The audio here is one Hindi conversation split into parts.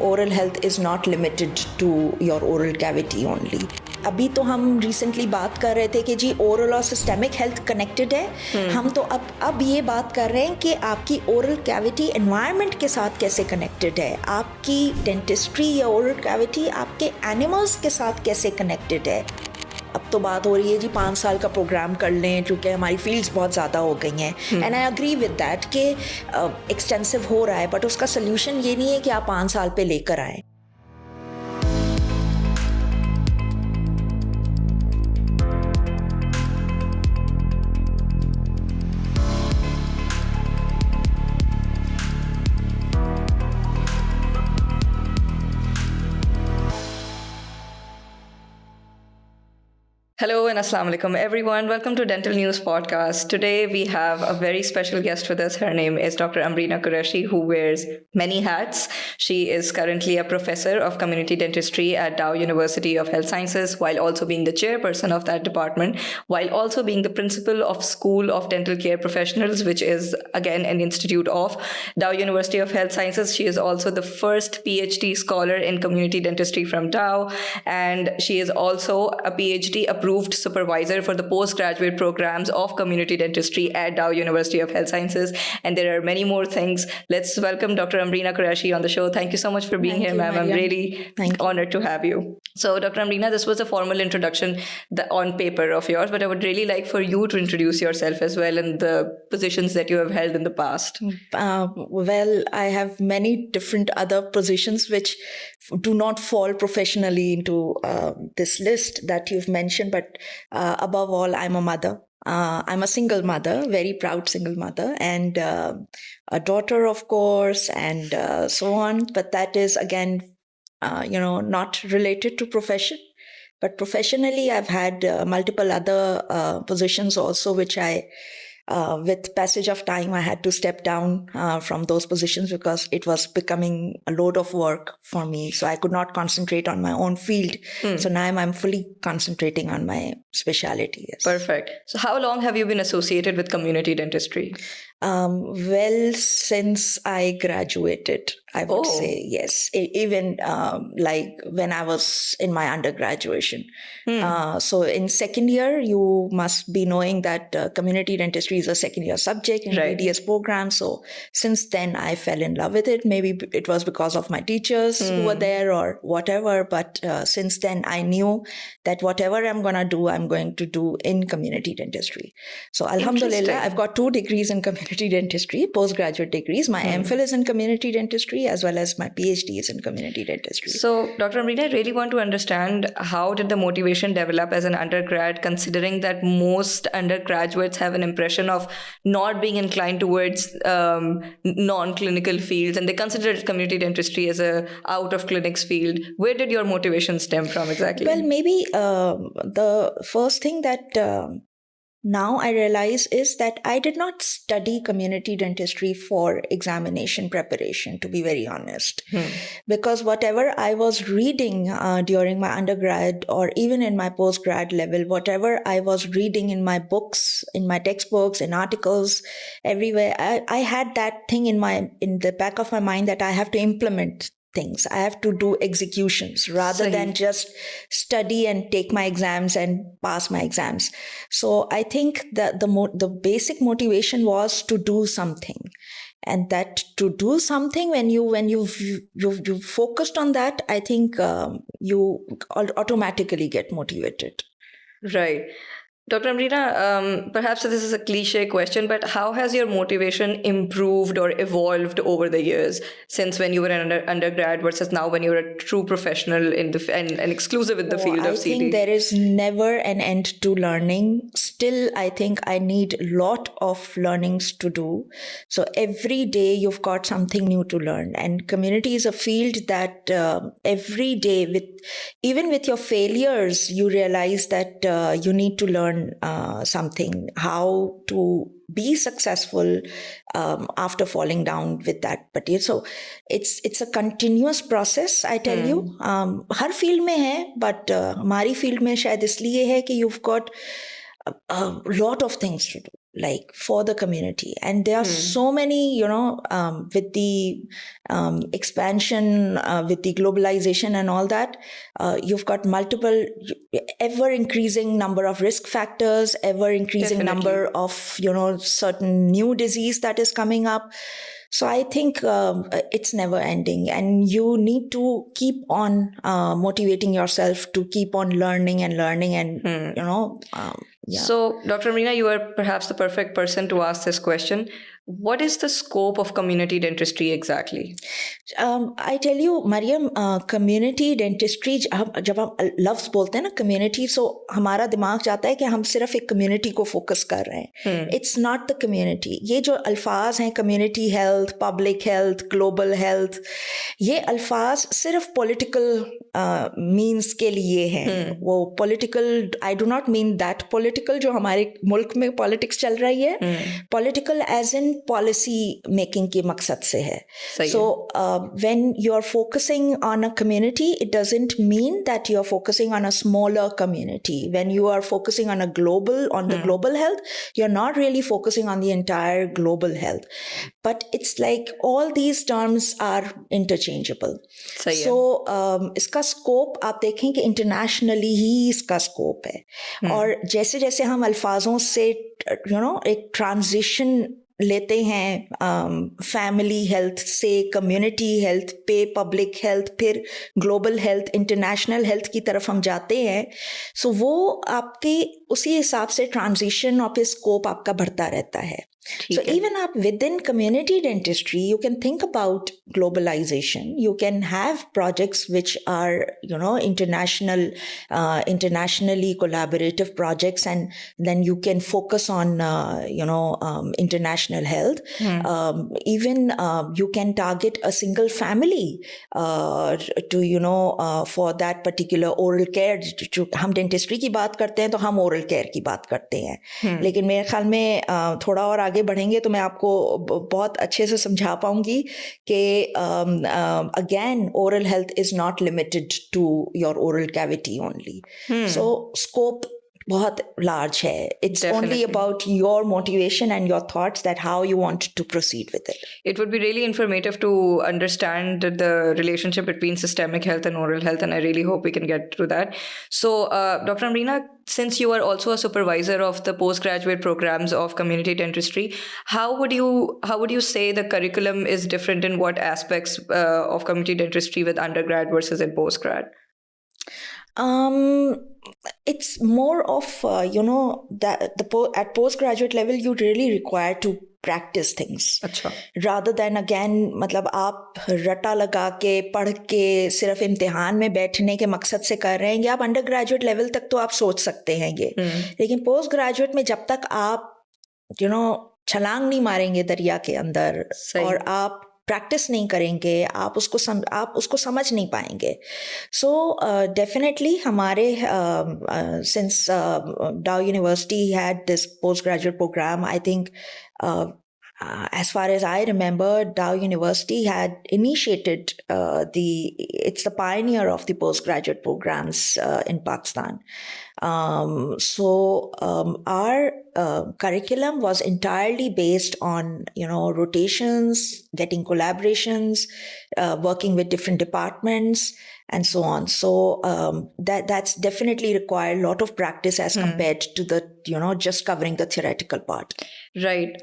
Oral health is not limited to your oral cavity only. अभी तो हम रिसेंटली बात कर रहे थे कि जी ओरल और सिस्टेमिक हेल्थ कनेक्टेड है. हम तो अब ये बात कर रहे हैं कि आपकी ओरल कैविटी एनवायरनमेंट के साथ कैसे कनेक्टेड है, आपकी डेंटिस्ट्री या ओरल कैविटी आपके एनिमल्स के साथ कैसे कनेक्टेड है. अब तो बात हो रही है जी 5 साल का प्रोग्राम कर लें, क्योंकि हमारी फील्ड्स बहुत ज़्यादा हो गई हैं. And I agree with that कि एक्सटेंसिव हो रहा है, बट उसका सोल्यूशन ये नहीं है कि आप 5 साल पे लेकर आएँ. Hello and Assalamu alaikum everyone. Welcome to Dental News Podcast. Today we have a very special guest with us. Her name is Dr. Amreena Qureshi, who wears many hats. She is currently a professor of community dentistry at Dow University of Health Sciences, while also being the chairperson of that department, while also being the principal of School of Dental Care Professionals, which is again an institute of Dow University of Health Sciences. She is also the first PhD scholar in community dentistry from Dow, and she is also a PhD approved supervisor for the postgraduate programs of community dentistry at Dow University of Health Sciences. And there are many more things. Let's welcome Dr. Amreena Qureshi on the show. Thank you so much for being here, ma'am. I'm really honored to have you. So, Dr. Amreena, this was a formal introduction on paper of yours, but I would really like for you to introduce yourself as well and the positions that you have held in the past. Well, I have many different other positions which do not fall professionally into this list that you've mentioned, but above all, I'm a mother. I'm a single mother, very proud single mother, and a daughter, of course, and so on. But that is, again, not related to profession. But professionally, I've had multiple other positions also, which with passage of time, I had to step down from those positions because it was becoming a load of work for me. So I could not concentrate on my own field. So now I'm fully concentrating on my specialty. Yes. Perfect. So how long have you been associated with community dentistry? Well, since I graduated, I would say, yes. Even like when I was in my undergraduation. So in second year, you must be knowing that community dentistry is a second year subject in BDS program. So since then, I fell in love with it. Maybe it was because of my teachers who were there or whatever. But since then, I knew that whatever I'm going to do in community dentistry. So alhamdulillah, I've got 2 degrees in community dentistry, postgraduate degrees. My MPhil is in community dentistry as well as my PhD is in community dentistry. So, Dr. Amreena, I really want to understand, how did the motivation develop as an undergrad, considering that most undergraduates have an impression of not being inclined towards non-clinical fields, and they consider community dentistry as a out-of-clinics field. Where did your motivation stem from exactly? Well, maybe the first thing that now I realize is that I did not study community dentistry for examination preparation, to be very honest. Because whatever I was reading during my undergrad or even in my postgrad level, whatever I was reading in my books, in my textbooks, in articles, everywhere, I had that thing in the back of my mind that I have to implement things. I have to do executions rather than just study and take my exams and pass my exams. So I think that the basic motivation was to do something. And that to do something, when you focused on that, I think you automatically get motivated. Right. Dr. Amreena, perhaps this is a cliche question, but how has your motivation improved or evolved over the years since when you were an undergrad versus now when you're a true professional and exclusive in the field of CD? I think there is never an end to learning. Still, I think I need a lot of learnings to do. So every day you've got something new to learn. And community is a field that every day, even with your failures, you realize that you need to learn something, how to be successful after falling down with that. But so it's a continuous process, I tell you. Her field में है, but हमारी फील्ड में शायद इसलिए है कि you've got a lot of things to do. like for the community. And there are so many, with the expansion, with the globalization and all that, you've got multiple, ever increasing number of risk factors, ever increasing number of, certain new disease that is coming up. So I think it's never ending, and you need to keep on motivating yourself to keep on learning and yeah. So, Dr. Amreena, you are perhaps the perfect person to ask this question. What is the scope of community dentistry exactly? I tell you, Mariam, community dentistry, जब हम लफ्ज़ बोलते हैं ना community, so हमारा दिमाग जाता है कि हम सिर्फ एक community को focus कर रहे हैं. It's not the community. ये जो अल्फाज हैं, community health, public health, global health, ये अल्फाज सिर्फ political means के लिए हैं. वो political, I do not mean that political जो हमारे मुल्क में politics चल रही है. Political as in policy making के मकसद से है. So when you're focusing on a community, it doesn't mean that you're focusing on a smaller community. When you are focusing on the global health, you're not really focusing on the entire global health. But it's like all these terms are interchangeable. So इसका scope आप देखें कि internationally ही इसका scope है. और जैसे जैसे हम अल्फाजों से एक transition लेते हैं फैमिली हेल्थ से कम्युनिटी हेल्थ पे पब्लिक हेल्थ, फिर ग्लोबल हेल्थ, इंटरनेशनल हेल्थ की तरफ हम जाते हैं. सो वो आपके उसी हिसाब से ट्रांजिशन और फिर स्कोप आपका बढ़ता रहता है. So even up within community dentistry, you can think about globalization. You can have projects which are, internationally collaborative projects, and then you can focus on, international health. Even you can target a single family to, for that particular oral care. हम dentistry की बात करते हैं तो हम oral care की बात करते हैं. लेकिन मेरे ख्याल में थोड़ा और आगे बढ़ेंगे तो मैं आपको बहुत अच्छे से समझा पाऊंगी कि again oral health is not limited to your oral cavity only. So scope बहुत large है. It's only about your motivation and your thoughts that how you want to proceed with it. It would be really informative to understand the relationship between systemic health and oral health, and I really hope we can get through that. So, Dr. Amreena, since you are also a supervisor of the postgraduate programs of community dentistry, how would you say the curriculum is different in what aspects of community dentistry with undergrad versus in postgrad? It's more of, at postgraduate level, you really require to practice things. अच्छा. Rather than again, मतलब आप रटा लगा के पढ़ के सिर्फ इम्तिहान में बैठने के मकसद से कर रहे हैं, आप अंडर ग्रेजुएट लेवल तक तो आप सोच सकते हैं ये. लेकिन पोस्ट ग्रेजुएट में जब तक आप छलांग नहीं मारेंगे दरिया के अंदर और आप प्रैक्टिस नहीं करेंगे, आप उसको समझ नहीं पाएंगे. सो डेफिनेटली हमारे since Dow university had this post graduate program, I think as far as I remember, Dow University had initiated it's the pioneer of the postgraduate programs in Pakistan. So our curriculum was entirely based on, rotations, getting collaborations, working with different departments, and so on. So that's definitely required a lot of practice as compared to the, just covering the theoretical part. Right.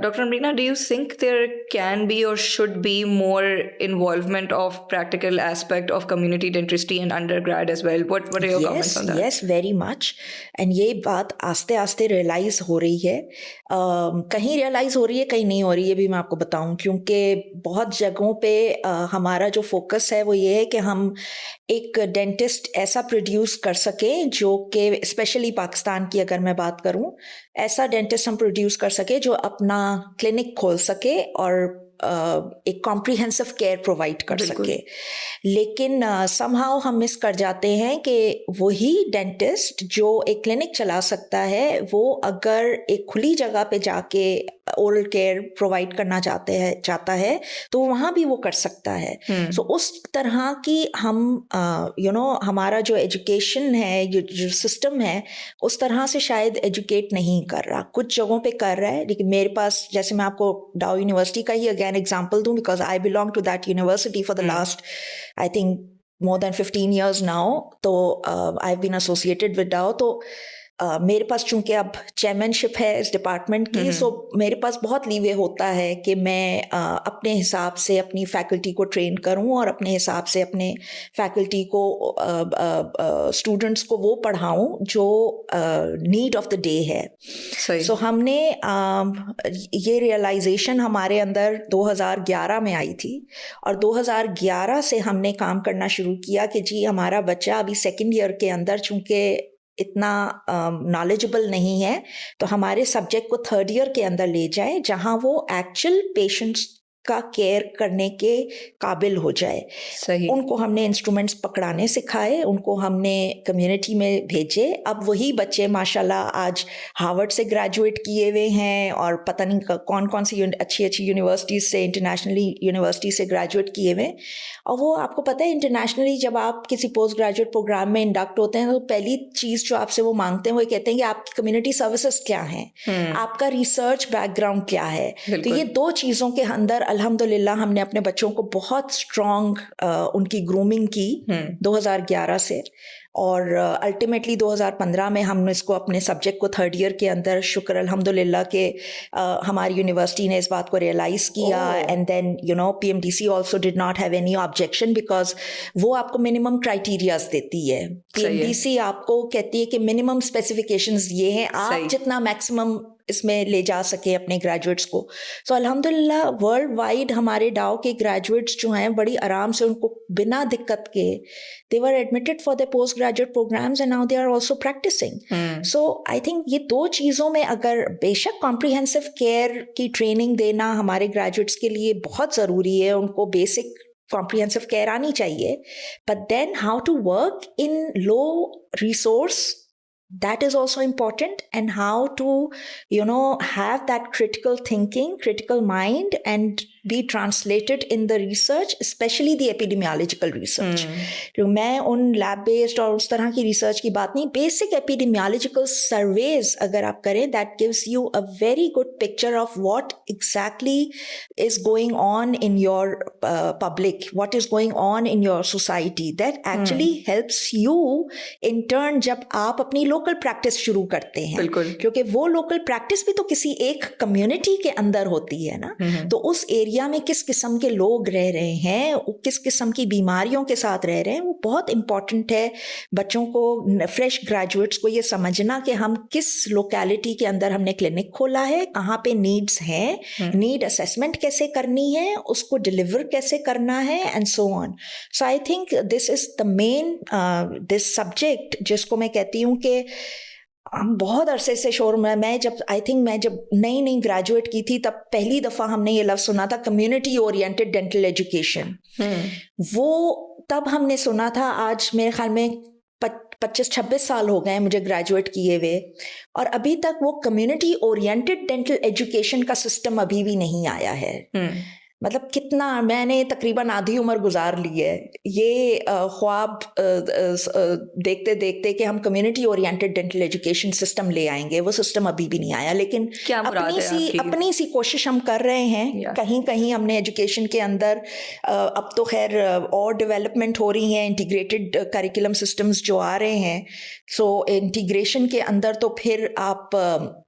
Dr. Amreena, do you think there can be or should be more involvement of practical aspect of community dentistry in undergrad as well? What are your comments on that? Yes, very much. And ये बात आस्ते आस्ते realize हो रही है. कहीं realize हो रही है, कहीं नहीं हो रही है, भी मैं आपको बताऊं, क्योंकि बहुत जगहों पे हमारा जो focus है वो ये है कि हम एक डेंटिस्ट ऐसा प्रोड्यूस कर सके जो कि स्पेशली पाकिस्तान की अगर मैं बात करूं, ऐसा डेंटिस्ट हम प्रोड्यूस कर सके जो अपना क्लिनिक खोल सके और एक कॉम्प्रिहेंसिव केयर प्रोवाइड कर सके. लेकिन समहाउ हम मिस कर जाते हैं कि वही डेंटिस्ट जो एक क्लिनिक चला सकता है, वो अगर एक खुली जगह पे जाके ओरल केयर प्रोवाइड करना चाहता है तो वहाँ भी वो कर सकता है। सो उस तरह की हम हमारा जो एजुकेशन है, जो सिस्टम है, उस तरह से शायद एजुकेट नहीं कर रहा। कुछ जगहों पे कर रहा है, लेकिन मेरे पास, जैसे मैं आपको डाउ यूनिवर्सिटी का ही अगेन एग्जांपल दूं, because I belong to that university for the last I think more than 15 years now. तो I've been associated with DAO. तो मेरे पास चूंकि अब चेयरमैनशिप है इस डिपार्टमेंट की, सो मेरे पास बहुत लीवे होता है कि मैं अपने हिसाब से अपनी फैकल्टी को ट्रेन करूं और अपने हिसाब से अपने फैकल्टी को स्टूडेंट्स को वो पढ़ाऊं जो नीड ऑफ द डे है। सो हमने ये रियलाइजेशन हमारे अंदर 2011 में आई थी, और 2011 से हमने काम करना शुरू किया कि जी हमारा बच्चा अभी सेकेंड ईयर के अंदर चूंकि इतना नॉलेजेबल नहीं है, तो हमारे सब्जेक्ट को थर्ड ईयर के अंदर ले जाए जहां वो एक्चुअल पेशेंट्स का केयर करने के काबिल हो जाए। सही। उनको हमने इंस्ट्रूमेंट्स पकड़ाने सिखाए, उनको हमने कम्युनिटी में भेजे। अब वही बच्चे माशाल्लाह आज हार्वर्ड से ग्रेजुएट किए हुए हैं, और पता नहीं कौन कौन सी अच्छी अच्छी यूनिवर्सिटीज़ से, इंटरनेशनली यूनिवर्सिटी से ग्रेजुएट किए हुए। और वो आपको पता है, इंटरनेशनली जब आप किसी पोस्ट ग्रेजुएट प्रोग्राम में इंडक्ट होते हैं तो पहली चीज़ जो आपसे वो मांगते हैं वो कहते हैं कि आपकी कम्युनिटी सर्विसेज क्या हैं, आपका रिसर्च बैकग्राउंड क्या है। तो ये दो चीज़ों के अंदर अल्हम्दुलिल्लाह हमने अपने बच्चों को बहुत स्ट्रॉन्ग उनकी ग्रूमिंग की 2011 से, और अल्टीमेटली 2015 में हमने इसको अपने सब्जेक्ट को थर्ड ईयर के अंदर, शुक्र अल्हम्दुलिल्लाह के हमारी यूनिवर्सिटी ने इस बात को रियलाइज़ किया। And then PMDC also did not have any objection, because वो आपको मिनिमम क्राइटेरियाज देती है। PMDC आपको कहती है कि मिनिमम स्पेसिफिकेशंस ये हैं, आप जितना मैक्सिमम इसमें ले जा सके अपने ग्रेजुएट्स को। सो अल्हम्दुलिल्लाह वर्ल्ड वाइड हमारे डाओ के ग्रेजुएट्स जो हैं बड़ी आराम से, उनको बिना दिक्कत के, they were admitted for the post graduate programmes and now they are also practising. So I think ये दो चीज़ों में, अगर बेशक कॉम्प्रिहेंसिव केयर की ट्रेनिंग देना हमारे ग्रेजुएट्स के लिए बहुत ज़रूरी है, उनको बेसिक comprehensive care आनी चाहिए, but then how to work in low resource, that is also important, and how to have that critical thinking, critical mind, and be translated in the research, especially the epidemiological research. तो मैं उन lab based और उस तरह की research की बात नहीं, basic epidemiological surveys अगर आप करें, that gives you a very good picture of what exactly is going on in your public, what is going on in your society. That actually helps you in turn जब आप अपनी local practice शुरू करते हैं, क्योंकि वो local practice भी तो किसी एक community के अंदर होती है ना। तो उस एरिया में किस किस्म के लोग रह रहे हैं, किस किस्म की बीमारियों के साथ रह रहे हैं, वो बहुत इंपॉर्टेंट है बच्चों को, फ्रेश ग्रेजुएट्स को ये समझना कि हम किस लोकेलिटी के अंदर हमने क्लिनिक खोला है, कहाँ पे नीड्स हैं, नीड असेसमेंट कैसे करनी है, उसको डिलीवर कैसे करना है, and so on. So I think this is the main this subject, जिसको मैं कहती हूँ कि हम बहुत अरसे से शोर में, मैं जब नई ग्रेजुएट की थी तब पहली दफ़ा हमने ये लफ्ज़ सुना था, कम्युनिटी ओरिएंटेड डेंटल एजुकेशन। वो तब हमने सुना था, आज मेरे ख्याल में 25-26 साल हो गए मुझे ग्रेजुएट किए हुए, और अभी तक वो कम्युनिटी ओरिएंटेड डेंटल एजुकेशन का सिस्टम अभी भी नहीं आया है। मतलब कितना, मैंने तकरीबन आधी उम्र गुजार ली है ये ख्वाब देखते देखते कि हम community oriented dental education system ले आएंगे, वो सिस्टम अभी भी नहीं आया। लेकिन अपनी सी कोशिश हम कर रहे हैं। कहीं कहीं हमने एजुकेशन के अंदर अब तो खैर और डेवलपमेंट हो रही हैं, इंटीग्रेटेड करिकुलम सिस्टम्स जो आ रहे हैं। सो इंटीग्रेशन के अंदर तो फिर आप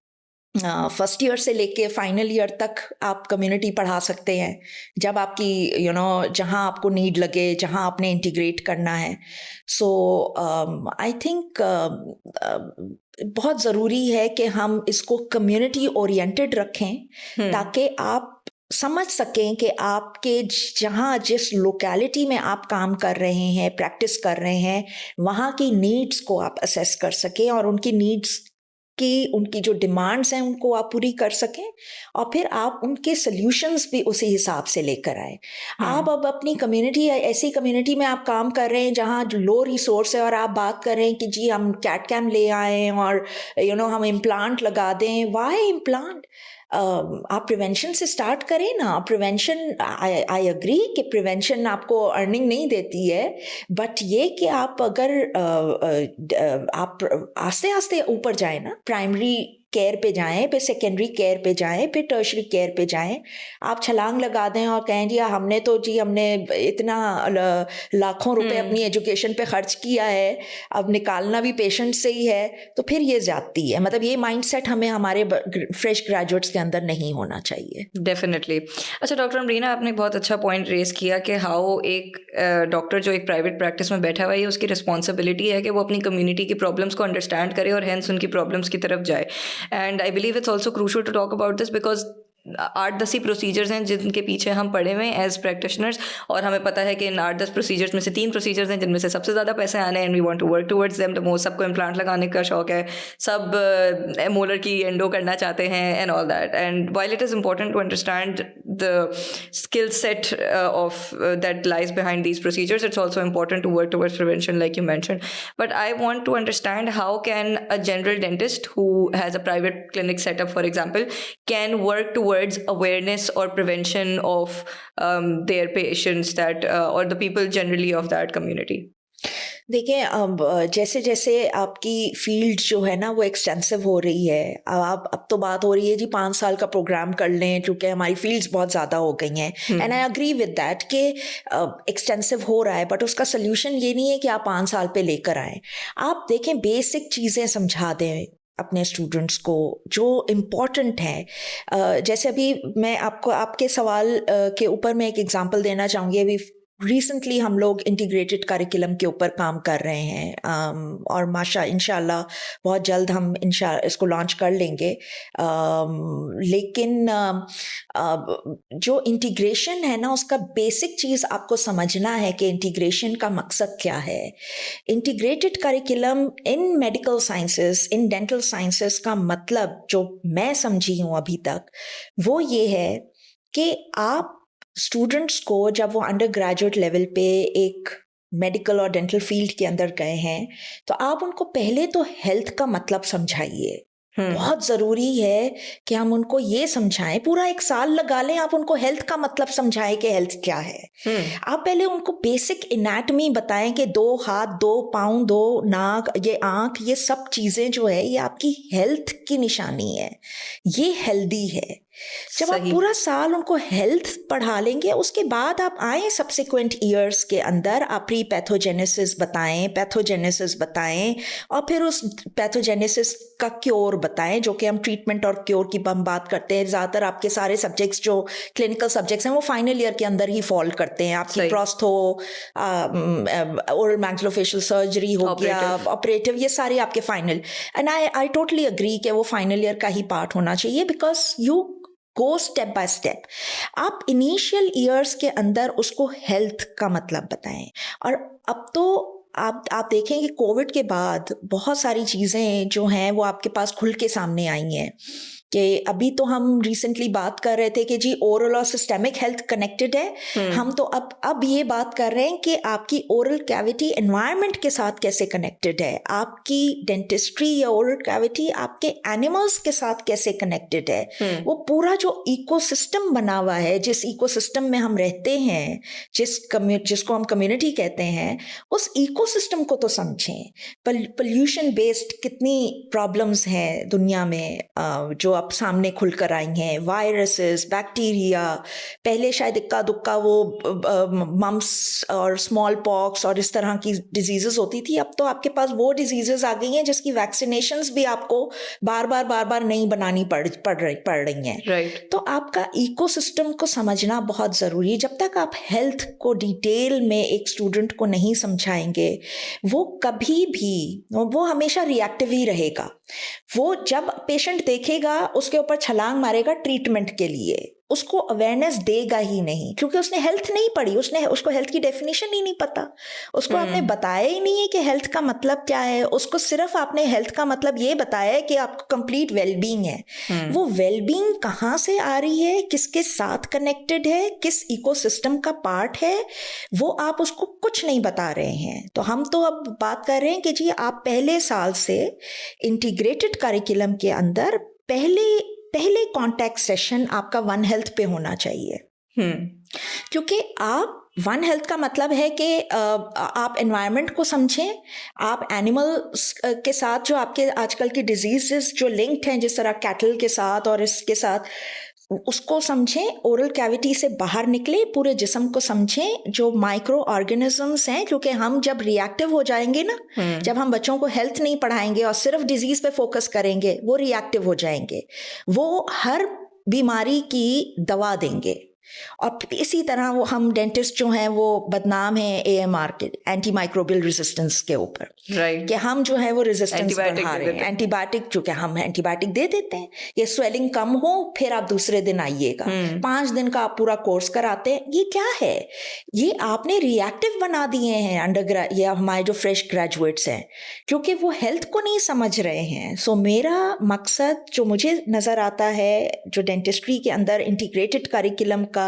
फर्स्ट ईयर से लेके फाइनल ईयर तक आप कम्युनिटी पढ़ा सकते हैं, जब आपकी जहाँ आपको नीड लगे, जहाँ आपने इंटीग्रेट करना है। सो आई थिंक बहुत ज़रूरी है कि हम इसको कम्युनिटी ओरिएंटेड रखें, ताकि आप समझ सकें कि आपके जहाँ जिस लोकेलिटी में आप काम कर रहे हैं, प्रैक्टिस कर रहे हैं, वहाँ की नीड्स को आप असेस कर सकें, और उनकी नीड्स उनकी जो डिमांड्स हैं उनको आप पूरी कर सकें, और फिर आप उनके सल्यूशंस भी उसी हिसाब से लेकर आए। आप अब अपनी कम्युनिटी, ऐसी कम्युनिटी में आप काम कर रहे हैं जहाँ लो रिसोर्स है, और आप बात कर रहे हैं कि जी हम कैट कैम ले आएँ और हम इम्प्लांट लगा दें। Why implant? आप प्रिवेंशन से स्टार्ट करें ना। प्रिवेंशन, आई एग्री कि प्रिवेंशन आपको अर्निंग नहीं देती है, बट ये कि आप अगर आप आस्ते आस्ते ऊपर जाएं ना, प्राइमरी केयर पे जाएं, फिर सेकेंडरी केयर पे जाएं, फिर टर्शरी केयर पे जाएं। आप छलांग लगा दें और कहें जी हमने इतना लाखों रुपए अपनी एजुकेशन पे खर्च किया है, अब निकालना भी पेशेंट से ही है, तो फिर ये ज्यादती है। मतलब ये माइंडसेट हमें हमारे फ्रेश ग्रेजुएट्स के अंदर नहीं होना चाहिए। डेफिनेटली। अच्छा डॉक्टर अमरीना, आपने बहुत अच्छा पॉइंट रेज किया कि हाउ एक डॉक्टर जो एक प्राइवेट प्रैक्टिस में बैठा हुआ है, उसकी रिस्पॉन्सिबिलिटी है कि वो अपनी कम्युनिटी की प्रॉब्लम्स को अंडरस्टैंड करे और हेंस उनकी प्रॉब्लम्स की तरफ जाए। And I believe it's also crucial to talk about this because 8-10 ही प्रोसीजर्स हैं जिनके पीछे हम पड़े हुए हैं एज प्रैक्टिशनर्स, और हमें पता है कि इन 8-10 प्रोसीजर्स में से 3 प्रोसीजर्स हैं जिनमें से सबसे ज़्यादा पैसे आने हैं, and we want to work towards them the most. सबको इम्प्लांट लगाने का शौक है, सब मोलर की एंडो करना चाहते हैं and all that. And while it is important to understand the skill set that lies behind these procedures, it's also important to work towards prevention like you mentioned. But I want to understand, how can a general dentist who has a private clinic set up, for example, can work towards awareness or prevention of their patients that or the people generally of that community? देखिए, अब जैसे जैसे आपकी फील्ड जो है ना वो एक्सटेंसिव हो रही है, अब तो बात हो रही है जी 5 साल का प्रोग्राम कर लें, क्योंकि हमारी फील्ड्स बहुत ज़्यादा हो गई हैं। And I agree with that कि एक्सटेंसिव हो रहा है, बट उसका सोल्यूशन ये नहीं है कि आप 5 साल पे लेकर आएँ। आप देखें, बेसिक चीज़ें समझा दें अपने स्टूडेंट्स को जो इम्पॉर्टेंट है। जैसे अभी मैं आपको आपके सवाल के ऊपर मैं एक एग्जांपल देना चाहूँगी। अभी रिसेंटली हम लोग इंटीग्रेटेड करिकुलम के ऊपर काम कर रहे हैं, और इंशाल्लाह बहुत जल्द हम इसको लॉन्च कर लेंगे। लेकिन जो इंटीग्रेशन है ना, उसका बेसिक चीज़ आपको समझना है कि इंटीग्रेशन का मकसद क्या है। Integrated curriculum in medical sciences, in dental sciences का मतलब जो मैं समझी हूँ अभी तक, वो ये है कि आप स्टूडेंट्स को जब वो अंडर ग्रेजुएट लेवल पे एक मेडिकल और डेंटल फील्ड के अंदर गए हैं, तो आप उनको पहले तो हेल्थ का मतलब समझाइए। बहुत ज़रूरी है कि हम उनको ये समझाएं, पूरा 1 साल लगा लें, आप उनको हेल्थ का मतलब समझाएं कि हेल्थ क्या है। आप पहले उनको बेसिक एनाटमी बताएं कि 2 हाथ, 2 पाँव, 2 नाक, ये आँख, ये सब चीज़ें जो है ये आपकी हेल्थ की निशानी है, ये हेल्दी है। जब आप पूरा साल उनको हेल्थ पढ़ा लेंगे, उसके बाद आप आए सब्सिक्वेंट ईयर्स के अंदर, आप प्री पैथोजेनेसिस बताएं, पैथोजेनेसिस बताएं, और फिर उस पैथोजेनेसिस का क्योर बताएं, जो कि हम ट्रीटमेंट और क्योर की हम बात करते हैं। ज़्यादातर आपके सारे सब्जेक्ट्स जो क्लिनिकल सब्जेक्ट्स हैं वो फाइनल ईयर के अंदर ही फॉल करते हैं। आपकी प्रोस्थो, ओरल मैक्सिलोफेशियल सर्जरी हो गया, ऑपरेटिव, ये सारे आपके final. And I totally agree कि वो फाइनल ईयर का ही पार्ट होना चाहिए, because you go step by step. आप इनिशियल ईयर्स के अंदर उसको हेल्थ का मतलब बताएं। और अब तो आप देखें कि कोविड के बाद बहुत सारी चीज़ें जो हैं वो आपके पास खुल के सामने आई हैं। कि अभी तो हम रिसेंटली बात कर रहे थे कि जी ओरल और सिस्टेमिक हेल्थ कनेक्टेड है। हम तो अब ये बात कर रहे हैं कि आपकी ओरल कैविटी एनवायरनमेंट के साथ कैसे कनेक्टेड है, आपकी डेंटिस्ट्री या ओरल कैविटी आपके एनिमल्स के साथ कैसे कनेक्टेड है। वो पूरा जो इकोसिस्टम बना हुआ है, जिस इकोसिस्टम में हम रहते हैं, जिसको हम कम्युनिटी कहते हैं, उस इकोसिस्टम को तो समझें। पोल्यूशन बेस्ड कितनी प्रॉब्लम्स हैं दुनिया में जो अब सामने खुलकर आई हैं, वायरसेस, बैक्टीरिया। पहले शायद इक्का दुक्का वो मम्स और स्मॉल पॉक्स और इस तरह की डिजीजेस होती थी। अब तो आपके पास वो डिजीजेस आ गई हैं जिसकी वैक्सीनेशंस भी आपको बार बार नहीं बनानी पड़ रही हैं। Right. तो आपका इकोसिस्टम को समझना बहुत ज़रूरी है। जब तक आप हेल्थ को डिटेल में एक स्टूडेंट को नहीं समझाएंगे, वो कभी भी, वो हमेशा रिएक्टिव ही रहेगा। वो जब पेशेंट देखेगा उसके ऊपर छलांग मारेगा ट्रीटमेंट के लिए, उसको अवेयरनेस देगा ही नहीं, क्योंकि उसने हेल्थ नहीं पढ़ी, उसको हेल्थ की डेफिनेशन ही नहीं पता, उसको आपने बताया ही नहीं है कि हेल्थ का मतलब क्या है। उसको सिर्फ आपने हेल्थ का मतलब ये बताया है कि आपको कंप्लीट वेलबींग है। वो वेलबींग कहाँ से आ रही है, किसके साथ कनेक्टेड है, किस इकोसिस्टम का पार्ट है, वो आप उसको कुछ नहीं बता रहे हैं। तो हम तो अब बात कर रहे हैं कि जी आप पहले साल से इंटीग्रेटेड करिकुलम के अंदर पहले पहले कांटेक्ट सेशन आपका वन हेल्थ पे होना चाहिए, क्योंकि आप वन हेल्थ का मतलब है कि आप एनवायरनमेंट को समझें, आप एनिमल्स के साथ जो आपके आजकल की डिजीजेस जो लिंक्ड हैं, जिस तरह कैटल के साथ और इसके साथ, उसको समझें, ओरल कैविटी से बाहर निकले, पूरे जिस्म को समझें, जो माइक्रो ऑर्गेनिजम्स हैं, क्योंकि हम जब रिएक्टिव हो जाएंगे ना, जब हम बच्चों को हेल्थ नहीं पढ़ाएंगे और सिर्फ डिजीज पे फोकस करेंगे, वो रिएक्टिव हो जाएंगे, वो हर बीमारी की दवा देंगे। और इसी तरह वो हम डेंटिस्ट जो हैं वो बदनाम हैं AMR के, एंटी माइक्रोबियल रेजिस्टेंस के ऊपर, राइट, कि हम जो है वो रेजिस्टेंस Antibiotic बढ़ा दे रहे हैं, एंटीबायोटिक, जो कि हम एंटीबायोटिक दे देते हैं, ये स्वेलिंग कम हो फिर आप दूसरे दिन आइएगा, 5 दिन का आप पूरा कोर्स कराते हैं। ये क्या है? ये आपने रिएक्टिव बना दिए हैं अंडर या हमारे जो फ्रेश ग्रेजुएट्स हैं, क्योंकि वो हेल्थ को नहीं समझ रहे हैं। सो मेरा मकसद जो मुझे नज़र आता है, जो डेंटिस्ट्री के अंदर इंटीग्रेटेड करिकुलम का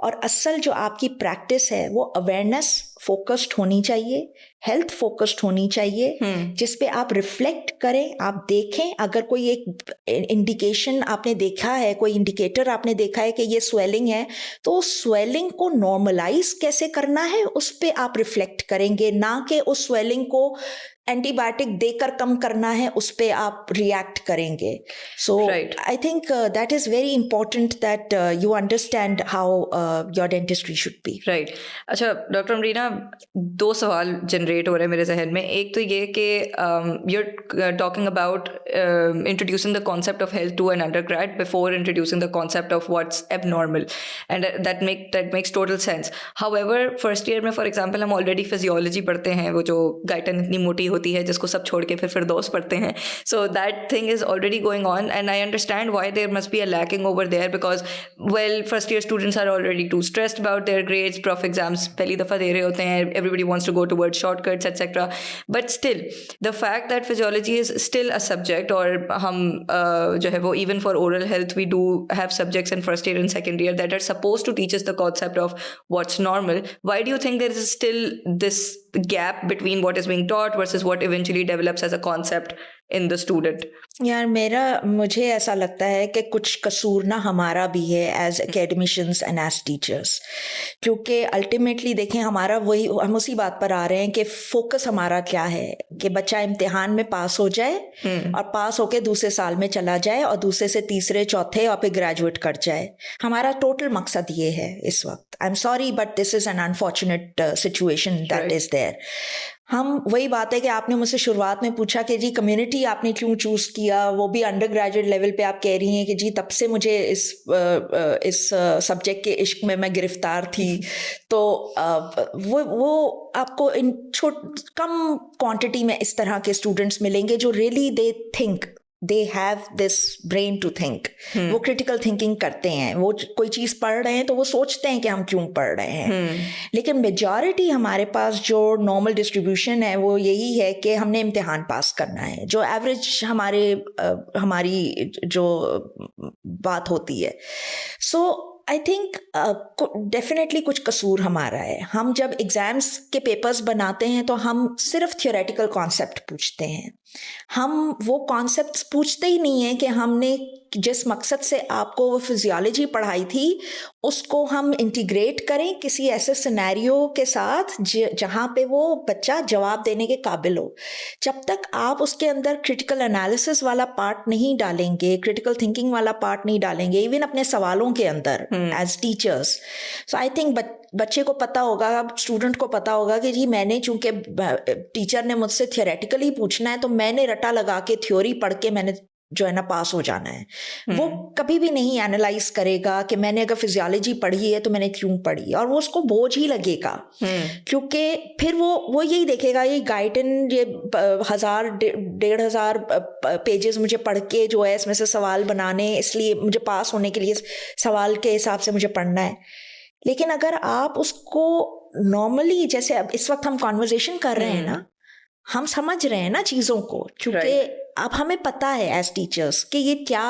और असल जो आपकी प्रैक्टिस है, वो अवेयरनेस फोकस्ड होनी चाहिए, हेल्थ फोकस्ड होनी चाहिए, जिस पे आप रिफ्लेक्ट करें, आप देखें अगर कोई एक इंडिकेशन आपने देखा है, कोई इंडिकेटर आपने देखा है कि ये स्वेलिंग है, तो स्वेलिंग को नॉर्मलाइज कैसे करना है उस पे आप रिफ्लेक्ट करेंगे, ना कि उस स्वेलिंग को एंटीबायोटिक देकर कम करना है उस पे आप रिएक्ट करेंगे। So I think that is very important that you understand how your dentistry should be. Right. अच्छा डॉक्टर अमरीना, 2 सवाल जनरेट हो रहे हैं मेरे जहन में। एक तो ये कि you are talking about introducing the concept of health to an undergrad before introducing the concept of what's abnormal, and that makes total sense. However first year में फॉर एग्जांपल हम ऑलरेडी फिजियोलॉजी पढ़ते हैं, वो जो गाइटन इतनी मोटी होती है जिसको सब छोड़ के फिर फिरदौस पढ़ते हैं। So that thing is already going on and I understand why there must be a lacking over there, because well first year students are already too stressed about their grades, prof exams पहली दफ़ा दे रहे होते हैं, everybody wants to go toward shortcuts etcetera, but still the fact that physiology is still a subject, और हम जो है वो even for oral health we do have subjects in first year and second year that are suppose to teach us the concept of what's normal. Why do you think there is still this gap between what is being taught versus what eventually develops as a concept in the student? यार मुझे ऐसा लगता है कि कुछ कसूर ना हमारा भी है as academicians and as teachers, क्योंकि अल्टीमेटली देखें हमारा वही, हम उसी बात पर आ रहे हैं कि फोकस हमारा क्या है, कि बच्चा इम्तिहान में पास हो जाए और पास होके दूसरे साल में चला जाए और दूसरे से तीसरे चौथे और फिर ग्रेजुएट कर जाए। हमारा टोटल मकसद ये है इस वक्त। I am sorry but this is an unfortunate situation that is there. हम वही बात है कि आपने मुझसे शुरुआत में पूछा कि जी कम्युनिटी आपने क्यों चूज़ किया, वो भी अंडर ग्रेजुएट लेवल पे आप कह रही हैं कि जी तब से मुझे इस सब्जेक्ट के इश्क में मैं गिरफ्तार थी। तो वो आपको इन कम क्वांटिटी में इस तरह के स्टूडेंट्स मिलेंगे जो really they think, they have this brain to think, वो क्रिटिकल थिंकिंग करते हैं, वो कोई चीज़ पढ़ रहे हैं तो वो सोचते हैं कि हम क्यों पढ़ रहे हैं। लेकिन मेजॉरिटी हमारे पास जो नॉर्मल डिस्ट्रीब्यूशन है वो यही है कि हमने इम्तिहान पास करना है, जो एवरेज हमारी जो बात होती है। सो आई थिंक डेफिनेटली कुछ कसूर हमारा है। हम जब एग्ज़ाम्स के पेपर्स बनाते हैं तो हम सिर्फ थियोरेटिकल कॉन्सेप्ट पूछते हैं, हम वो कॉन्सेप्ट्स पूछते ही नहीं हैं कि हमने जिस मकसद से आपको वो फिजियोलॉजी पढ़ाई थी उसको हम इंटीग्रेट करें किसी ऐसे सिनेरियो के साथ जहाँ पे वो बच्चा जवाब देने के काबिल हो। जब तक आप उसके अंदर क्रिटिकल एनालिसिस वाला पार्ट नहीं डालेंगे, क्रिटिकल थिंकिंग वाला पार्ट नहीं डालेंगे, इवन अपने सवालों के अंदर as teachers, so I think बच्चे को पता होगा, स्टूडेंट को पता होगा कि जी मैंने, चूंकि टीचर ने मुझसे थियोरेटिकली पूछना है तो मैंने रटा लगा के थ्योरी पढ़ के मैंने जो है ना पास हो जाना है। वो कभी भी नहीं एनालाइज करेगा कि मैंने अगर फिजियोलॉजी पढ़ी है तो मैंने क्यों पढ़ी, और वो उसको बोझ ही लगेगा, क्योंकि फिर वो यही देखेगा ये गाइडन, ये 1000-1500 पेजेस मुझे पढ़ के जो है इसमें से सवाल बनाने, इसलिए मुझे पास होने के लिए सवाल के हिसाब से मुझे पढ़ना है। लेकिन अगर आप उसको नॉर्मली, जैसे अब इस वक्त हम कॉन्वर्जेशन कर रहे हैं ना, हम समझ रहे हैं ना चीज़ों को, क्योंकि अब हमें पता है एज टीचर्स कि ये क्या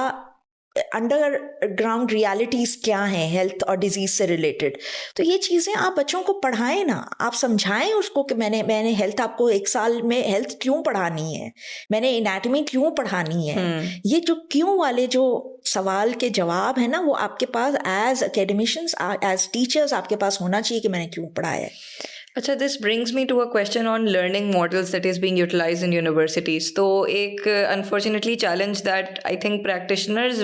अंडरग्राउंड रियलिटीज़ क्या हैं हेल्थ और डिजीज़ से रिलेटेड। तो ये चीज़ें आप बच्चों को पढ़ाएं ना, आप समझाएं उसको कि मैंने हेल्थ, आपको एक साल में हेल्थ क्यों पढ़ानी है, मैंने एनाटॉमी क्यों पढ़ानी है। ये जो क्यों वाले जो सवाल के जवाब है ना, वो आपके पास एज एकेडमिशियंस, एज टीचर्स आपके पास होना चाहिए कि मैंने क्यों पढ़ाया है। अच्छा, this brings me to a question on learning models that is being utilized in universities. तो एक unfortunately challenge that I think practitioners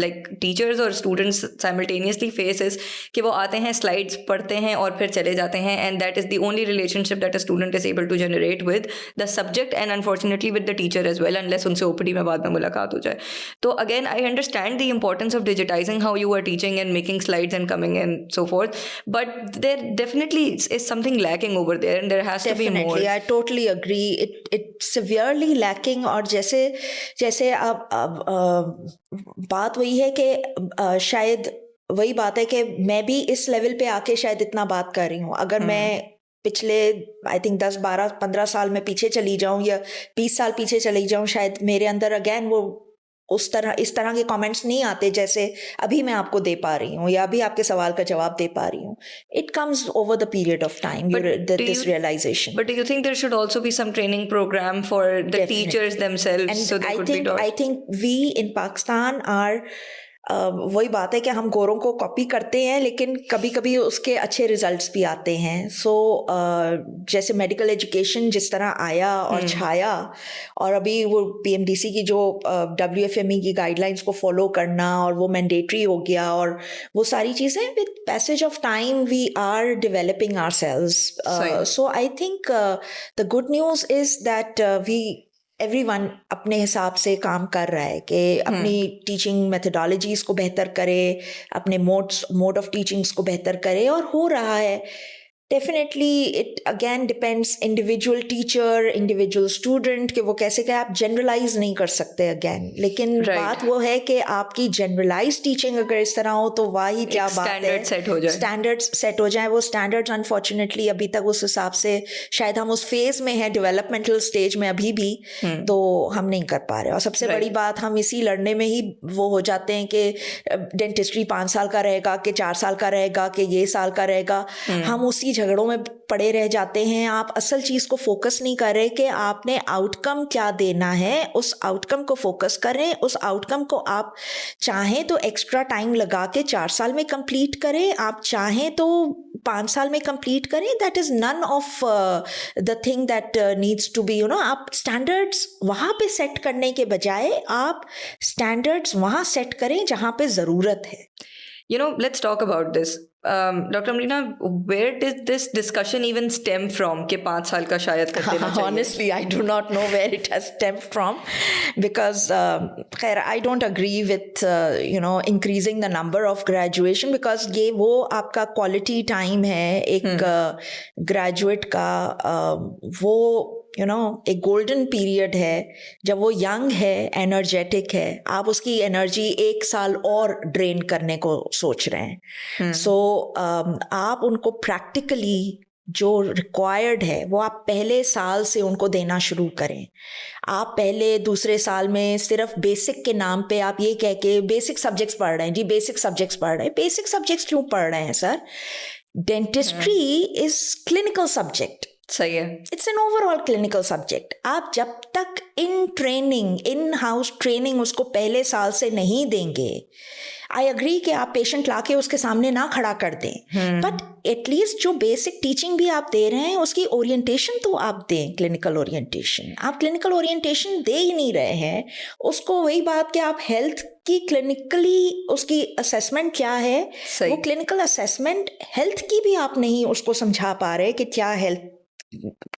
like teachers और students simultaneously face is कि वो आते हैं, slides पढ़ते हैं और फिर चले जाते हैं, and that is the only relationship that a student is able to generate with the subject and unfortunately with the teacher as well, unless उनसे OPD में बाद में मुलाकात हो जाए. तो again, I understand the importance of digitizing how you are teaching and making slides and coming and so forth, but there definitely is something lacking over there and there has Definitely, to be more. I totally agree. It's severely lacking. और जैसे अब बात वही है कि शायद वही बात है कि मैं भी इस लेवल पे आके शायद इतना बात कर रही हूँ। अगर मैं पिछले आई थिंक 10, 12, 15 साल में पीछे चली जाऊँ या 20 साल पीछे चली जाऊँ, शायद मेरे अंदर अगेन वो इस तरह के कमेंट्स नहीं आते जैसे अभी मैं आपको दे पा रही हूँ या अभी आपके सवाल का जवाब दे पा रही हूँ. It comes over the period of time, this realization. But do you think there should also be some training program for the Definitely. teachers themselves, And so they could be taught? I think we in Pakistan are वही बात है कि हम गोरों को कॉपी करते हैं, लेकिन कभी कभी उसके अच्छे रिजल्ट्स भी आते हैं. सो जैसे मेडिकल एजुकेशन जिस तरह आया और छाया, और अभी वो PMDC की जो WFME की गाइडलाइंस को फॉलो करना और वो मैंडेटरी हो गया, और वो सारी चीज़ें with passage of time we are developing ourselves. So I think the good news is that everyone अपने हिसाब से काम कर रहा है कि अपनी टीचिंग मेथडोलॉजीज़ को बेहतर करे, अपने मोड ऑफ टीचिंग्स को बेहतर करे, और हो रहा है. Definitely it again depends individual teacher, individual student, कि वो कैसे क्या, आप जनरलाइज नहीं कर सकते अगेन. लेकिन बात वो है कि आपकी जनरलाइज टीचिंग अगर इस तरह हो तो वही क्या बात है, स्टैंडर्ड्स सेट हो जाए. वो स्टैंडर्ड्स अनफॉर्चुनेटली अभी तक उस हिसाब से शायद हम उस फेज में हैं, डेवलपमेंटल स्टेज में अभी भी, तो हम नहीं कर पा रहे. और सबसे बड़ी बात, हम इसी लड़ने में ही वो हो जाते हैं कि डेंटिस्ट्री 5 साल का रहेगा कि 4 साल का रहेगा कि ये साल का रहेगा. हम उसी झगड़ों में पड़े रह जाते हैं. आप असल चीज़ को फोकस नहीं कर रहे कि आपने आउटकम क्या देना है, उस आउटकम को फोकस करें. उस आउटकम को आप चाहें तो एक्स्ट्रा टाइम लगा के 4 साल में कंप्लीट करें, आप चाहें तो 5 साल में कंप्लीट करें. That is none of the thing that needs to be, आप स्टैंडर्ड्स वहाँ पे सेट करने के बजाय आप स्टैंडर्ड्स वहाँ सेट करें जहाँ पे ज़रूरत है. Let's talk about this. Dr. Amreena, where did this discussion even stem from कि 5 साल का शायद कर देना चाहिए? Honestly, I do not know where it has stemmed from, because I don't agree with increasing the number of graduation, because ये वो आपका quality time है एक graduate का, वो एक गोल्डन पीरियड है जब वो यंग है, एनर्जेटिक है. आप उसकी एनर्जी 1 साल और ड्रेन करने को सोच रहे हैं. सो आप उनको प्रैक्टिकली जो रिक्वायर्ड है वो आप पहले साल से उनको देना शुरू करें. आप पहले दूसरे साल में सिर्फ बेसिक के नाम पे आप ये कह के बेसिक सब्जेक्ट्स पढ़ रहे हैं, जी बेसिक सब्जेक्ट्स पढ़ रहे हैं. बेसिक सब्जेक्ट्स क्यों पढ़ रहे हैं sir? Dentistry is clinical subject. सही है. It's an overall clinical subject. आप जब तक इन हाउस ट्रेनिंग उसको पहले साल से नहीं देंगे, आई अग्री कि आप पेशेंट लाके उसके सामने ना खड़ा कर दें, बट एटलीस्ट जो बेसिक टीचिंग भी आप दे रहे हैं उसकी ओरिएंटेशन तो आप दें. क्लिनिकल ओरिएंटेशन, आप क्लिनिकल ओरिएंटेशन दे ही नहीं रहे हैं उसको. वही बात कि आप हेल्थ की क्लिनिकली उसकी असेसमेंट क्या है, वो क्लिनिकल असेसमेंट हेल्थ की भी आप नहीं उसको समझा पा रहे कि क्या हेल्थ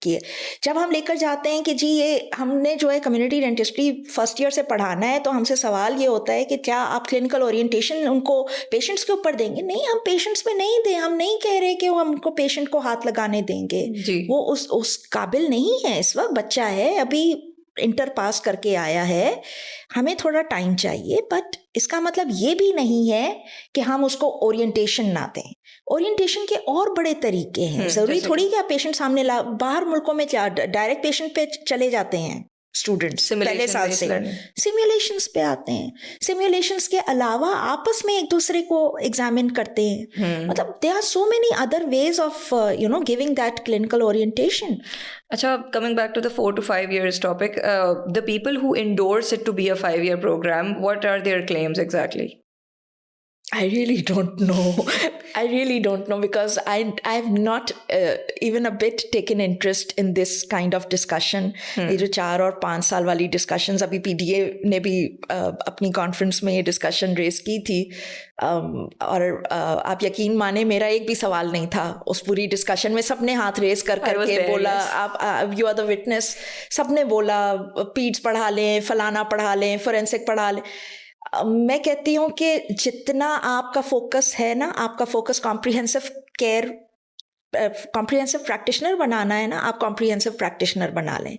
की. जब हम लेकर जाते हैं कि जी ये हमने जो है कम्युनिटी डेंटिस्ट्री फर्स्ट ईयर से पढ़ाना है, तो हमसे सवाल ये होता है कि क्या आप क्लिनिकल ओरिएंटेशन उनको पेशेंट्स के ऊपर देंगे? नहीं, हम पेशेंट्स में नहीं दें. हम नहीं कह रहे कि वो हमको पेशेंट को हाथ लगाने देंगे. वो उस काबिल नहीं है. इस वक्त बच्चा है, अभी इंटर पास करके आया है, हमें थोड़ा टाइम चाहिए. बट इसका मतलब ये भी नहीं है कि हम उसको ओरिएंटेशन ना दें. ओरिएंटेशन के और बड़े तरीके हैं. ज़रूरी थोड़ी कि आप पेशेंट सामने बाहर मुल्कों में क्या डायरेक्ट पेशेंट पे चले जाते हैं. स्टूडेंट्स पहले साल से learning. सिमुलेशंस पे आते हैं. सिमुलेशंस के अलावा आपस में एक दूसरे को एग्जामिन करते हैं. मतलब there are so many other ways of giving that clinical orientation. Acha, coming back to the 4 to 5 years topic, the people who endorse it to be a 5-year program, what are their claims exactly? I really don't know. I really don't know because I've not even a bit taken interest in this kind of discussion. ये जो 4 और 5 साल वाली discussions अभी PDA ने भी अपनी conference में ये discussion raise की थी. और आप यकीन माने मेरा एक भी सवाल नहीं था उस पूरी discussion में. सबने हाथ रेस करके बोला आप you are the witness. सबने बोला PEDS पढ़ा लें, फलाना पढ़ा लें, forensic पढ़ा लें. मैं कहती हूँ कि जितना आपका फोकस है ना, आपका focus comprehensive care, comprehensive practitioner बनाना है ना, आप कॉम्प्रिहेंसिव प्रैक्टिशनर बना लें.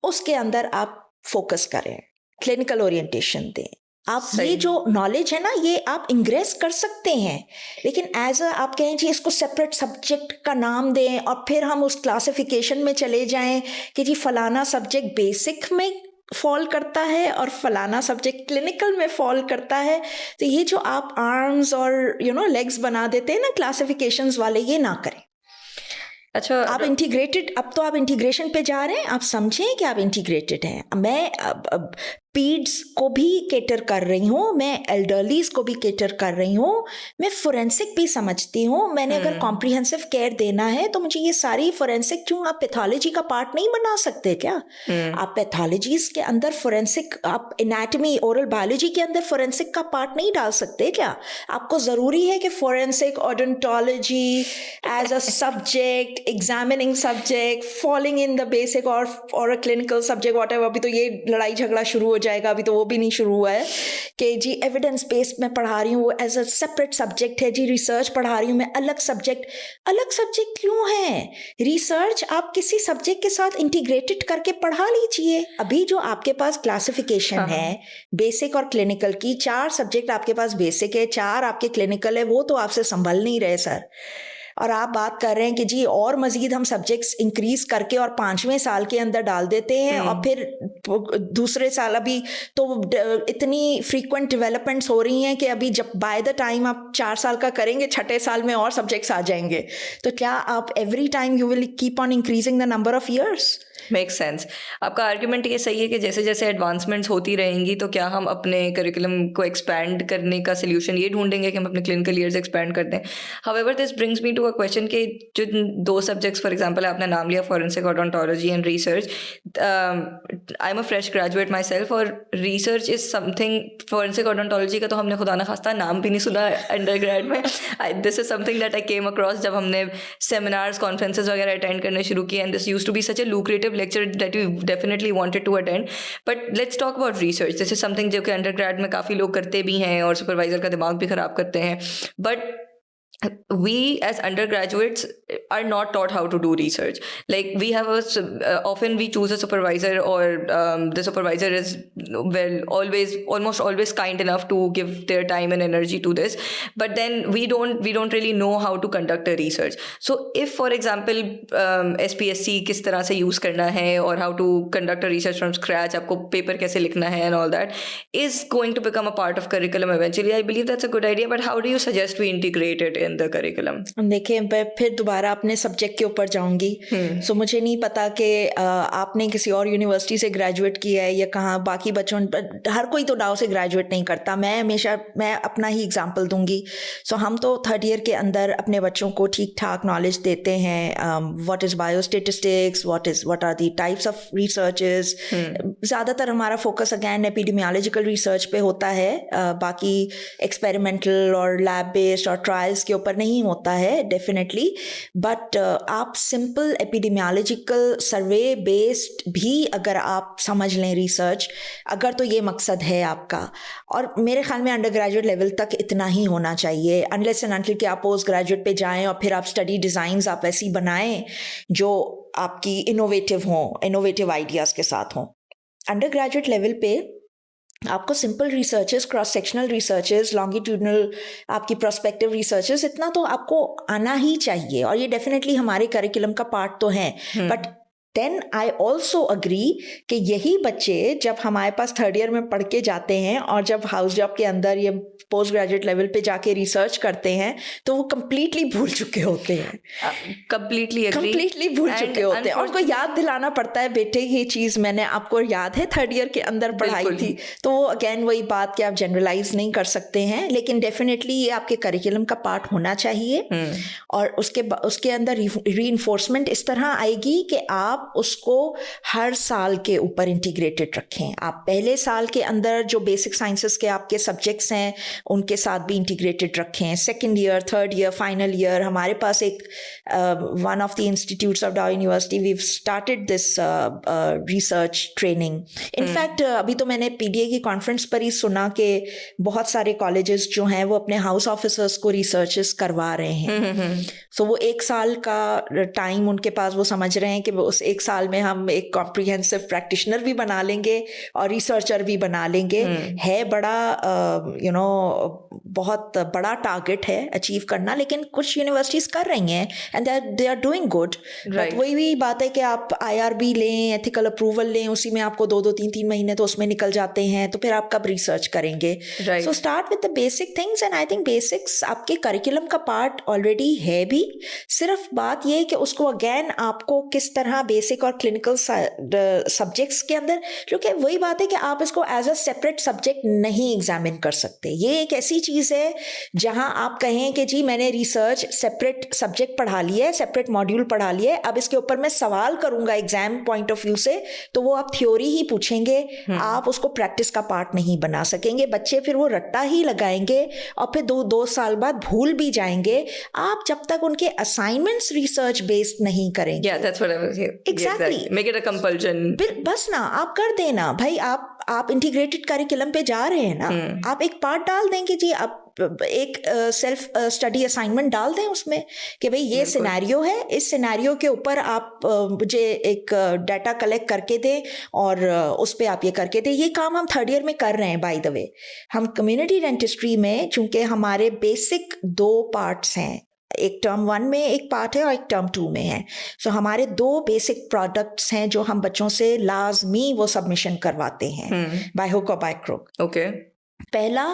उसके अंदर आप फोकस करें, क्लिनिकल ओरिएंटेशन दें. आप ये जो नॉलेज है ना, ये आप इंग्रेस कर सकते हैं, लेकिन एज आप कहें जी इसको सेपरेट सब्जेक्ट का नाम दें और फिर हम उस क्लासिफिकेशन में चले जाएं कि जी फलाना सब्जेक्ट बेसिक में फॉल करता है और फलाना सब्जेक्ट क्लिनिकल में फॉल करता है. तो ये जो आप आर्म्स और लेग्स बना देते हैं ना क्लासिफिकेशंस वाले, ये ना करें. अच्छा, आप इंटीग्रेटेड, अब तो आप इंटीग्रेशन पे जा रहे हैं, आप समझें कि आप इंटीग्रेटेड हैं. मैं पीड्स को भी केटर कर रही हूँ, मैं एल्डरलीज को भी केटर कर रही हूँ, मैं फोरेंसिक भी समझती हूँ. मैंने अगर कॉम्प्रिहेंसिव केयर देना है तो मुझे ये सारी फोरेंसिक, क्यों आप पैथोलॉजी का पार्ट नहीं बना सकते क्या? आप पैथोलॉजीज के अंदर फोरेंसिक, आप एनाटमी, ओरल बायोलॉजी के अंदर फोरेंसिक का पार्ट नहीं डाल सकते क्या? आपको ज़रूरी है कि forensic, odontology as a subject, examining subject, falling in the basic और a clinical subject, whatever. अभी तो ये लड़ाई झगड़ा शुरू हो जाएगा, अभी तो वो भी नहीं शुरू हुआ है कि जी एविडेंस बेस्ड मैं पढ़ा रही हूँ, वो एज अ सेपरेट सब्जेक्ट है. जी रिसर्च पढ़ा रही हूँ मैं, अलग सब्जेक्ट. अलग सब्जेक्ट क्यों है? रिसर्च आप किसी सब्जेक्ट के साथ इंटीग्रेटेड करके पढ़ा लीजिए. अभी जो आपके पास क्लासिफिकेशन है बेसिक और क्लिनिकल की, 4 सब्जेक्ट आपके पास बेसिक है, 4 आपके क्लिनिकल है, वो तो आपसे संभल नहीं रहे सर. और आप बात कर रहे हैं कि जी और मजीद हम सब्जेक्ट्स इंक्रीज करके और 5वें साल के अंदर डाल देते हैं और फिर दूसरे साल, अभी तो इतनी फ्रीक्वेंट डेवलपमेंट्स हो रही हैं कि अभी जब बाय द टाइम आप 4 साल का करेंगे, 6ठे साल में और सब्जेक्ट्स आ जाएंगे. तो क्या आप every time you will keep on increasing the number of years? Make sense. आपका आर्ग्यूमेंट ये सही है कि जैसे जैसे एडवांसमेंट्स होती रहेंगी तो क्या हम अपने करिकुलम को एक्सपैंड करने का सोल्यूशन ये ढूंढेंगे कि हम अपने क्लिनिकल ईयर्स एक्सपैंड कर दें. However this brings me to a question कि जो 2 सब्जेक्ट्स फॉर एग्जांपल आपने नाम लिया, forensic odontology and research. I am a fresh graduate myself और research is something, forensic odontology का तो हमने खुदा ना खास्ता नाम भी नहीं सुना अंडर ग्रेड में. This is something that I came across जब हमने सेमिनार्स, कॉन्फ्रेंसेज वगैरह अटेंड करने शुरू किए, and this used to be such a lucrative lecture that you definitely wanted to attend. But let's talk about research. This is something जो कि undergrad में काफ़ी लोग करते भी हैं और supervisor का दिमाग भी ख़राब करते हैं. But we as undergraduates are not taught how to do research. Like we have often we choose a supervisor or the supervisor is almost always kind enough to give their time and energy to this, but then we don't really know how to conduct a research. So if for example SPSC किस तरह से use करना है और how to conduct a research from scratch, आपको paper कैसे लिखना है and all that is going to become a part of curriculum eventually. I believe that's a good idea, but how do you suggest we integrate it in the curriculum? देखिए, मैं फिर दोबारा अपने सब्जेक्ट के ऊपर जाऊंगी. सो मुझे नहीं पता कि आपने किसी और यूनिवर्सिटी से ग्रेजुएट किया है या कहाँ. बाकी बच्चों, हर कोई तो डाउ से ग्रेजुएट नहीं करता. मैं अपना ही एग्जांपल दूंगी. सो हम तो 3rd ईयर के अंदर अपने बच्चों को ठीक ठाक नॉलेज देते हैं. What is biostatistics, what are the types of researches. ज़्यादातर हमारा फोकस अगैन एपिडेमियोलॉजिकल रिसर्च पे होता है. बाकी एक्सपेरिमेंटल और लैब बेस्ड और ट्रायल्स के ऊपर नहीं होता है डेफिनेटली. बट आप सिंपल एपिडेमियोलॉजिकल सर्वे बेस्ड भी अगर आप समझ लें रिसर्च, अगर तो ये मकसद है आपका, और मेरे ख्याल में अंडर ग्रेजुएट लेवल तक इतना ही होना चाहिए. अनलेस एंड अनटिल कि आप पोस्ट ग्रेजुएट पे जाएं और फिर आप स्टडी डिज़ाइंस आप ऐसी बनाएं जो आपकी इनोवेटिव आइडियाज़ के साथ हों. अंडर ग्रेजुएट लेवल पे आपको simple researches, cross sectional researches, longitudinal आपकी प्रोस्पेक्टिव रिसर्चेस, इतना तो आपको आना ही चाहिए और ये डेफिनेटली हमारे करिकुलम का पार्ट तो है. But then I also agree कि यही बच्चे जब हमारे पास थर्ड ईयर में पढ़ के जाते हैं और जब हाउस जॉब के अंदर ये पोस्ट ग्रेजुएट लेवल पे जाके रिसर्च करते हैं तो वो कंप्लीटली भूल चुके होते हैं, कंप्लीटली भूल चुके होते हैं। और उनको याद दिलाना पड़ता है, बेटे ये चीज़ मैंने आपको याद है थर्ड ईयर के अंदर पढ़ाई थी। तो वो अगेन वही बात कि आप जनरलाइज नहीं कर सकते हैं, लेकिन डेफिनेटली ये आपके करिकुलम का पार्ट होना चाहिए। और उसके अंदर रीइंफोर्समेंट इस तरह आएगी कि आप उसको हर साल के ऊपर इंटीग्रेटेड रखें। आप पहले साल के अंदर जो बेसिक साइंसेस के आपके सब्जेक्ट्स हैं उनके साथ भी इंटीग्रेटेड रखें। Second year, third year, final year, हमारे पास एक one of the institutes of Dow University we started this research training. In fact अभी तो मैंने पीडीए की कॉन्फ्रेंस पर ही सुना कि बहुत सारे कॉलेजेस जो हैं वो अपने हाउस ऑफिसर्स को रिसर्चेस करवा रहे हैं। सो वो एक साल का टाइम उनके पास, वो समझ रहे हैं कि उस एक साल में हम एक कॉम्प्रिहेंसिव प्रैक्टिशनर भी बना लेंगे और रिसर्चर भी बना लेंगे। है बड़ा बहुत बड़ा टारगेट है अचीव करना, लेकिन कुछ यूनिवर्सिटीज कर रही हैं and they are doing good. But वही बात है कि आप IRB लें, एथिकल अप्रूवल लें, उसी में आपको 2-3 महीने तो उसमें निकल जाते हैं, तो फिर आप कब रिसर्च करेंगे? So start with the basic things and I think basics आपके करिकुलम का पार्ट ऑलरेडी है भी। सिर्फ बात यह है कि उसको अगेन आपको किस तरह बेसिक और क्लिनिकल सब्जेक्ट्स के अंदर, क्योंकि वही बात है कि आप इसको एज अ सेपरेट सब्जेक्ट नहीं एग्जामिन कर सकते। ये एक ऐसी चीज़ है जहां आप कहें कि जी मैंने रिसर्च सेपरेट सब्जेक्ट पढ़ा लिया है, सेपरेट मॉड्यूल पढ़ा लिया है, अब इसके ऊपर मैं सवाल करूंगा एग्जाम पॉइंट ऑफ व्यू से, तो वो आप थ्योरी ही पूछेंगे, आप उसको प्रैक्टिस का पार्ट नहीं बना सकेंगे। बच्चे फिर वो रट्टा ही लगाएंगे और फिर 2 साल बाद भूल भी जाएंगे। आप जब तक उनके असाइनमेंट्स रिसर्च बेस्ड नहीं करेंगे, exactly, make it a compulsion. बस ना आप कर देना भाई, आप इंटीग्रेटेड करिकुलम पे जा रहे हैं ना, आप एक पार्ट डाल देंगे जी, आप एक सेल्फ स्टडी असाइनमेंट डाल दें उसमें कि भाई ये सिनेरियो है, इस सिनेरियो के ऊपर आप मुझे एक डाटा कलेक्ट करके दें और उस पर आप ये करके दें। ये काम हम थर्ड ईयर में कर रहे हैं बाय द वे। हम कम्युनिटी डेंटिस्ट्री में चूंकि हमारे बेसिक 2 पार्ट्स हैं, एक टर्म 1 में एक पार्ट है और एक टर्म 2 में है। सो हमारे 2 बेसिक प्रोडक्ट्स हैं जो हम बच्चों से लाजमी वो सबमिशन करवाते हैं बाय हुक और बाय क्रुक। ओके। पहला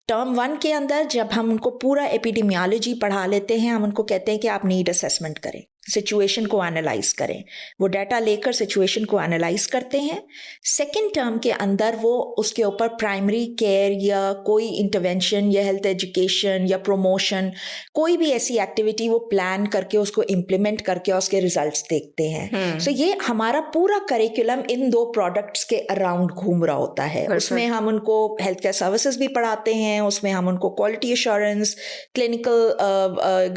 टर्म 1 के अंदर जब हम उनको पूरा एपिडेमियोलॉजी पढ़ा लेते हैं, हम उनको कहते हैं कि आप नीड असेसमेंट करें, सिचुएशन को एनालाइज करें। वो डाटा लेकर सिचुएशन को एनालाइज करते हैं। सेकेंड टर्म के अंदर वो उसके ऊपर प्राइमरी केयर या कोई इंटरवेंशन या हेल्थ एजुकेशन या प्रमोशन, कोई भी ऐसी एक्टिविटी वो प्लान करके उसको इम्प्लीमेंट करके उसके रिजल्ट्स देखते हैं। सो ये हमारा पूरा करिकुलम इन 2 प्रोडक्ट्स के अराउंड घूम रहा होता है। उसमें हम उनको हेल्थ केयर सर्विसेज भी पढ़ाते हैं, उसमें हम उनको क्वालिटी एश्योरेंस, क्लिनिकल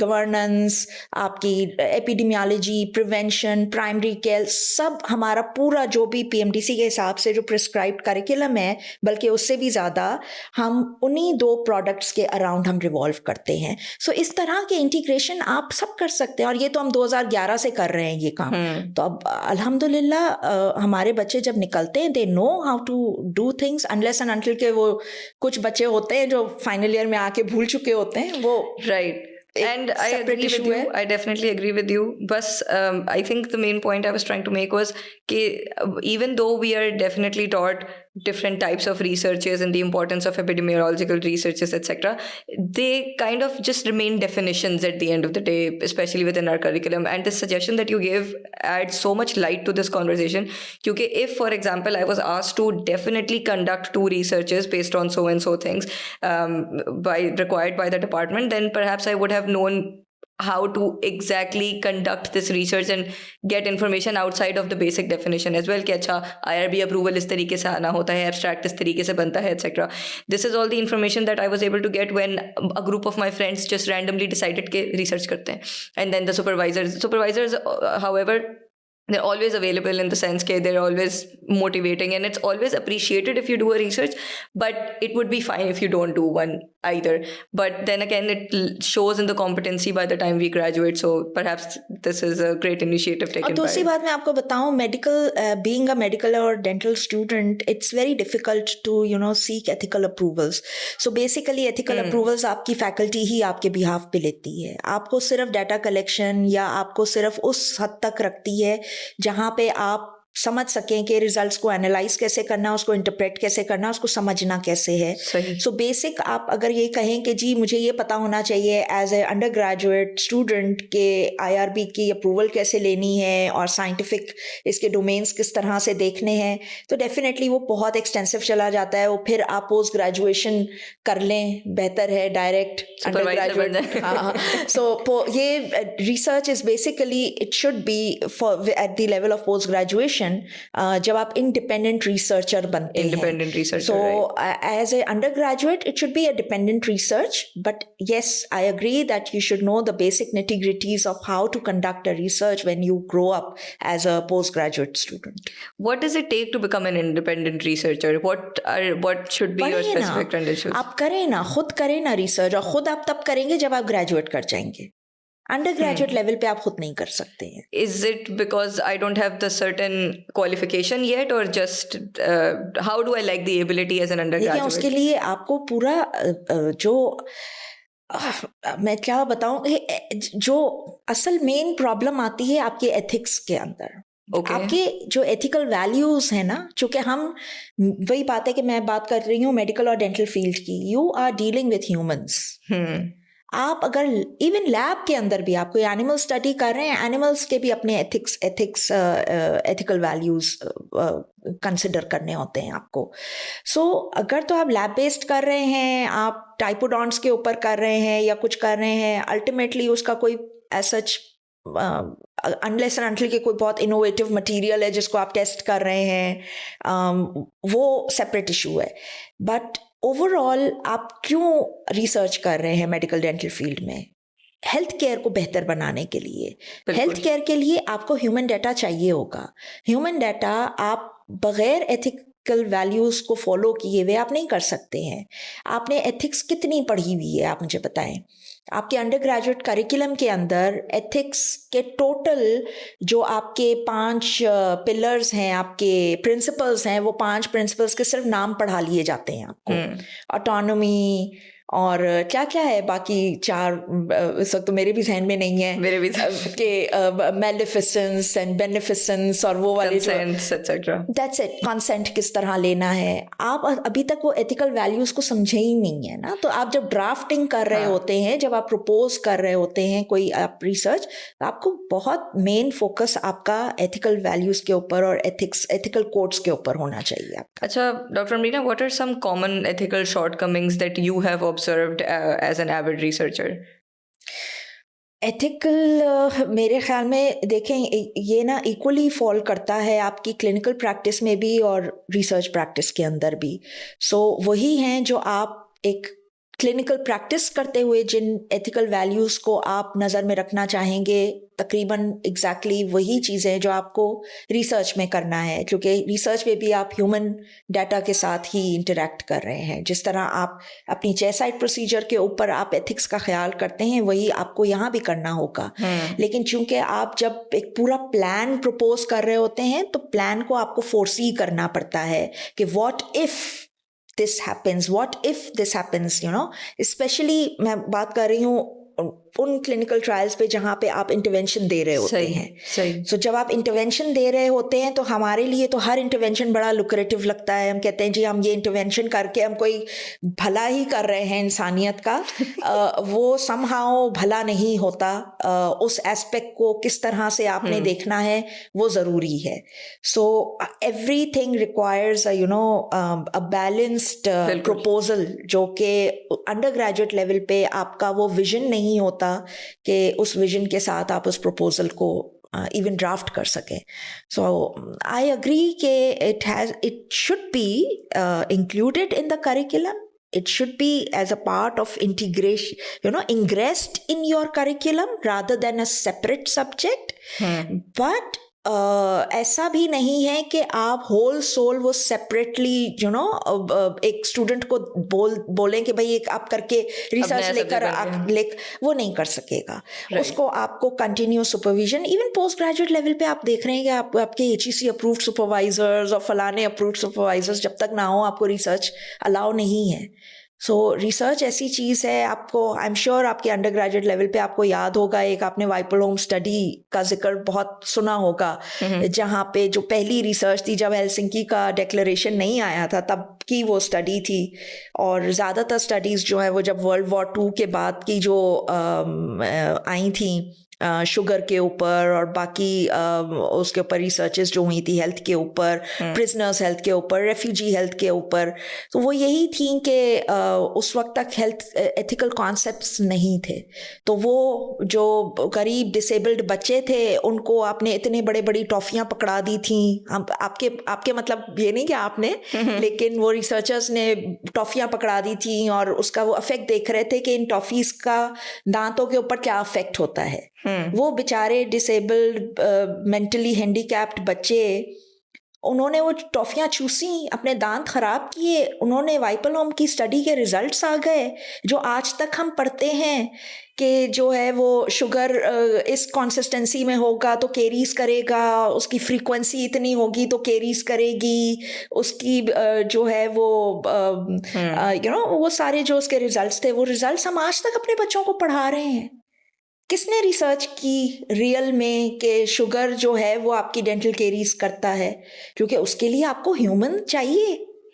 गवर्नेंस, आपकी एपिडेमियोलॉजी, प्रिवेंशन, प्राइमरी केयर, सब हमारा पूरा जो भी PMDC के हिसाब से जो प्रिस्क्राइब्ड करिकुलम है, बल्कि उससे भी ज़्यादा हम उन्हीं 2 प्रोडक्ट्स के अराउंड हम रिवॉल्व करते हैं। सो इस तरह के इंटीग्रेशन आप सब कर सकते हैं और ये तो हम 2011 से कर रहे हैं ये काम। तो अब अल्हम्दुलिल्लाह हमारे बच्चे जब निकलते हैं, they know how to do things, unless and until के वो कुछ बच्चे होते हैं जो फाइनल ईयर में आके भूल चुके होते हैं वो। Right. And I agree with you. I definitely agree with you. But I think the main point I was trying to make was that even though we are definitely taught different types of researches and the importance of epidemiological researches, etc., they kind of just remain definitions at the end of the day, especially within our curriculum. And the suggestion that you gave adds so much light to this conversation. Because if, for example, I was asked to definitely conduct 2 researches based on so and so things required by the department, then perhaps I would have known how to exactly conduct this research and get information outside of the basic definition as well. कि अच्छा IRB approval इस तरीके से आना होता है, abstract इस तरीके से बनता है, etc. This is all the information that I was able to get when a group of my friends just randomly decided कि research करते हैं. And then the supervisors, however, they're always available in the sense that they're always motivating and it's always appreciated if you do a research, but it would be fine if you don't do one either. But then again, it shows in the competency by the time we graduate. So perhaps this is a great initiative और taken by. दूसरी बात मैं आपको बताऊं, मेडिकल बीइंग अ मेडिकल और dental student, it's very difficult to seek ethical approvals. So basically ethical approvals आपकी फैकल्टी ही आपके बिहाफ पे लेती है. आपको सिर्फ डाटा कलेक्शन या आपको सिर्फ उस हद तक रखती है जहाँ पे आप समझ सकें कि रिजल्ट्स को एनालाइज कैसे करना, उसको इंटरप्रेट कैसे करना, उसको समझना कैसे है. सो बेसिक आप अगर ये कहें कि जी मुझे ये पता होना चाहिए as a undergraduate student के IRB की अप्रूवल कैसे लेनी है और साइंटिफिक इसके डोमेन्स किस तरह से देखने हैं, तो डेफिनेटली वो बहुत एक्सटेंसिव चला जाता है. वो फिर आप पोस्ट ग्रेजुएशन कर लें, बेहतर है डायरेक्ट अंडर ग्रेजुएट. हाँ, सो ये research is basically it should be for at the level of post graduation जब आप इंडिपेंडेंट रिसर्चर बनते हैं. So as a undergraduate it should be a dependent research, but yes I agree that you should know the basic nitty-gritties of how to conduct a research when you grow up as a postgraduate student. What does it take to become an independent researcher? What should be your specific credentials? आप करें ना, खुद करें ना रिसर्च, और खुद आप तब करेंगे जब आप ग्रेजुएट कर जाएंगे. अंडर ग्रेजुएट लेवल पे आप खुद नहीं कर सकते हैं. Is it because I don't have the certain qualification yet, or just how do I like the ability as an undergraduate? उसके लिए आपको पूरा जो मैं क्या बताऊं, जो असल मेन प्रॉब्लम आती है आपके एथिक्स के अंदर. आपके जो एथिकल वैल्यूज है ना, चूंकि हम वही बात है कि मैं बात कर रही हूँ मेडिकल और डेंटल फील्ड की. You are dealing with humans. आप अगर इवन लैब के अंदर भी आप कोई एनिमल स्टडी कर रहे हैं, एनिमल्स के भी अपने एथिकल वैल्यूज कंसिडर करने होते हैं आपको. सो अगर तो आप लैब बेस्ड कर रहे हैं, आप टाइपोडॉन्ट्स के ऊपर कर रहे हैं या कुछ कर रहे हैं, अल्टीमेटली उसका कोई सच अनलेस एंड अनटिल के कोई बहुत इनोवेटिव मटेरियल है जिसको आप टेस्ट कर रहे हैं, वो सेपरेट इशू है. बट ओवरऑल आप क्यों रिसर्च कर रहे हैं मेडिकल डेंटल फील्ड में? हेल्थ केयर को बेहतर बनाने के लिए. हेल्थ केयर के लिए आपको ह्यूमन डाटा चाहिए होगा. ह्यूमन डाटा आप बगैर एथिकल वैल्यूज को फॉलो किए हुए आप नहीं कर सकते हैं. आपने एथिक्स कितनी पढ़ी हुई है आप मुझे बताएं. आपके अंडर ग्रेजुएट करिकुलम के अंदर एथिक्स के टोटल जो आपके 5 पिलर्स हैं, आपके प्रिंसिपल्स हैं, वो 5 प्रिंसिपल्स के सिर्फ नाम पढ़ा लिए जाते हैं आपको. ऑटोनॉमी और क्या क्या है बाकी 4, इस वक्त तो मेरे भी जहन में नहीं है, मेरे भी कि मेलिफिसेंस एंड बेनिफिसेंस और वो वाले दैट्स इट. कंसेंट किस तरह लेना है, आप अभी तक वो एथिकल वैल्यूज को समझे ही नहीं है ना. तो आप जब ड्राफ्टिंग कर रहे होते हैं, जब आप प्रपोज कर रहे होते हैं कोई आप रिसर्च, तो आपको बहुत मेन फोकस आपका एथिकल वैल्यूज के ऊपर और एथिकल कोड्स के ऊपर होना चाहिए आपका. अच्छा doctor Amrina, what are some common ethical shortcomings that you have observed as an avid researcher? Ethical मेरे ख्याल में देखें ये ना इक्वली फॉल करता है आपकी क्लिनिकल प्रैक्टिस में भी और रिसर्च प्रैक्टिस के अंदर भी. सो वही हैं जो आप एक क्लिनिकल प्रैक्टिस करते हुए जिन एथिकल वैल्यूज़ को आप नज़र में रखना चाहेंगे, तकरीबन एग्जैक्टली वही चीज़ें जो आपको रिसर्च में करना है, क्योंकि रिसर्च में भी आप ह्यूमन डाटा के साथ ही इंटरेक्ट कर रहे हैं. जिस तरह आप अपनी चेसाइड प्रोसीजर के ऊपर आप एथिक्स का ख्याल करते हैं, वही आपको यहाँ भी करना होगा. लेकिन चूंकि आप जब एक पूरा प्लान प्रपोज कर रहे होते हैं, तो प्लान को आपको फोर्सी करना पड़ता है कि what if this happens, what if this happens, especially मैं बात कर रही हूँ उन क्लिनिकल ट्रायल्स पे जहाँ पे आप इंटरवेंशन दे रहे होते हैं. सो जब आप इंटरवेंशन दे रहे होते हैं तो हमारे लिए तो हर इंटरवेंशन बड़ा लुक्रेटिव लगता है. हम कहते हैं जी हम ये इंटरवेंशन करके हम कोई भला ही कर रहे हैं इंसानियत का. वो समहाउ भला नहीं होता. उस एस्पेक्ट को किस तरह से आपने देखना है वो ज़रूरी है. So everything requires a balanced proposal, जो कि अंडर ग्रेजुएट लेवल पे आपका वो विजन नहीं होता कि उस विजन के साथ आप उस प्रपोजल को इवन ड्राफ्ट कर सकें. सो आई अग्री कि it should be included in the curriculum. It should be as a part of integration, ingressed in your curriculum rather than a separate subject. But ऐसा भी नहीं है कि आप होल सोल वो सेपरेटली एक स्टूडेंट को बोलें कि भाई एक आप करके रिसर्च नया लेकर subject बन गया। वो नहीं कर सकेगा। Right. उसको आपको continue supervision, even post graduate level पे आप देख रहे हैं कि आपके एचईसी अप्रूव्ड सुपरवाइजर्स और फलाने अप्रूव्ड सुपरवाइजर्स जब तक ना हो आपको रिसर्च अलाउ नहीं है। सो रिसर्च ऐसी चीज़ है, आपको आई एम श्योर आपके अंडर ग्रेजुएट लेवल पे आपको याद होगा, एक आपने वाइपल होम स्टडी का जिक्र बहुत सुना होगा, जहाँ पे जो पहली रिसर्च थी जब हेलसिंकी का डिक्लेरेशन नहीं आया था तब की वो स्टडी थी। और ज़्यादातर स्टडीज़ जो है वो जब वर्ल्ड वॉर 2 के बाद की जो आई थी शुगर के ऊपर और बाकी उसके ऊपर रिसर्चेस जो हुई थी हेल्थ के ऊपर, प्रिजनर्स हेल्थ के ऊपर, रेफ्यूजी हेल्थ के ऊपर, तो वो यही थी कि उस वक्त तक हेल्थ एथिकल कॉन्सेप्ट्स नहीं थे। तो वो जो गरीब डिसेबल्ड बच्चे थे उनको आपने इतने बड़े बड़ी टॉफ़ियाँ पकड़ा दी थी। आपके मतलब ये नहीं कि आपने, लेकिन वो रिसर्चर्स ने टॉफ़ियाँ पकड़ा दी थी और उसका वो अफेक्ट देख रहे थे कि इन टॉफ़ीज़ का दांतों के ऊपर क्या अफेक्ट होता है। वो बेचारे डिसेबल्ड मेंटली हैंडीकैप्ड बच्चे, उन्होंने वो टॉफ़ियाँ चूसी, अपने दांत ख़राब किए, उन्होंने वाइपल होम की स्टडी के रिजल्ट्स आ गए जो आज तक हम पढ़ते हैं कि जो है वो शुगर इस कंसिस्टेंसी में होगा तो केरीज करेगा, उसकी फ्रीक्वेंसी इतनी होगी तो केरीज करेगी, उसकी जो है वो वो सारे जो उसके रिजल्ट्स थे वो रिजल्ट्स हम आज तक अपने बच्चों को पढ़ा रहे हैं। किसने रिसर्च की रियल में कि शुगर जो है वो आपकी डेंटल केरीज करता है? क्योंकि उसके लिए आपको ह्यूमन चाहिए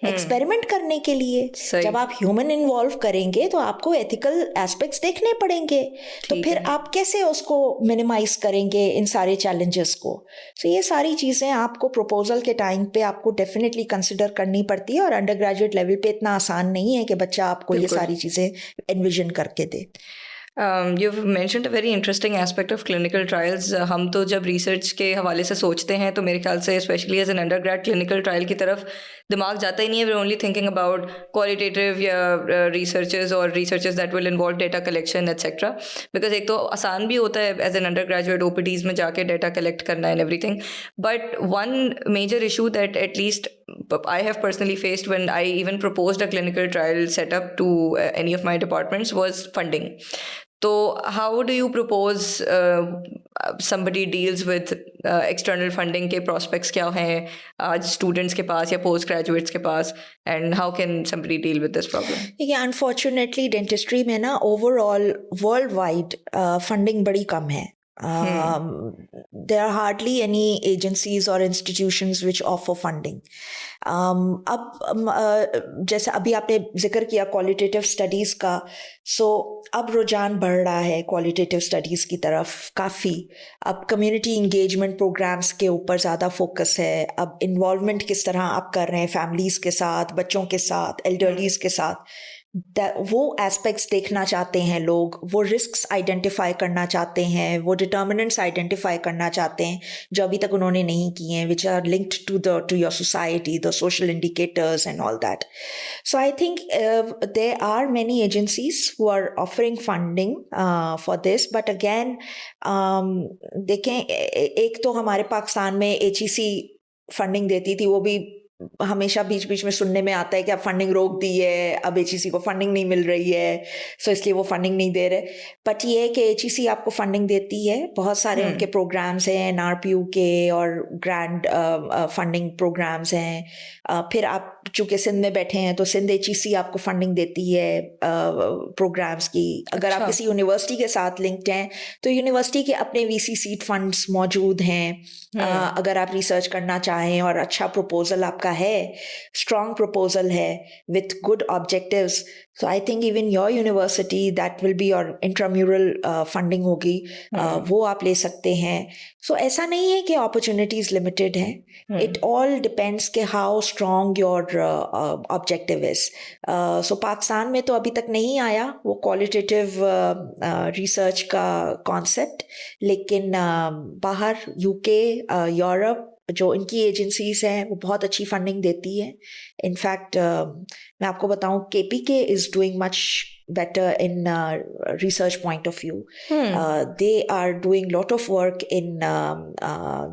एक्सपेरिमेंट करने के लिए। जब आप ह्यूमन इन्वॉल्व करेंगे तो आपको एथिकल एस्पेक्ट्स देखने पड़ेंगे, तो फिर आप कैसे उसको मिनिमाइज करेंगे इन सारे चैलेंजेस को? तो ये सारी चीज़ें आपको प्रपोजल के टाइम पे आपको डेफिनेटली कंसिडर करनी पड़ती है और अंडर ग्रेजुएट लेवल पे इतना आसान नहीं है कि बच्चा आपको ये सारी चीज़ें एनविजन करके दे। You've mentioned a very interesting aspect of clinical trials. हम तो जब रिसर्च के हवाले से सोचते हैं तो मेरे ख्याल से specially as an undergrad clinical trial की तरफ दिमाग जाता ही नहीं है. We're only thinking about qualitative या researches और researches that will involve data collection etc. Because एक तो आसान भी होता है as an undergraduate OPDs में जाके data collect करना and everything. But one major issue that at least I have personally faced when I even proposed a clinical trial setup to any of my departments was funding. So how do you propose somebody deals with external funding के prospects क्या हैं आज students के पास या post graduates के पास, and how can somebody deal with this problem? देखिए unfortunately dentistry में ना overall worldwide funding बड़ी कम है. There are hardly any agencies or institutions which offer funding. अब जैसे अभी आपने जिक्र किया क्वालिटेटिव स्टडीज़ का, सो अब रुझान बढ़ रहा है क्वालिटेटिव स्टडीज़ की तरफ काफ़ी. अब कम्युनिटी इंगेजमेंट प्रोग्राम्स के ऊपर ज़्यादा फोकस है. अब इन्वॉल्वमेंट किस तरह आप कर रहे हैं फैमिलीज़ के साथ, बच्चों के साथ, एल्डरलीज़ के साथ, वो एस्पेक्ट्स देखना चाहते हैं लोग, वो रिस्क्स आइडेंटिफाई करना चाहते हैं, वो डिटर्मिनेंट्स आइडेंटिफाई करना चाहते हैं जो अभी तक उन्होंने नहीं किए हैं, which are linked to your society, the social indicators and all that. So I think there are many agencies who are offering funding for this, but again देखें, एक तो हमारे पाकिस्तान में HEC फंडिंग देती थी, वो भी हमेशा बीच बीच में सुनने में आता है कि अब फंडिंग रोक दी है, अब HEC को फंडिंग नहीं मिल रही है, सो इसलिए वो फंडिंग नहीं दे रहे. बट ये है कि HEC आपको फंडिंग देती है, बहुत सारे उनके प्रोग्राम्स हैं NRPU के और ग्रैंड फंडिंग प्रोग्राम्स हैं. फिर आप चूँकि सिंध में बैठे हैं तो सिंध HEC आपको फंडिंग देती है प्रोग्राम्स की. अगर आप किसी यूनिवर्सिटी के साथ लिंक्ड हैं तो यूनिवर्सिटी के अपने VC सीट फंड्स मौजूद हैं. अगर आप रिसर्च करना चाहें और अच्छा प्रपोजल आपका है, स्ट्रॉन्ग प्रपोजल है with good objectives, so I think even your university that will be your intramural funding होगी, वो आप ले सकते हैं. सो ऐसा नहीं है कि अपॉर्चुनिटीज़ लिमिटेड हैं. इट ऑल डिपेंड्स के how strong your objective is. So Pakistan में तो अभी तक नहीं आया वो क्वालिटेटिव रिसर्च का कॉन्सेप्ट, लेकिन बाहर UK, यूरोप, जो इनकी एजेंसीज हैं वो बहुत अच्छी फंडिंग देती है. इनफैक्ट मैं आपको बताऊं, KPK is doing much better in research point of view. They are doing lot of work in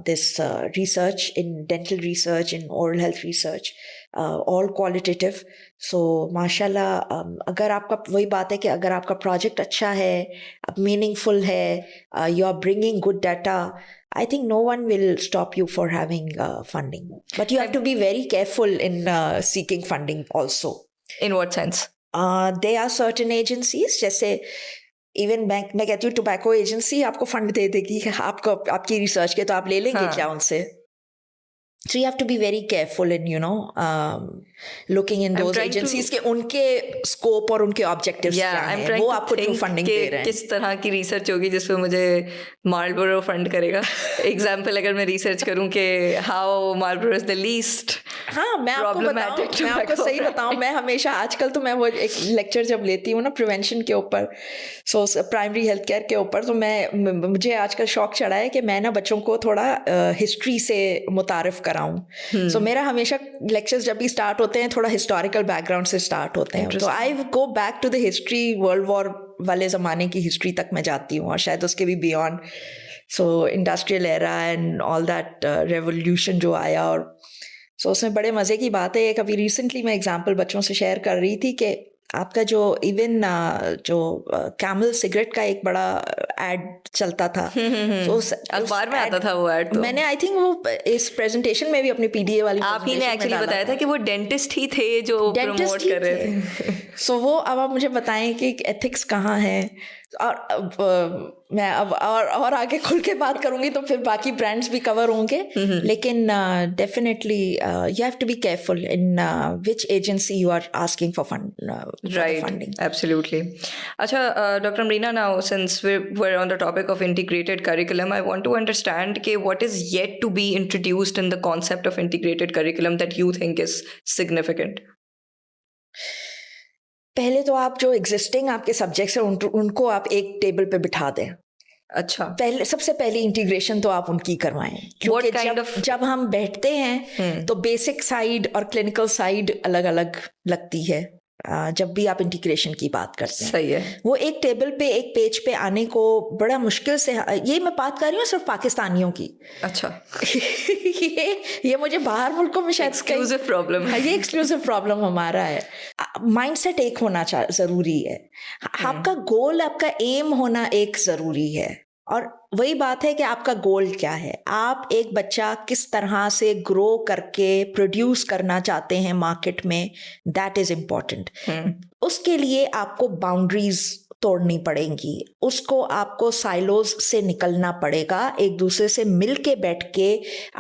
this research, in dental research, in oral health research, all qualitative. So माशाल्लाह, अगर आपका वही बात है कि अगर आपका प्रोजेक्ट अच्छा है, मीनिंगफुल है, you are bringing good data, I think no one will stop you for having funding. But you have to be very careful in seeking funding also. In what sense? There are certain agencies, जैसे इवन मैं कहती हूँ टोबैको एजेंसी आपको फंड दे देगी आपको आपकी रिसर्च के, तो आप ले लेंगे क्या उनसे? So you have to be very careful in, looking in those agencies के उनके scope और उनके objectives क्या हैं, वो आपको true funding दे रहे हैं. किस तरह की research होगी जिसमें मुझे Marlboro fund करेगा? Example अगर मैं research करूँ कि how Marlboro is the least मैं आपको सही बताऊँ, मैं हमेशा आजकल तो मैं वो एक लेक्चर जब लेती हूँ ना प्रिवेंशन के ऊपर, सो प्राइमरी हेल्थ केयर के ऊपर, तो मुझे आजकल शौक चढ़ा है कि मैं ना बच्चों को थोड़ा हिस्ट्री से मुतारिफ कराऊं. सो मेरा हमेशा लेक्चर्स जब भी स्टार्ट होते हैं थोड़ा हिस्टोरिकल बैकग्राउंड से स्टार्ट होते हैं. तो I go back to the history, world war वाले ज़माने की हिस्ट्री तक मैं जाती हूँ और शायद उसके भी beyond. So industrial era and all that revolution जो आया, और सो उसमें बड़े मज़े की बात है. एक अभी रिसेंटली मैं एग्जांपल बच्चों से शेयर कर रही थी कि आपका जो इवन जो कैमल सिगरेट का एक बड़ा एड चलता था, तो अखबार में आता था वो एड. तो मैंने आई थिंक वो इस प्रेजेंटेशन में भी अपनी पीडीए वाली आप ही ने एक्चुअली बताया था कि वो डेंटिस्ट ही थे जो प्रमोट कर रहे थे. सो वो अब आप मुझे बताएं कि एथिक्स कहाँ है. और मैं अब और आगे खुल के बात करूंगी तो फिर बाकी ब्रांड्स भी कवर होंगे, लेकिन definitely you have to be careful in which agency you are asking for funding. Absolutely. Acha, Dr. Amreena, now since we're on the topic of integrated curriculum, I want to understand what is yet to be introduced in the concept of integrated curriculum that you think is significant. पहले तो आप जो एग्जिस्टिंग आपके सब्जेक्ट्स हैं उनको आप एक टेबल पे बिठा दें. अच्छा, सबसे पहले इंटीग्रेशन तो आप उनकी करवाएं, क्योंकि जब हम बैठते हैं तो बेसिक साइड और क्लिनिकल साइड अलग अलग लगती है जब भी आप इंटीग्रेशन की बात करते हैं. सही है. वो एक टेबल पे एक पेज पे आने को बड़ा मुश्किल से, ये मैं बात कर रही हूँ सिर्फ पाकिस्तानियों की. अच्छा. ये मुझे बाहर मुल्कों में शायद एक्सक्लूसिव प्रॉब्लम है. ये एक्सक्लूसिव प्रॉब्लम हमारा है. माइंडसेट एक होना ज़रूरी है. आपका गोल, आपका एम होना एक ज़रूरी है. और वही बात है कि आपका गोल क्या है, आप एक बच्चा किस तरह से ग्रो करके प्रोड्यूस करना चाहते हैं मार्केट में, दैट इज इम्पोर्टेंट. उसके लिए आपको बाउंड्रीज तोड़नी पड़ेंगी, उसको आपको साइलोज से निकलना पड़ेगा, एक दूसरे से मिल के बैठ के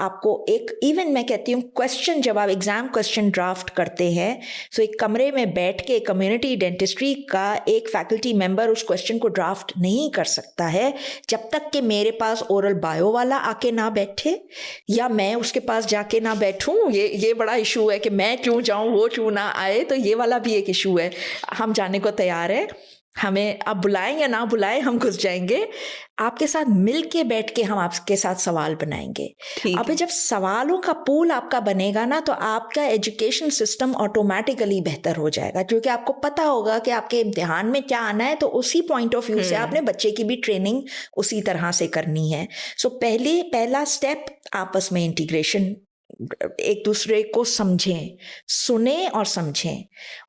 आपको एक, इवन मैं कहती हूँ क्वेश्चन, जब आप एग्जाम क्वेश्चन ड्राफ्ट करते हैं तो एक कमरे में बैठ के कम्युनिटी डेंटिस्ट्री का एक फैकल्टी मेंबर उस क्वेश्चन को ड्राफ्ट नहीं कर सकता है जब तक कि मेरे पास ओरल बायो वाला आके ना बैठे या मैं उसके पास जाके ना बैठूं. ये बड़ा इशू है कि मैं क्यों जाऊं, वो क्यों ना आए, तो ये वाला भी एक इशू है. हम जाने को तैयार है, हमें आप बुलाएं या ना बुलाएं हम घुस जाएंगे. आपके साथ मिल के बैठ के हम आपके साथ सवाल बनाएंगे. अब जब सवालों का पूल आपका बनेगा ना तो आपका एजुकेशन सिस्टम ऑटोमेटिकली बेहतर हो जाएगा, क्योंकि आपको पता होगा कि आपके इम्तिहान में क्या आना है, तो उसी पॉइंट ऑफ व्यू से आपने बच्चे की भी ट्रेनिंग उसी तरह से करनी है. सो पहला स्टेप आपस में इंटीग्रेशन, एक दूसरे को समझें, सुने और समझें,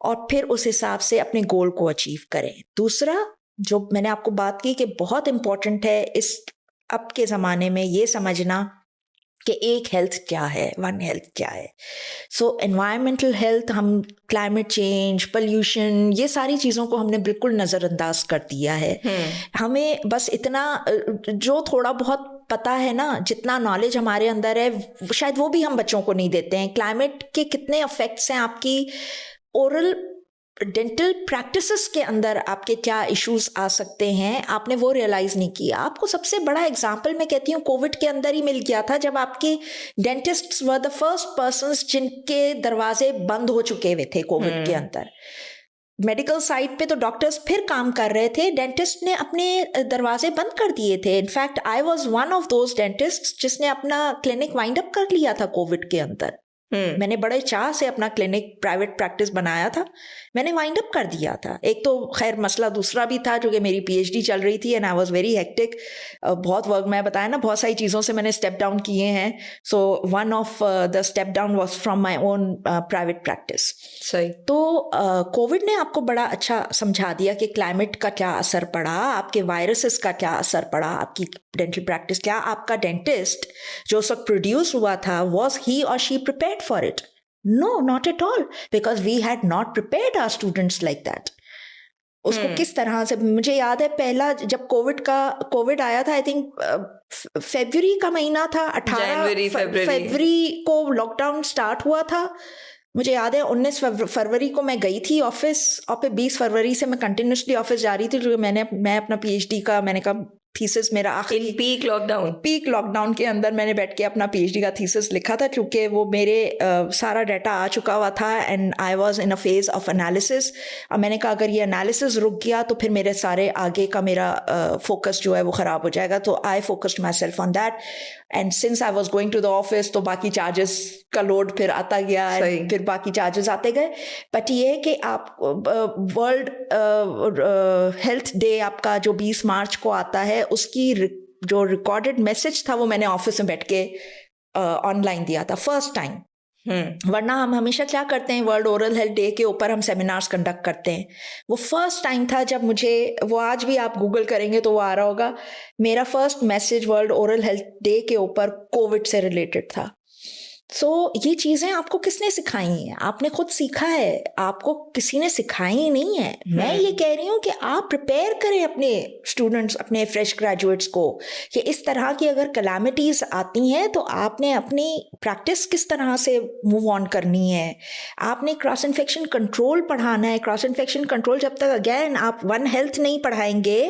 और फिर उस हिसाब से अपने गोल को अचीव करें. दूसरा जो मैंने आपको बात की कि बहुत इम्पोर्टेंट है इस अब के ज़माने में ये समझना कि एक हेल्थ क्या है, वन हेल्थ क्या है. सो एनवायरमेंटल हेल्थ, हम क्लाइमेट चेंज, पोल्यूशन, ये सारी चीज़ों को हमने बिल्कुल नज़रअंदाज कर दिया है. हमें बस इतना जो थोड़ा बहुत पता है ना, जितना नॉलेज हमारे अंदर है शायद वो भी हम बच्चों को नहीं देते हैं. क्लाइमेट के कितने इफेक्ट्स हैं आपकी ओरल डेंटल प्रैक्टिसेस के अंदर, आपके क्या इश्यूज आ सकते हैं, आपने वो रियलाइज़ नहीं किया. आपको सबसे बड़ा एग्जांपल मैं कहती हूँ कोविड के अंदर ही मिल गया था, जब आपके डेंटिस्ट्स वर द फर्स्ट पर्सन्स जिनके दरवाजे बंद हो चुके हुए थे कोविड के अंदर. मेडिकल साइड पे तो डॉक्टर्स फिर काम कर रहे थे, डेंटिस्ट ने अपने दरवाजे बंद कर दिए थे. In fact I was one of those dentists जिसने अपना क्लिनिक वाइंड अप कर लिया था कोविड के अंदर. मैंने बड़े चाह से अपना क्लिनिक प्राइवेट प्रैक्टिस बनाया था, मैंने वाइंड अप कर दिया था। एक तो खैर मसला दूसरा भी था, जो कि मेरी पीएचडी चल रही थी and I was very hectic. बहुत वर्क, मैं बताया ना, बहुत सारी चीज़ों से मैंने स्टेप डाउन किए हैं। So one of the step down was from my own private practice. सही। तो कोविड ने आपको बड़ा अच्छा समझा दिया कि क्लाइमेट का क्या असर पड़ा, आपके वायरसेस का क्या असर पड़ा, आपकी डेंटल प्रैक्टिस, क्या आपका डेंटिस्ट जो उस वक्त प्रोड्यूस हुआ था, वॉज ही और she prepared for it? No, not at all, because we had not prepared our students like that. उसको किस तरह से, मुझे याद है पहला जब कोविड आया था, आई थिंक फरवरी का महीना था, 18 फरवरी को लॉकडाउन स्टार्ट हुआ था। मुझे याद है 19 फरवरी को मैं गई थी ऑफिस, और फिर 20 फरवरी से मैं कंटिन्यूसली ऑफिस जा रही थी, क्योंकि मैं अपना पीएचडी का, मैंने कहा थीसिस मेरा आखिरी पीक लॉकडाउन के अंदर मैंने बैठ के अपना पीएचडी का थीसिस लिखा था, क्योंकि वो मेरे सारा डाटा आ चुका हुआ था and I was in a phase of analysis. अब मैंने कहा अगर ये एनालिसिस रुक गया तो फिर मेरे सारे आगे का मेरा फोकस जो है वो ख़राब हो जाएगा। तो I focused my self on that, and since I was going to the office तो बाकी चार्जेस का लोड फिर आता गया, फिर बाकी चार्जेस आते गए। बट ये है कि आप वर्ल्ड हेल्थ डे आपका जो 20 मार्च को आता है, उसकी जो रिकॉर्डेड मैसेज था वो मैंने ऑफिस में बैठ के ऑनलाइन दिया था फर्स्ट टाइम। वरना हम हमेशा क्या करते हैं, वर्ल्ड ओरल हेल्थ डे के ऊपर हम सेमिनार्स कंडक्ट करते हैं। वो फर्स्ट टाइम था जब मुझे, वो आज भी आप गूगल करेंगे तो वो आ रहा होगा, मेरा first message world oral health day के ऊपर कोविड से रिलेटेड था। सो ये चीज़ें आपको किसने सिखाई हैं? आपने खुद सीखा है, आपको किसी ने सिखाई नहीं है। मैं ये कह रही हूँ कि आप प्रिपेयर करें अपने स्टूडेंट्स, अपने फ्रेश ग्रेजुएट्स को, कि इस तरह की अगर कैलामिटीज़ आती हैं तो आपने अपनी प्रैक्टिस किस तरह से मूव ऑन करनी है। आपने क्रॉस इन्फेक्शन कंट्रोल पढ़ाना है। क्रॉस इन्फेक्शन कंट्रोल जब तक अगेन आप वन हेल्थ नहीं पढ़ाएंगे,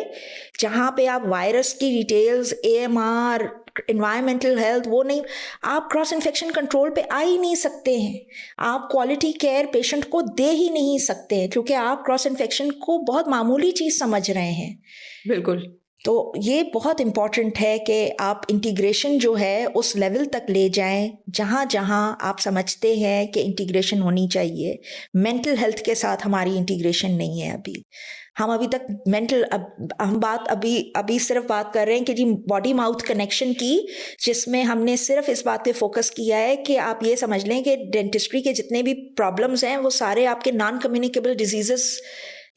जहाँ पे आप वायरस की डिटेल्स, AMR, एनवायरमेंटल हेल्थ, वो नहीं, आप क्रॉस इन्फेक्शन कंट्रोल पे आ ही नहीं सकते हैं। आप क्वालिटी केयर पेशेंट को दे ही नहीं सकते हैं, क्योंकि आप क्रॉस इन्फेक्शन को बहुत मामूली चीज़ समझ रहे हैं। बिल्कुल। तो ये बहुत इम्पॉर्टेंट है कि आप इंटीग्रेशन जो है उस लेवल तक ले जाएं जहाँ जहाँ आप समझते हैं कि इंटीग्रेशन होनी चाहिए। मेंटल हेल्थ के साथ हमारी इंटीग्रेशन नहीं है अभी। हम अभी तक हम बात अभी सिर्फ बात कर रहे हैं कि जी बॉडी माउथ कनेक्शन की, जिसमें हमने सिर्फ इस बात पे फोकस किया है कि आप ये समझ लें कि डेंटिस्ट्री के जितने भी प्रॉब्लम्स हैं वो सारे आपके नॉन कम्युनिकेबल डिजीजेस,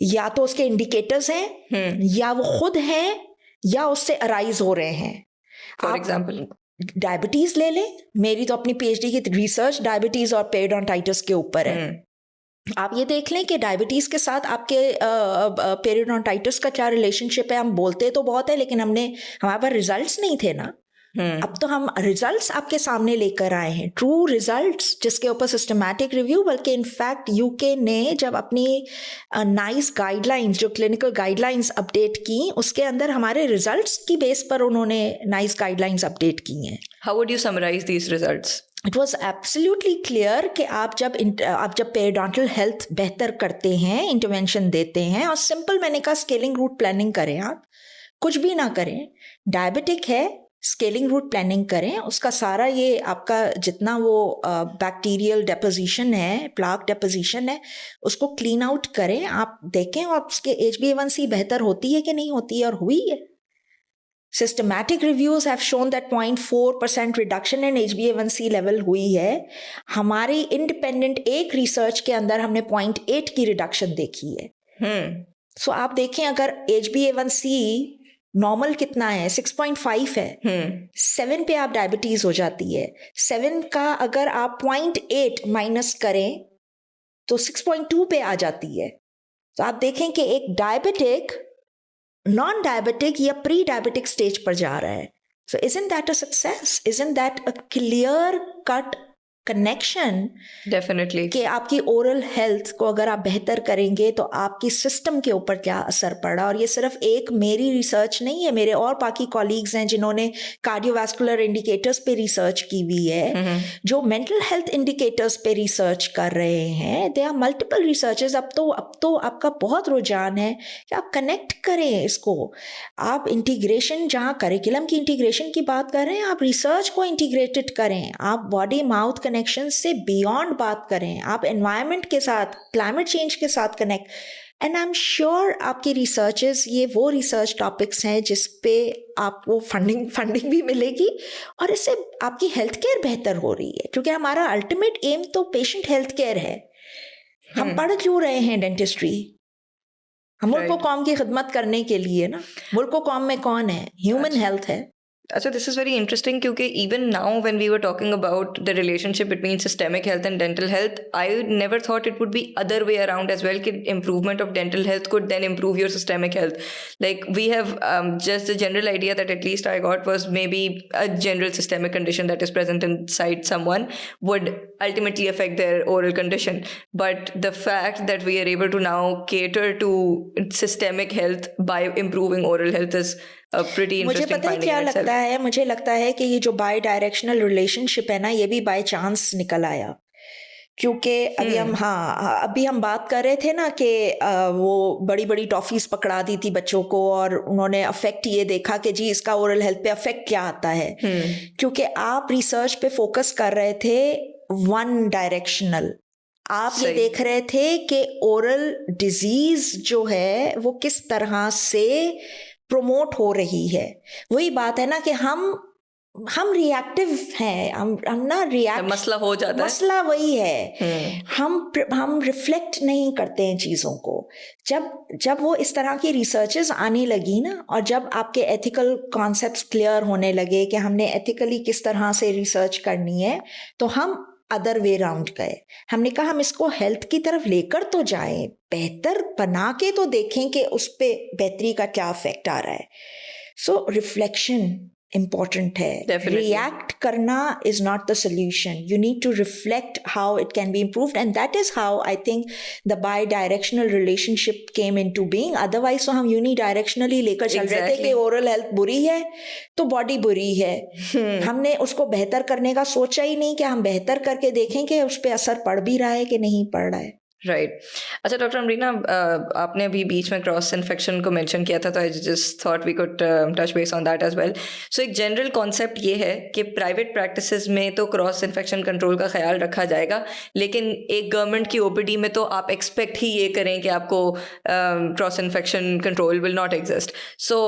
या तो उसके इंडिकेटर्स हैं या वो खुद हैं या उससे अराइज हो रहे हैं। फॉर एग्जाम्पल डायबिटीज ले लें, मेरी तो अपनी पीएचडी की रिसर्च डायबिटीज और पेरियोडोंटाइटिस के ऊपर है। आप ये देख लें कि डायबिटीज़ के साथ आपके पेरियोडोंटाइटिस का क्या रिलेशनशिप है। हम बोलते तो बहुत है, लेकिन हमारे पास रिजल्ट्स नहीं थे ना। अब तो हम रिजल्ट्स आपके सामने लेकर आए हैं, ट्रू रिजल्ट्स, जिसके ऊपर सिस्टमैटिक रिव्यू, बल्कि इनफैक्ट यूके ने जब अपनी नाइस गाइडलाइंस, जो क्लिनिकल गाइडलाइंस अपडेट की, उसके अंदर हमारे रिजल्ट्स की बेस पर उन्होंने नाइस गाइडलाइंस अपडेट की हैं। How would you summarise these results? It was absolutely clear कि आप जब पेरियोडोंटल हेल्थ बेहतर करते हैं, इंटरवेंशन देते हैं, और सिंपल, मैंने कहा स्केलिंग रूट प्लानिंग करें, आप कुछ भी ना करें। डायबिटिक है, स्केलिंग रूट प्लानिंग करें, उसका सारा ये आपका जितना वो बैक्टीरियल डेपोजिशन है, प्लाक डेपोजिशन है, उसको क्लीन आउट करें। आप देखें और उसके HbA1c बेहतर होती है कि नहीं होती है, और हुई है। Systematic reviews have shown that 0.4% reduction in HbA1c level हुई है। हमारी इंडिपेंडेंट एक रिसर्च के अंदर हमने 0.8 की रिडक्शन देखी है। सो आप देखें, अगर HbA1c नॉर्मल कितना है, 6.5 है, 7 पे आप डायबिटीज हो जाती है। 7 का अगर आप 0.8 माइनस करें तो 6.2 पे आ जाती है। तो आप देखें कि एक डायबिटिक नॉन डायबिटिक या प्री डायबिटिक स्टेज पर जा रहा है। सो isn't that a success? Isn't that a clear cut connection? Definitely. कि आपकी ओरल हेल्थ को अगर आप बेहतर करेंगे तो आपकी सिस्टम के ऊपर क्या असर पड़ा। और ये सिर्फ एक मेरी रिसर्च नहीं है, मेरे और बाकी कॉलीग्स हैं जिन्होंने कार्डियोवास्कुलर इंडिकेटर्स पे रिसर्च की हुई है, जो मेंटल हेल्थ इंडिकेटर्स पे रिसर्च कर रहे हैं। They are multiple researches. अब तो आपका बहुत रुझान है कि आप कनेक्ट करें इसको। आप इंटीग्रेशन, जहाँ करिकुलम की इंटीग्रेशन की बात कर रहे हैं, आप रिसर्च को इंटीग्रेटेड करें। आप बॉडी माउथ कनेक्शन से बियॉन्ड बात करें, आप एनवायरनमेंट के साथ, क्लाइमेट चेंज के साथ connect. And I am sure आपकी रिसर्चेस, ये वो रिसर्च टॉपिक्स हैं जिस पे आपको फंडिंग भी मिलेगी और इससे आपकी हेल्थ केयर बेहतर हो रही है, क्योंकि हमारा अल्टीमेट एम तो पेशेंट हेल्थ केयर है। हम पढ़ क्यों रहे हैं डेंटिस्ट्री? हम मुल्क कौम की खिदमत करने के लिए ना। मुल्क कौम में कौन है? ह्यूमन हेल्थ है। So this is very interesting because even now when we were talking about the relationship between systemic health and dental health, I never thought it would be other way around as well. That improvement of dental health could then improve your systemic health. Like we have just the general idea that at least I got was maybe a general systemic condition that is present inside someone would ultimately affect their oral condition. But the fact that we are able to now cater to systemic health by improving oral health is a pretty मुझे interesting पता है finding क्या in itself. लगता है, मुझे लगता है कि ये जो बाई डायरेक्शनल रिलेशनशिप है ना, ये भी बाय चांस निकल आया। क्योंकि अभी हम बात कर रहे थे ना कि वो बड़ी बड़ी टॉफीज पकड़ा दी थी बच्चों को और उन्होंने अफेक्ट ये देखा कि जी इसका ओरल हेल्थ पे अफेक्ट क्या आता है। क्योंकि आप रिसर्च पे फोकस कर रहे थे वन डायरेक्शनल, आप ये देख रहे थे कि ओरल डिजीज जो है वो किस तरह से प्रोमोट हो रही है। वही बात है ना कि हम रिएक्टिव हैं, हम ना रिएक्ट, मसला हो जाता है, मसला वही है। हम रिफ्लेक्ट नहीं करते हैं चीज़ों को। जब वो इस तरह की रिसर्चेस आने लगी ना, और जब आपके एथिकल कॉन्सेप्ट्स क्लियर होने लगे कि हमने एथिकली किस तरह से रिसर्च करनी है, तो हम अदर वे राउंड गए। हमने कहा हम इसको हेल्थ की तरफ लेकर तो जाएं, बेहतर बना के तो देखें कि उस पे बेहतरी का क्या इफेक्ट आ रहा है। सो रिफ्लेक्शन important है। React करना is not the solution. You need to reflect how it can be improved, and that is how I think the bi-directional relationship came into being. Otherwise तो हम unidirectionally लेकर चल रहे थे कि oral health बुरी है तो body बुरी है। हमने उसको बेहतर करने का सोचा ही नहीं कि हम बेहतर करके देखें कि उस पर असर पड़ भी रहा है कि नहीं पड़ रहा है। राइट। अच्छा डॉक्टर अमरीना, आपने अभी बीच में क्रॉस इन्फेक्शन को मेंशन किया था, तो I just thought we could touch base on that as well. So एक जनरल कॉन्सेप्ट ये है कि प्राइवेट प्रैक्टिसेस में तो क्रॉस इन्फेक्शन कंट्रोल का ख्याल रखा जाएगा, लेकिन एक गवर्नमेंट की ओपीडी में तो आप एक्सपेक्ट ही ये करें कि आपको cross infection control will not exist. So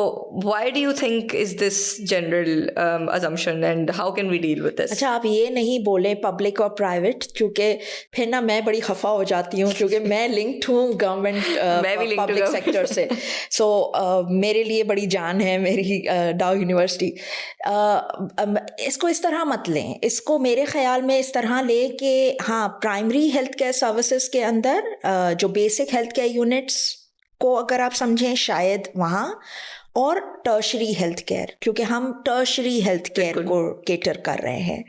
why do you think is this general assumption and how can we deal with this? अच्छा, आप ये नहीं बोले पब्लिक और प्राइवेट, क्योंकि फिर ना मैं बड़ी खफा हो जाती हूँ, क्योंकि मैं लिंक्ड हूँ गवर्नमेंट पब्लिक सेक्टर से। सो मेरे लिए बड़ी जान है मेरी डाउ यूनिवर्सिटी। इसको इस तरह मत लें, इसको मेरे ख्याल में इस तरह लें कि हाँ, प्राइमरी हेल्थ केयर सर्विसेज के अंदर जो बेसिक हेल्थ केयर यूनिट्स को अगर आप समझें शायद वहाँ, और टर्शरी हेल्थ केयर, क्योंकि हम टर्शरी हेल्थ केयर को केटर कर रहे हैं,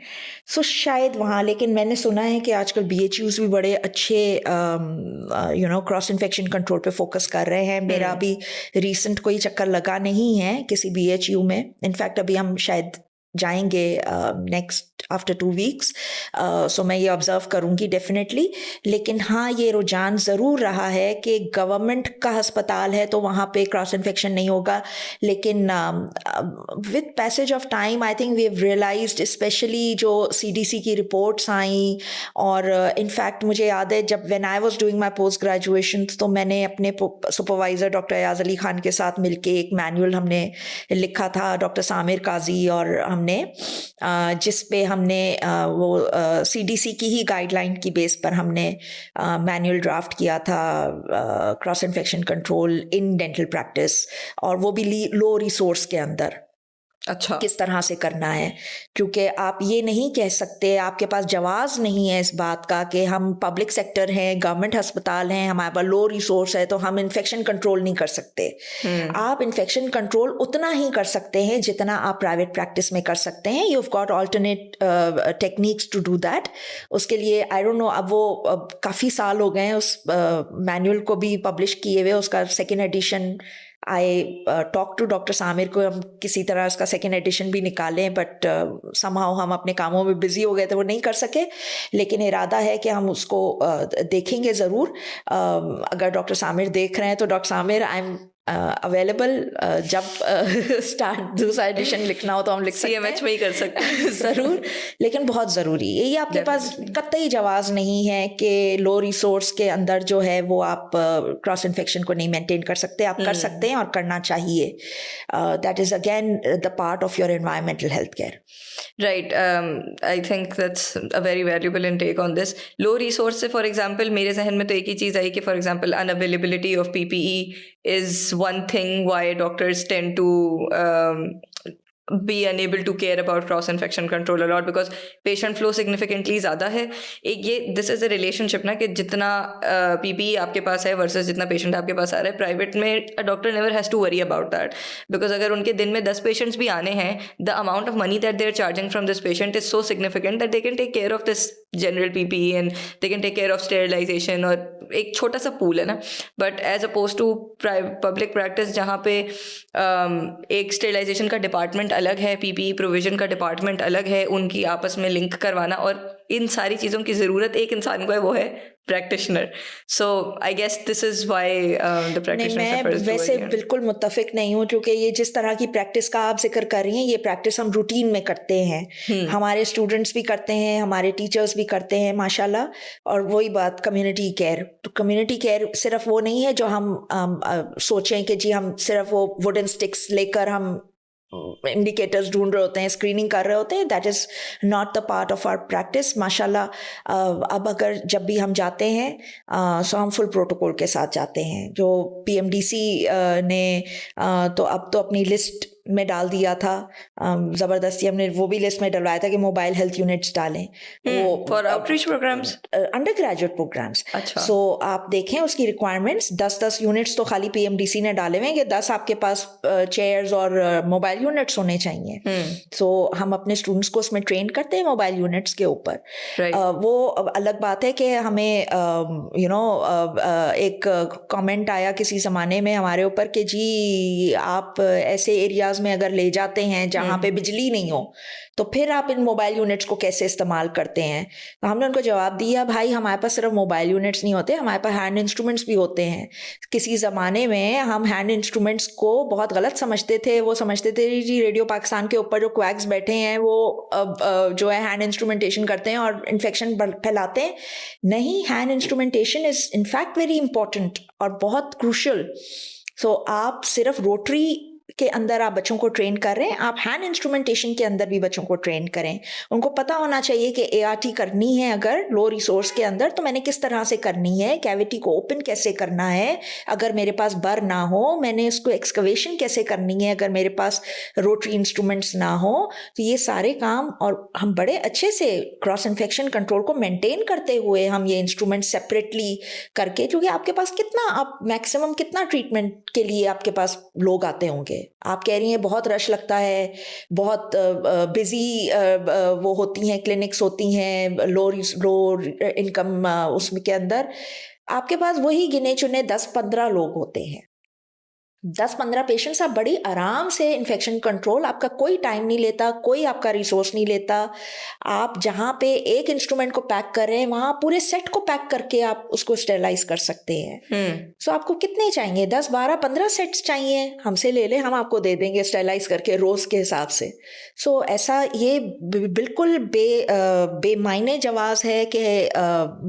सो शायद वहाँ। लेकिन मैंने सुना है कि आजकल BHUs भी बड़े अच्छे क्रॉस इन्फेक्शन कंट्रोल पे फोकस कर रहे हैं। मेरा अभी रीसेंट कोई चक्कर लगा नहीं है किसी BHU में। इनफैक्ट अभी हम शायद जाएंगे नेक्स्ट आफ्टर 2 वीक्स, सो मैं ये ऑब्ज़र्व करूँगी डेफिनेटली। लेकिन हाँ, ये रुझान ज़रूर रहा है कि गवर्नमेंट का अस्पताल है तो वहाँ पे क्रॉस इन्फेक्शन नहीं होगा, लेकिन with passage of time I think we have realised, specially जो CDC की रिपोर्ट्स आई, और इनफैक्ट मुझे याद है जब when I was doing my post graduation, तो मैंने अपने सुपरवाइज़र डॉक्टर अयाज अली खान के साथ मिलके एक मैनुअल हमने लिखा था, डॉक्टर सामिर काजी और हमने, जिस पे हमने वो CDC की ही गाइडलाइन की बेस पर हमने मैनुअल ड्राफ्ट किया था, cross infection control in dental practice, और वो भी लो रिसोर्स के अंदर। अच्छा, किस तरह से करना है, क्योंकि आप ये नहीं कह सकते, आपके पास जवाब नहीं है इस बात का कि हम पब्लिक सेक्टर हैं, गवर्नमेंट अस्पताल हैं, हमारे पास लो रिसोर्स है तो हम इन्फेक्शन कंट्रोल नहीं कर सकते। आप इन्फेक्शन कंट्रोल उतना ही कर सकते हैं जितना आप प्राइवेट प्रैक्टिस में कर सकते हैं। You have got alternate techniques to do that. उसके लिए आई डोंट नो, अब वो काफ़ी साल हो गए हैं उस मैनुअल को भी पब्लिश किए हुए, उसका second edition I talk to doctor Samir को, हम किसी तरह उसका सेकेंड एडिशन भी निकालें, बट समहाउ हम अपने कामों में बिजी हो गए थे, वो नहीं कर सके। लेकिन इरादा है कि हम उसको देखेंगे ज़रूर। अगर डॉक्टर सामिर देख रहे हैं तो डॉक्टर सामिर, आई एम अवेलेबल जब स्टार्ट दूसरा एडिशन लिखना हो तो हम लिख सकते हैं, CMH में ही कर सकते हैं ज़रूर, लेकिन बहुत ज़रूरी है ये, आपके पास कतई जवाज़ नहीं है कि लो रिसोर्स के अंदर जो है वो आप क्रॉस इन्फेक्शन को नहीं मेंटेन कर सकते, आप कर सकते हैं और करना चाहिए. That is again the part of your environmental health care. Right. I think that's a very valuable intake on this. Low resource से for example मेरे जहन में तो एक ही चीज़ आई कि for example unavailability of PPE is one thing why doctors tend to be unable to care about cross infection control a lot because patient flow significantly ज़्यादा है. एक ये this is a relationship ना कि जितना PPE आपके पास है versus जितना patient आपके पास आ रहा है, प्राइवेट में a doctor never has to worry about that because अगर उनके दिन में 10 patients भी आने हैं, the amount of money that they're charging from this patient is so significant that they can take care of this general PPE and they can take care of sterilization और एक छोटा सा pool है ना. But as opposed to public practice जहाँ पे एक sterilization का department अलग है, PPE प्रोविजन का डिपार्टमेंट अलग है, उनकी आपस में लिंक करवाना और इन सारी चीज़ों की ज़रूरत एक इंसान को है, वो है practitioner. So I guess this is why the practitioner suffers. मैं वैसे बिल्कुल मुत्तफिक नहीं हूँ क्योंकि ये जिस तरह की प्रैक्टिस का आप जिक्र कर रही हैं ये प्रैक्टिस हम रूटीन में करते हैं, हमारे स्टूडेंट्स भी करते हैं, हमारे टीचर्स भी करते हैं माशाल्लाह. और वही बात कम्युनिटी केयर, तो कम्युनिटी केयर सिर्फ वो नहीं है जो हम सोचें कि जी हम सिर्फ वो वुडन स्टिक्स लेकर हम इंडिकेटर्स ढूंढ रहे होते हैं, स्क्रीनिंग कर रहे होते हैं. That is not the part of our practice माशाल्लाह. अब अगर जब भी हम जाते हैं सो हम फुल प्रोटोकॉल के साथ जाते हैं. जो PMDC ने तो अब तो अपनी लिस्ट में डाल दिया था, ज़बरदस्ती हमने वो भी लिस्ट में डलवाया था कि मोबाइल हेल्थ यूनिट्स डालें वो for outreach programs, undergraduate programs. अच्छा. सो आप देखें उसकी रिक्वायरमेंट्स 10 यूनिट्स तो खाली PMDC ने डाले हुए हैं कि 10 आपके पास चेयर्स और मोबाइल यूनिट्स होने चाहिए. सो हम अपने स्टूडेंट्स को उसमें ट्रेन करते हैं मोबाइल यूनिट्स के ऊपर. वो अलग बात है कि हमें एक कमेंट आया किसी ज़माने में हमारे ऊपर कि जी आप ऐसे एरियाज में अगर ले जाते हैं जहाँ पे बिजली नहीं हो तो फिर आप इन मोबाइल यूनिट्स को कैसे इस्तेमाल करते हैं. तो हमने उनको जवाब दिया भाई हमारे पास सिर्फ मोबाइल यूनिट्स नहीं होते, हमारे पास हैंड इंस्ट्रूमेंट्स भी होते हैं. किसी ज़माने में हम हैंड इंस्ट्रूमेंट्स को बहुत गलत समझते थे, वो समझते थे जी रेडियो पाकिस्तान के ऊपर जो क्वैक्स बैठे हैं वो जो है हैंड इंस्ट्रूमेंटेशन करते हैं और इन्फेक्शन फैलाते हैं. नहीं, hand instrumentation is in fact very important और बहुत क्रूशल. सो आप सिर्फ रोटरी के अंदर आप बच्चों को ट्रेन कर रहे हैं, आप हैंड इंस्ट्रूमेंटेशन के अंदर भी बच्चों को ट्रेन करें. उनको पता होना चाहिए कि ART करनी है अगर लो रिसोर्स के अंदर तो मैंने किस तरह से करनी है, कैविटी को ओपन कैसे करना है अगर मेरे पास बर ना हो, मैंने इसको एक्सकवेशन कैसे करनी है अगर मेरे पास रोटरी इंस्ट्रूमेंट्स ना हो. तो ये सारे काम और हम बड़े अच्छे से क्रॉस इन्फेक्शन कंट्रोल को मेंटेन करते हुए हम ये इंस्ट्रूमेंट सेपरेटली करके, क्योंकि आपके पास कितना आप मैक्सिमम कितना ट्रीटमेंट के लिए आपके पास लोग आते होंगे. आप कह रही हैं बहुत रश लगता है, बहुत बिजी वो होती हैं क्लिनिक्स होती हैं लो इनकम उसमें के अंदर आपके पास वही गिने चुने 10-15 लोग होते हैं. 10-15 पेशेंट्स आप बड़ी आराम से इन्फेक्शन कंट्रोल, आपका कोई टाइम नहीं लेता, कोई आपका रिसोर्स नहीं लेता. आप जहाँ पे एक इंस्ट्रूमेंट को पैक कर रहे हैं वहाँ पूरे सेट को पैक करके आप उसको स्टेरलाइज कर सकते हैं. सो आपको कितने चाहिए? 10, 12, 15 सेट्स चाहिए, हमसे ले लें, हम आपको दे देंगे स्टेरलाइज करके रोज़ के हिसाब से. सो ऐसा ये बिल्कुल बेमायने जवाज़ है कि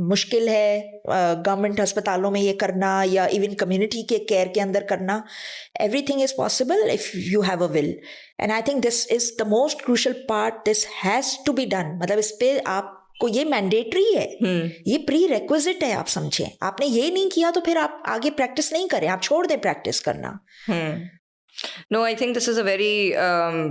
मुश्किल है गवर्नमेंट अस्पतालों में ये करना या इवन कम्युनिटी के केयर के अंदर करना. Everything is possible if you have a will, and I think this is the most crucial part. This has to be done. मतलब इस पे आपको ये मैंडेटरी है, ये प्री रिक्विजिट है. आप समझें, आपने ये नहीं किया तो फिर आप आगे प्रैक्टिस नहीं करें, आप छोड़ दें प्रैक्टिस करना. No, I think this is a very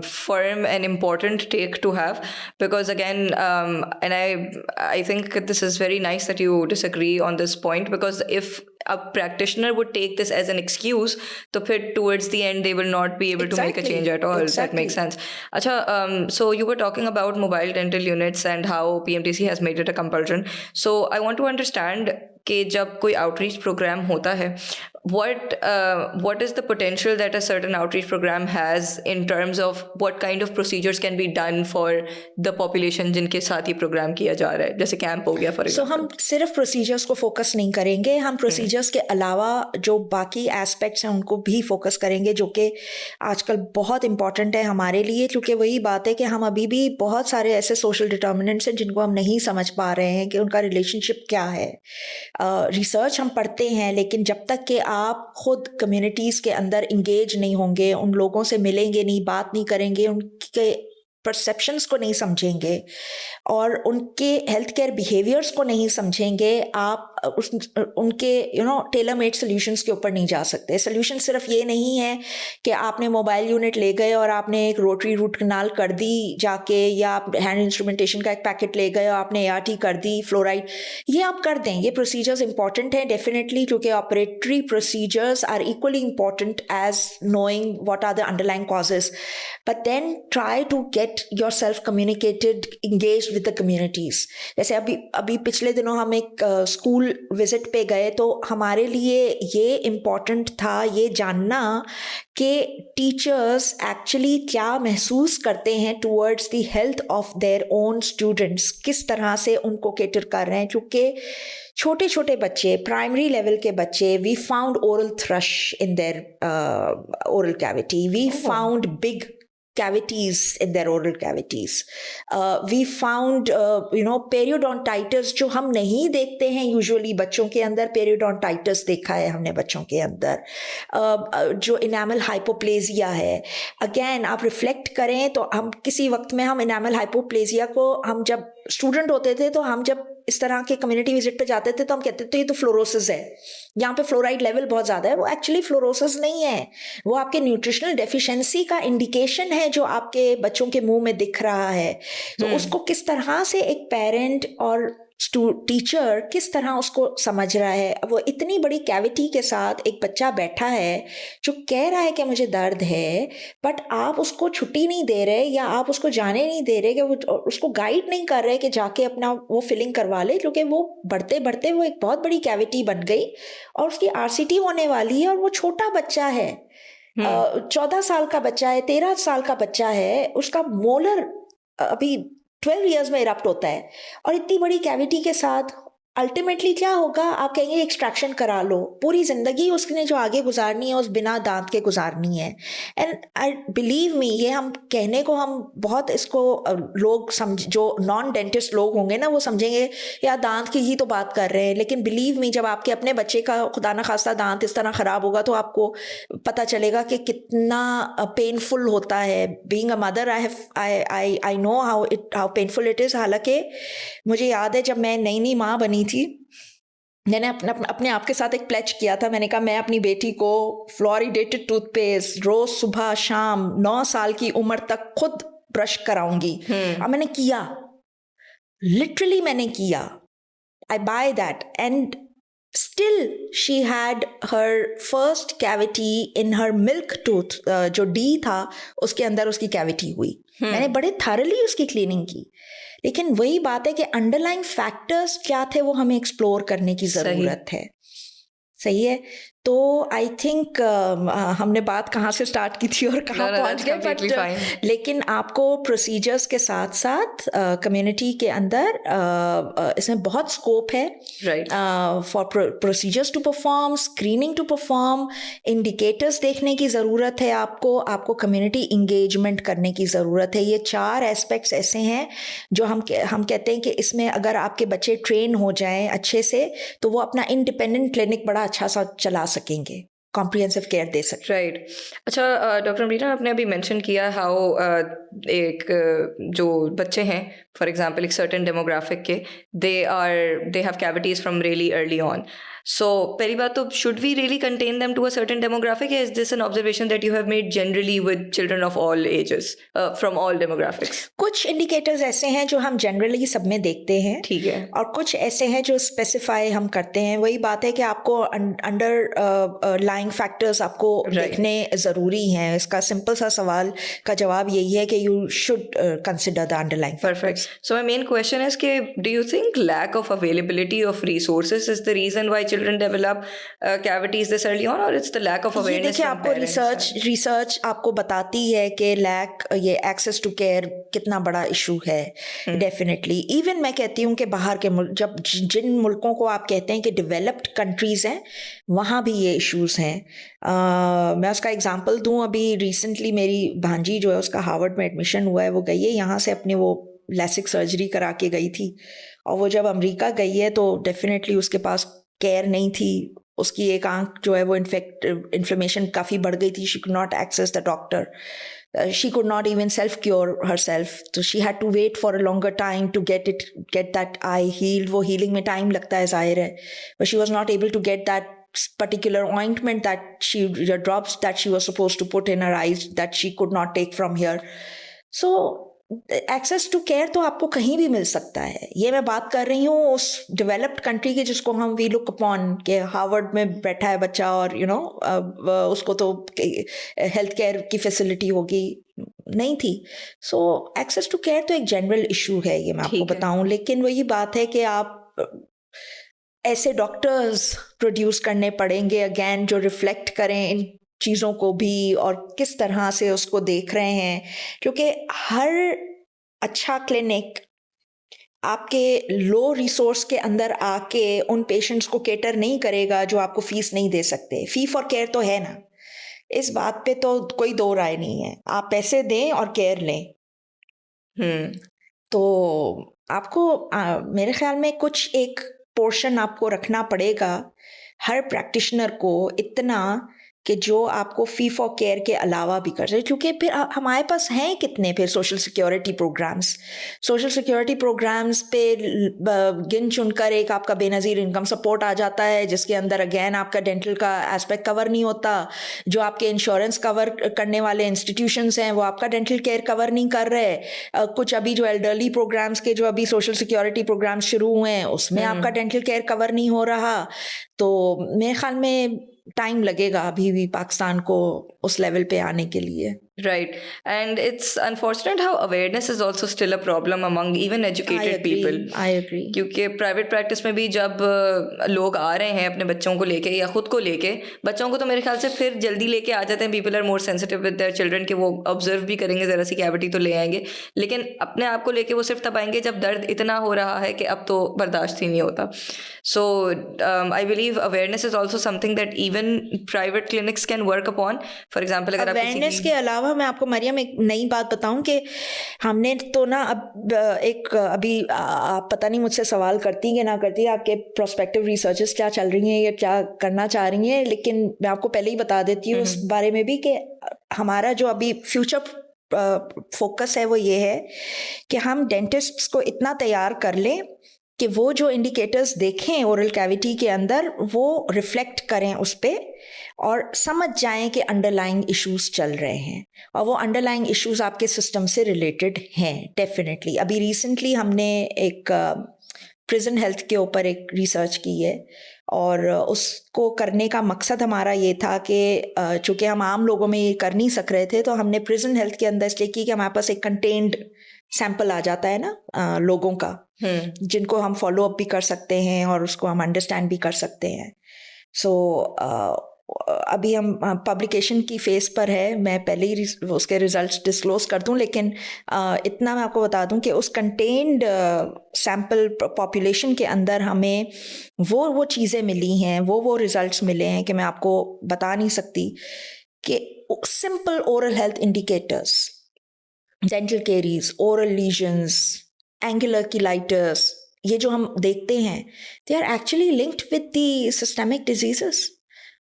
firm and important take to have because again, and I think this is very nice that you disagree on this point because if a practitioner would take this as an excuse, तो फिर towards the end they will not be able to make a change at all. That makes sense. अच्छा, so you were talking about mobile dental units and how PMTC has made it a compulsion. So I want to understand कि जब कोई आउटरीच प्रोग्राम होता है what is the potential that a certain outreach program has in terms of what kind of procedures can be done for the population जिनके साथ ही प्रोग्राम किया जा रहा है, जैसे कैंप हो गया फॉर सो हम सिर्फ प्रोसीजर्स को फोकस नहीं करेंगे, हम प्रोसीजर्स के अलावा जो बाकी एस्पेक्ट्स हैं उनको भी फोकस करेंगे, जो कि आजकल बहुत इंपॉर्टेंट है हमारे लिए, क्योंकि वही बात है कि हम अभी भी बहुत सारे ऐसे सोशल डिटर्मिनेंट्स हैं जिनको हम नहीं समझ पा रहे हैं कि उनका रिलेशनशिप क्या है. रिसर्च हम पढ़ते हैं, लेकिन जब तक कि आप खुद कम्युनिटीज़ के अंदर इंगेज नहीं होंगे, उन लोगों से मिलेंगे नहीं, बात नहीं करेंगे, उनके परसेप्शंस को नहीं समझेंगे और उनके हेल्थ केयर बिहेवियर्स को नहीं समझेंगे, आप उनके टेलर मेड सॉल्यूशंस के ऊपर नहीं जा सकते. सॉल्यूशन सिर्फ ये नहीं है कि आपने मोबाइल यूनिट ले गए और आपने एक रोटरी रूट कनाल कर दी जाके, या आप हैंड इंस्ट्रूमेंटेशन का एक पैकेट ले गए और आपने ART कर दी, फ्लोराइड, ये आप कर दें. ये प्रोसीजर्स इंपॉर्टेंट हैं डेफिनेटली, क्योंकि operatory procedures are equally important as knowing what are the underlying causes, but then try to get yourself communicated, engaged with the communities. जैसे अभी पिछले दिनों हम एक स्कूल विजिट पे गए, तो हमारे लिए ये इम्पॉर्टेंट था ये जानना कि टीचर्स एक्चुअली क्या महसूस करते हैं towards the health of their own students, किस तरह से उनको केटर कर रहे हैं. क्योंकि छोटे छोटे बच्चे, प्राइमरी लेवल के बच्चे, we found oral thrush in their oral cavity, we found big cavities in their oral cavities. We found, periodontitis, जो हम नहीं देखते हैं यूजुअली बच्चों के अंदर. periodontitis देखा है हमने बच्चों के अंदर. जो इनामल हाइपोप्लेजिया है, अगेन आप रिफ्लेक्ट करें तो हम किसी वक्त में हम इनामल हाइपोप्लेजिया को, हम जब स्टूडेंट होते थे तो हम जब इस तरह के कम्युनिटी विजिट पे जाते थे तो हम कहते थे ये तो फ्लोरोसिस है, यहाँ पे फ्लोराइड लेवल बहुत ज़्यादा है. वो एक्चुअली फ्लोरोसिस नहीं है, वो आपके न्यूट्रिशनल डेफिशिएंसी का इंडिकेशन है जो आपके बच्चों के मुंह में दिख रहा है. तो उसको किस तरह से एक पेरेंट और टीचर किस तरह उसको समझ रहा है. वो इतनी बड़ी कैविटी के साथ एक बच्चा बैठा है जो कह रहा है कि मुझे दर्द है, बट आप उसको छुट्टी नहीं दे रहे या आप उसको जाने नहीं दे रहे, कि वो उसको गाइड नहीं कर रहे कि जाके अपना वो फिलिंग करवा ले, क्योंकि वो बढ़ते बढ़ते वो एक बहुत बड़ी कैविटी बन गई और उसकी RCT होने वाली है. और वो छोटा बच्चा है, 14 साल का बच्चा है, 13 साल का बच्चा है, उसका मोलर अभी 12 इयर्स में इरप्ट होता है. और इतनी बड़ी कैविटी के साथ अल्टीमेटली क्या होगा, आप कहेंगे एक्सट्रैक्शन करा लो. पूरी ज़िंदगी उसने जो आगे गुजारनी है उस बिना दांत के गुजारनी है. एंड आई बिलीव मी, ये हम कहने को हम बहुत इसको लोग समझ, जो नॉन डेंटिस्ट लोग होंगे ना, वो समझेंगे यार दांत की ही तो बात कर रहे हैं. लेकिन बिलीव मी, जब आपके अपने बच्चे का खुदा ना खास्ता दांत इस तरह ख़राब होगा तो आपको पता चलेगा कि कितना पेनफुल होता है. Being a mother, I know how painful it is. हालांकि मुझे याद है जब मैं नई माँ बनी थी, मैंने अपने आप के साथ एक प्लेज किया था. मैंने कहा मैं अपनी बेटी को फ्लोरिडेटेड टूथपेस्ट रोज सुबह शाम 9 साल की उम्र तक खुद ब्रश कराऊंगी. और मैंने किया, लिटरली मैंने किया. I buy that. And still she had her first cavity in her milk tooth. जो D था उसके अंदर उसकी कैविटी हुई. मैंने बड़े थॉरली उसकी क्लीनिंग की. लेकिन वही बात है कि अंडरलाइंग फैक्टर्स क्या थे वो हमें एक्सप्लोर करने की ज़रूरत है. सही है. तो आई थिंक हमने बात कहाँ से स्टार्ट की थी और कहाँ पहुँच गए, बट लेकिन आपको प्रोसीजर्स के साथ साथ कम्युनिटी के अंदर इसमें बहुत स्कोप है for procedures to perform, screening to perform, indicators देखने की ज़रूरत है. आपको कम्युनिटी इंगेजमेंट करने की ज़रूरत है. ये 4 एस्पेक्ट्स ऐसे हैं जो हम कहते हैं कि इसमें अगर आपके बच्चे ट्रेन हो जाएं अच्छे से तो वो अपना इंडिपेंडेंट क्लिनिक बड़ा अच्छा सा चला सकेंगे, कॉम्प्रिहेंसिव केयर दे सकते. राइट. अच्छा डॉक्टर अमरीना, आपने अभी मेंशन किया हाउ एक जो बच्चे हैं फॉर एग्जांपल एक सर्टेन डेमोग्राफिक के, they have cavities from really early on. So पहली बात तो should we really contain them to a certain demographic, is this an observation that you have made generally with children of all ages from all demographics? कुछ इंडिकेटर्स ऐसे हैं जो हम जनरली सब में देखते हैं, ठीक है, और कुछ ऐसे हैं जो स्पेसिफाई हम करते हैं. वही बात है कि आपको अंडर लाइंग फैक्टर्स आपको देखने ज़रूरी हैं. इसका सिंपल सा सवाल का जवाब यही है कि you should consider the underlying. Perfect. So my main question is कि do you think lack of availability of resources is the reason why children develop cavities this early on, or it's the lack of ये awareness देखिए, from आपको parents? रिसर्च आपको बताती है कि ये एक्सेस टू केयर कितना बड़ा इशू है। डेफिनेटली इवन मैं कहती हूँ कि बाहर के मुल्क, जब जिन मुल्कों को आप कहते हैं कि डेवलप्ड कंट्रीज हैं, वहाँ भी ये इश्यूज हैं। मैं उसका एग्जांपल दूँ, अभी रिसेंटली मेरी भांजी जो है उसका हार्वर्ड में एडमिशन हुआ है, वो गई है यहाँ से अपने वो लैसिक सर्जरी करा के गई थी, और वो जब अमेरिका गई है तो डेफिनेटली उसके पास केयर नहीं थी। उसकी एक आंख जो है वो इन्फ्लेमेशन काफ़ी बढ़ गई थी। She could not access the doctor, she could not even self cure her self, तो she had to wait for a longer time to get that eye healed. वो हीलिंग में टाइम लगता है, जाहिर है, but she was not able to get that particular ointment the drops that she was supposed to put in her eyes that she could not take from here. So access to care तो आपको कहीं भी मिल सकता है। ये मैं बात कर रही हूँ उस डेवलप्ड कंट्री की जिसको हम वी लुक अपॉन, के हार्वर्ड में बैठा है बच्चा और उसको तो हेल्थ केयर की फैसिलिटी होगी, नहीं थी। सो एक्सेस टू केयर तो एक जनरल इशू है, ये मैं आपको बताऊं। लेकिन वही बात है कि आप ऐसे डॉक्टर्स प्रोड्यूस करने पड़ेंगे अगेन जो रिफ्लेक्ट करें इन चीज़ों को भी और किस तरह से उसको देख रहे हैं, क्योंकि हर अच्छा क्लिनिक आपके लो रिसोर्स के अंदर आके उन पेशेंट्स को केटर नहीं करेगा जो आपको फीस नहीं दे सकते। फी फॉर केयर तो है ना, इस बात पे तो कोई दो राय नहीं है। आप पैसे दें और केयर लें। तो आपको मेरे ख्याल में कुछ एक पोर्शन आपको रखना पड़ेगा हर प्रैक्टिशनर को इतना कि जो आपको फी फॉर केयर के अलावा भी कर सके, क्योंकि फिर हमारे पास हैं कितने फिर सोशल सिक्योरिटी प्रोग्राम्स पे गिन चुनकर एक आपका बेनज़ीर इनकम सपोर्ट आ जाता है, जिसके अंदर अगेन आपका डेंटल का एस्पेक्ट कवर नहीं होता। जो आपके इंश्योरेंस कवर करने वाले इंस्टीट्यूशंस हैं वो आपका डेंटल केयर कवर नहीं कर रहे। कुछ अभी जो एल्डरली प्रोग्राम्स के जो अभी सोशल सिक्योरिटी प्रोग्राम्स शुरू हुए हैं उसमें आपका डेंटल केयर कवर नहीं हो रहा। तो मेरे ख्याल में टाइम लगेगा अभी भी पाकिस्तान को उस लेवल पे आने के लिए। Right. And it's unfortunate how awareness is also still a problem among even educated people. I agree. क्योंकि प्राइवेट प्रैक्टिस में भी जब लोग आ रहे हैं अपने बच्चों को लेके या खुद को लेके, बच्चों को तो मेरे ख्याल से फिर जल्दी लेके आ जाते हैं। People are more sensitive with their children कि वो ऑब्जर्व भी करेंगे, ज़रा सी कैविटी तो ले आएंगे, लेकिन अपने आप को लेके वो सिर्फ तब आएंगे जब दर्द इतना हो रहा है कि अब तो बर्दाश्त ही नहीं होता। So I believe awareness is also something that even private clinics can work upon. For example, अगर अवेयरनेस के अलावा मैं आपको मरियम एक नई बात बताऊं कि हमने तो ना अब एक अभी आप पता नहीं मुझसे सवाल करती कि ना करती आपके प्रोस्पेक्टिव रिसर्चेस क्या चल रही हैं या क्या करना चाह रही हैं, लेकिन मैं आपको पहले ही बता देती हूँ उस बारे में भी कि हमारा जो अभी फ्यूचर फोकस है वो ये है कि हम डेंटिस्ट्स को इतना तैयार कर लें कि वो जो इंडिकेटर्स देखें ओरल कैविटी के अंदर वो रिफ्लेक्ट करें उस पर और समझ जाएं कि अंडरलाइंग इश्यूज चल रहे हैं, और वो अंडरलाइंग इश्यूज आपके सिस्टम से रिलेटेड हैं डेफिनेटली। अभी रिसेंटली हमने एक प्रिजन हेल्थ के ऊपर एक रिसर्च की है, और उसको करने का मकसद हमारा ये था कि चूँकि हम आम लोगों में ये कर नहीं सक रहे थे, तो हमने प्रिजन हेल्थ के अंदर इसलिए की कि हमारे पास एक कंटेन्ड सैंपल आ जाता है ना लोगों का, जिनको हम फॉलो अप भी कर सकते हैं और उसको हम अंडरस्टैंड भी कर सकते हैं। सो अभी हम पब्लिकेशन की फेज़ पर है, मैं पहले ही उसके रिजल्ट्स डिस्क्लोज कर दूं, लेकिन इतना मैं आपको बता दूं कि उस कंटेन्ड सैम्पल पॉपुलेशन के अंदर हमें वो चीज़ें मिली हैं, वो रिजल्ट्स मिले हैं कि मैं आपको बता नहीं सकती। कि simple oral health indicators, dental caries, oral lesions, angular cheilitis, ये जो हम देखते हैं they are actually linked with the systemic diseases.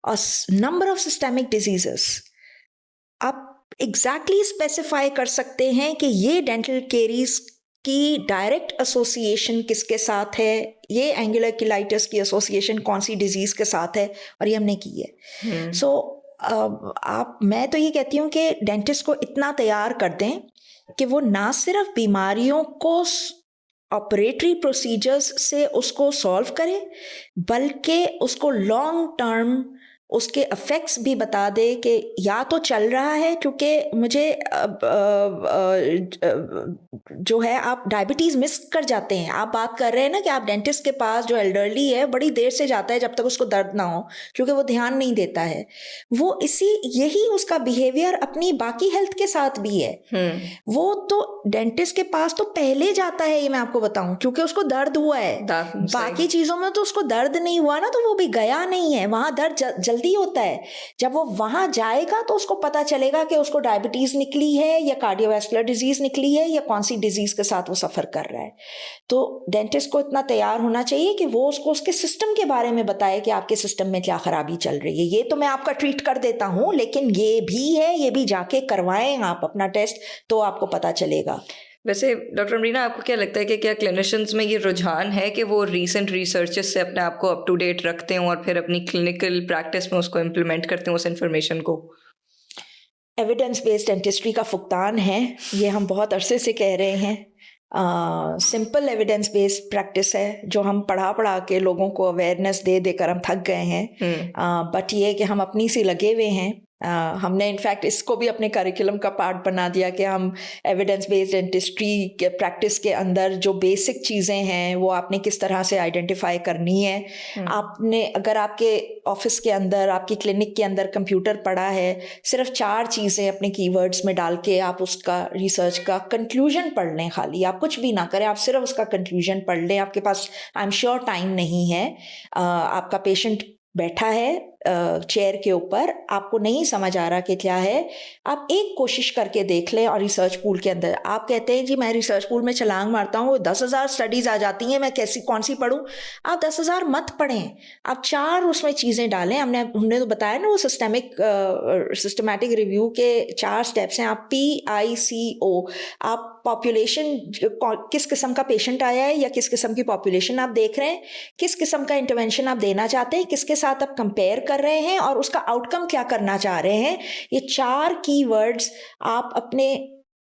A number of systemic diseases आप exactly स्पेसिफाई कर सकते हैं कि ये डेंटल केरीज की डायरेक्ट एसोसिएशन किसके साथ है, ये एंगुलर किलाइटिस की एसोसिएशन कौन सी डिजीज के साथ है, और ये हमने की है। सो मैं तो ये कहती हूँ कि डेंटिस्ट को इतना तैयार कर दें कि वो ना सिर्फ बीमारियों को ऑपरेटरी प्रोसीजर्स से उसको सॉल्व करे, बल्कि उसको लॉन्ग टर्म उसके इफेक्ट्स भी बता दे कि या तो चल रहा है, क्योंकि मुझे जो है आप डायबिटीज़ मिस कर जाते हैं। आप बात कर रहे हैं ना कि आप डेंटिस्ट के पास जो एल्डरली है बड़ी देर से जाता है जब तक उसको दर्द ना हो, क्योंकि वो ध्यान नहीं देता है। वो यही उसका बिहेवियर अपनी बाकी हेल्थ के साथ भी है। वो तो डेंटिस्ट के पास तो पहले जाता है, ये मैं आपको बताऊं, क्योंकि उसको दर्द हुआ है। बाकी चीजों में तो उसको दर्द नहीं हुआ ना, तो वो भी गया नहीं है वहां। दर्द जल्दी होता है। जब वो वहां जाएगा तो उसको पता चलेगा कि उसको डायबिटीज निकली है या कार्डियोवैस्कुलर डिजीज निकली है या कौन सी डिजीज के साथ वो सफर कर रहा है। तो डेंटिस्ट को इतना तैयार होना चाहिए कि वो उसको उसके सिस्टम के बारे में बताए कि आपके सिस्टम में क्या खराबी चल रही है। ये तो मैं आपका ट्रीट कर देता हूं, लेकिन ये भी है, ये भी जाके करवाएं आप अपना टेस्ट, तो आपको पता चलेगा। वैसे डॉक्टर अमरीना, आपको क्या लगता है कि क्या क्लिनिशियंस में ये रुझान है कि वो रीसेंट रिसर्चेस से अपने आप को अप टू डेट रखते हैं और फिर अपनी क्लिनिकल प्रैक्टिस में उसको इम्प्लीमेंट करते हैं उस इन्फॉर्मेशन को? एविडेंस बेस्ड डेंटिस्ट्री का फुकदान है, ये हम बहुत अरसे से कह रहे हैं। सिंपल एविडेंस बेस्ड प्रैक्टिस है जो हम पढ़ा के लोगों को अवेयरनेस दे देकर हम थक गए हैं। बट ये कि हम अपनी सी लगे हुए हैं। हमने इनफैक्ट इसको भी अपने करिकुलम का पार्ट बना दिया कि हम एविडेंस बेस्ड डेंटिस्ट्री के प्रैक्टिस के अंदर जो बेसिक चीज़ें हैं वो आपने किस तरह से आइडेंटिफाई करनी है। आपने अगर आपके ऑफिस के अंदर, आपकी क्लिनिक के अंदर कंप्यूटर पड़ा है, सिर्फ 4 चीज़ें अपने कीवर्ड्स में डाल के आप उसका रिसर्च का कंक्लूजन पढ़ लें। खाली आप कुछ भी ना करें, आप सिर्फ उसका कंक्लूजन पढ़ लें। आपके पास आई एम श्योर टाइम नहीं है। आपका पेशेंट बैठा है चेयर के ऊपर, आपको नहीं समझ आ रहा कि क्या है, आप एक कोशिश करके देख लें। और रिसर्च पूल के अंदर आप कहते हैं जी मैं रिसर्च पूल में छलांग मारता हूँ, 10,000 स्टडीज आ जाती हैं, मैं कौन सी पढ़ूं। आप 10,000 मत पढ़ें, आप 4 उसमें चीज़ें डालें। हमने तो बताया ना वो सिस्टमैटिक रिव्यू के 4 स्टेप्स हैं। आप PICO, आप पॉपुलेशन, किस किस्म का पेशेंट आया है या किस किस्म की पॉपुलेशन आप देख रहे हैं, किस किस्म का इंटरवेंशन आप देना चाहते हैं, किसके साथ आप कंपेयर कर रहे हैं और उसका आउटकम क्या करना चाह रहे हैं। ये 4 कीवर्ड्स आप अपने,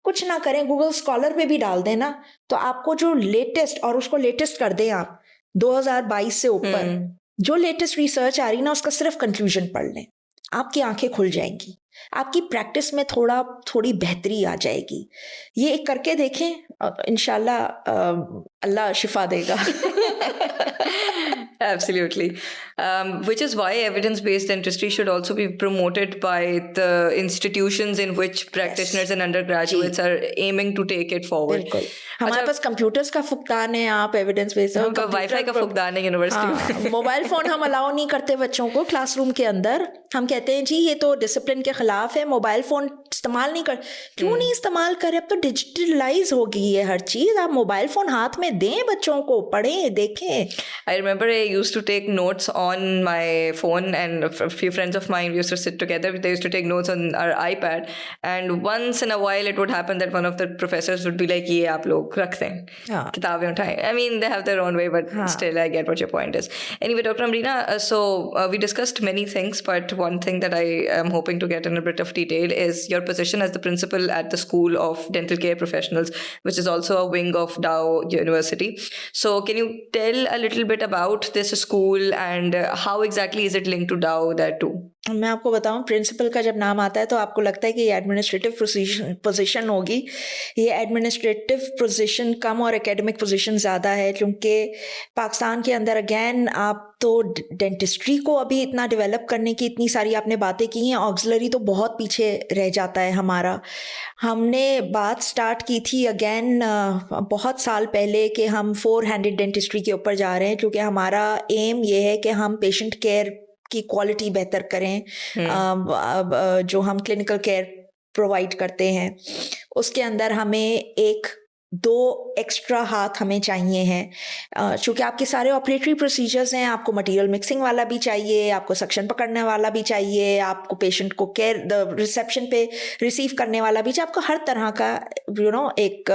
कुछ ना करें, गूगल स्कॉलर पे भी डाल दें ना, तो आपको जो लेटेस्ट, और उसको लेटेस्ट कर दें आप 2022 से ऊपर जो लेटेस्ट रिसर्च आ रही ना, उसका सिर्फ कंक्लूजन पढ़ लें, आपकी आंखें खुल जाएंगी, आपकी प्रैक्टिस में थोड़ी बेहतरी आ जाएगी। ये करके देखें, इंशाल्लाह अल्लाह शिफा देगा। Absolutely. Which is why evidence-based dentistry should also be promoted by the institutions in which practitioners and undergraduates are aiming to take it forward. बिल्कुल, हमारे पास कंप्यूटर्स का फुकदान है, आप एविडेंस बेस्ड, वाईफाई का फुकदान है यूनिवर्सिटी में। मोबाइल फोन हम अलाउ नहीं करते बच्चों को क्लासरूम के अंदर। हम कहते हैं जी ये तो डिसिप्लिन के खिलाफ है, मोबाइल फोन इस्तेमाल नहीं कर। क्यों नहीं इस्तेमाल करें? अब तो डिजिटलाइज हो गई है हर चीज। आप मोबाइल फोन हाथ में दें, बच्चों को पढ़ें, देखें। I remember I used to take notes on my phone, and a few friends of mine, we used to sit together. They used to take notes on our iPad, and once in a while it would happen that one of the professors would be like, "ये आप लोग रख दें, किताबें उठाएं." I mean, they have their own way, but still I get what your point is. Anyway, Dr. Amrina, we discussed many things, but one thing that I am hoping to get in a bit of detail is your position as the principal at the School of Dental Care Professionals, which is also a wing of Dow University. So can you tell a little bit about this school and how exactly is it linked to Dow there too? मैं आपको बताऊं, प्रिंसिपल का जब नाम आता है तो आपको लगता है कि ये एडमिनिस्ट्रेटिव पोजीशन होगी। ये एडमिनिस्ट्रेटिव पोजीशन कम और एकेडमिक पोजीशन ज़्यादा है, क्योंकि पाकिस्तान के अंदर अगेन आप तो डेंटिस्ट्री को अभी इतना डेवलप करने की इतनी सारी आपने बातें की हैं, ऑक्सिलरी तो बहुत पीछे रह जाता है हमारा। हमने बात स्टार्ट की थी अगेन बहुत साल पहले कि हम 4 हैंडेड डेंटिस्ट्री के ऊपर जा रहे हैं, क्योंकि हमारा एम ये है कि हम पेशेंट केयर की क्वालिटी बेहतर करें। जो हम क्लिनिकल केयर प्रोवाइड करते हैं उसके अंदर हमें 2 एक्स्ट्रा हाथ हमें चाहिए हैं। चूँकि आपके सारे ऑपरेटरी प्रोसीजर्स हैं, आपको मटेरियल मिक्सिंग वाला भी चाहिए, आपको सक्शन पकड़ने वाला भी चाहिए, आपको पेशेंट को केयर रिसेप्शन पे रिसीव करने वाला भी चाहिए, आपको हर तरह का एक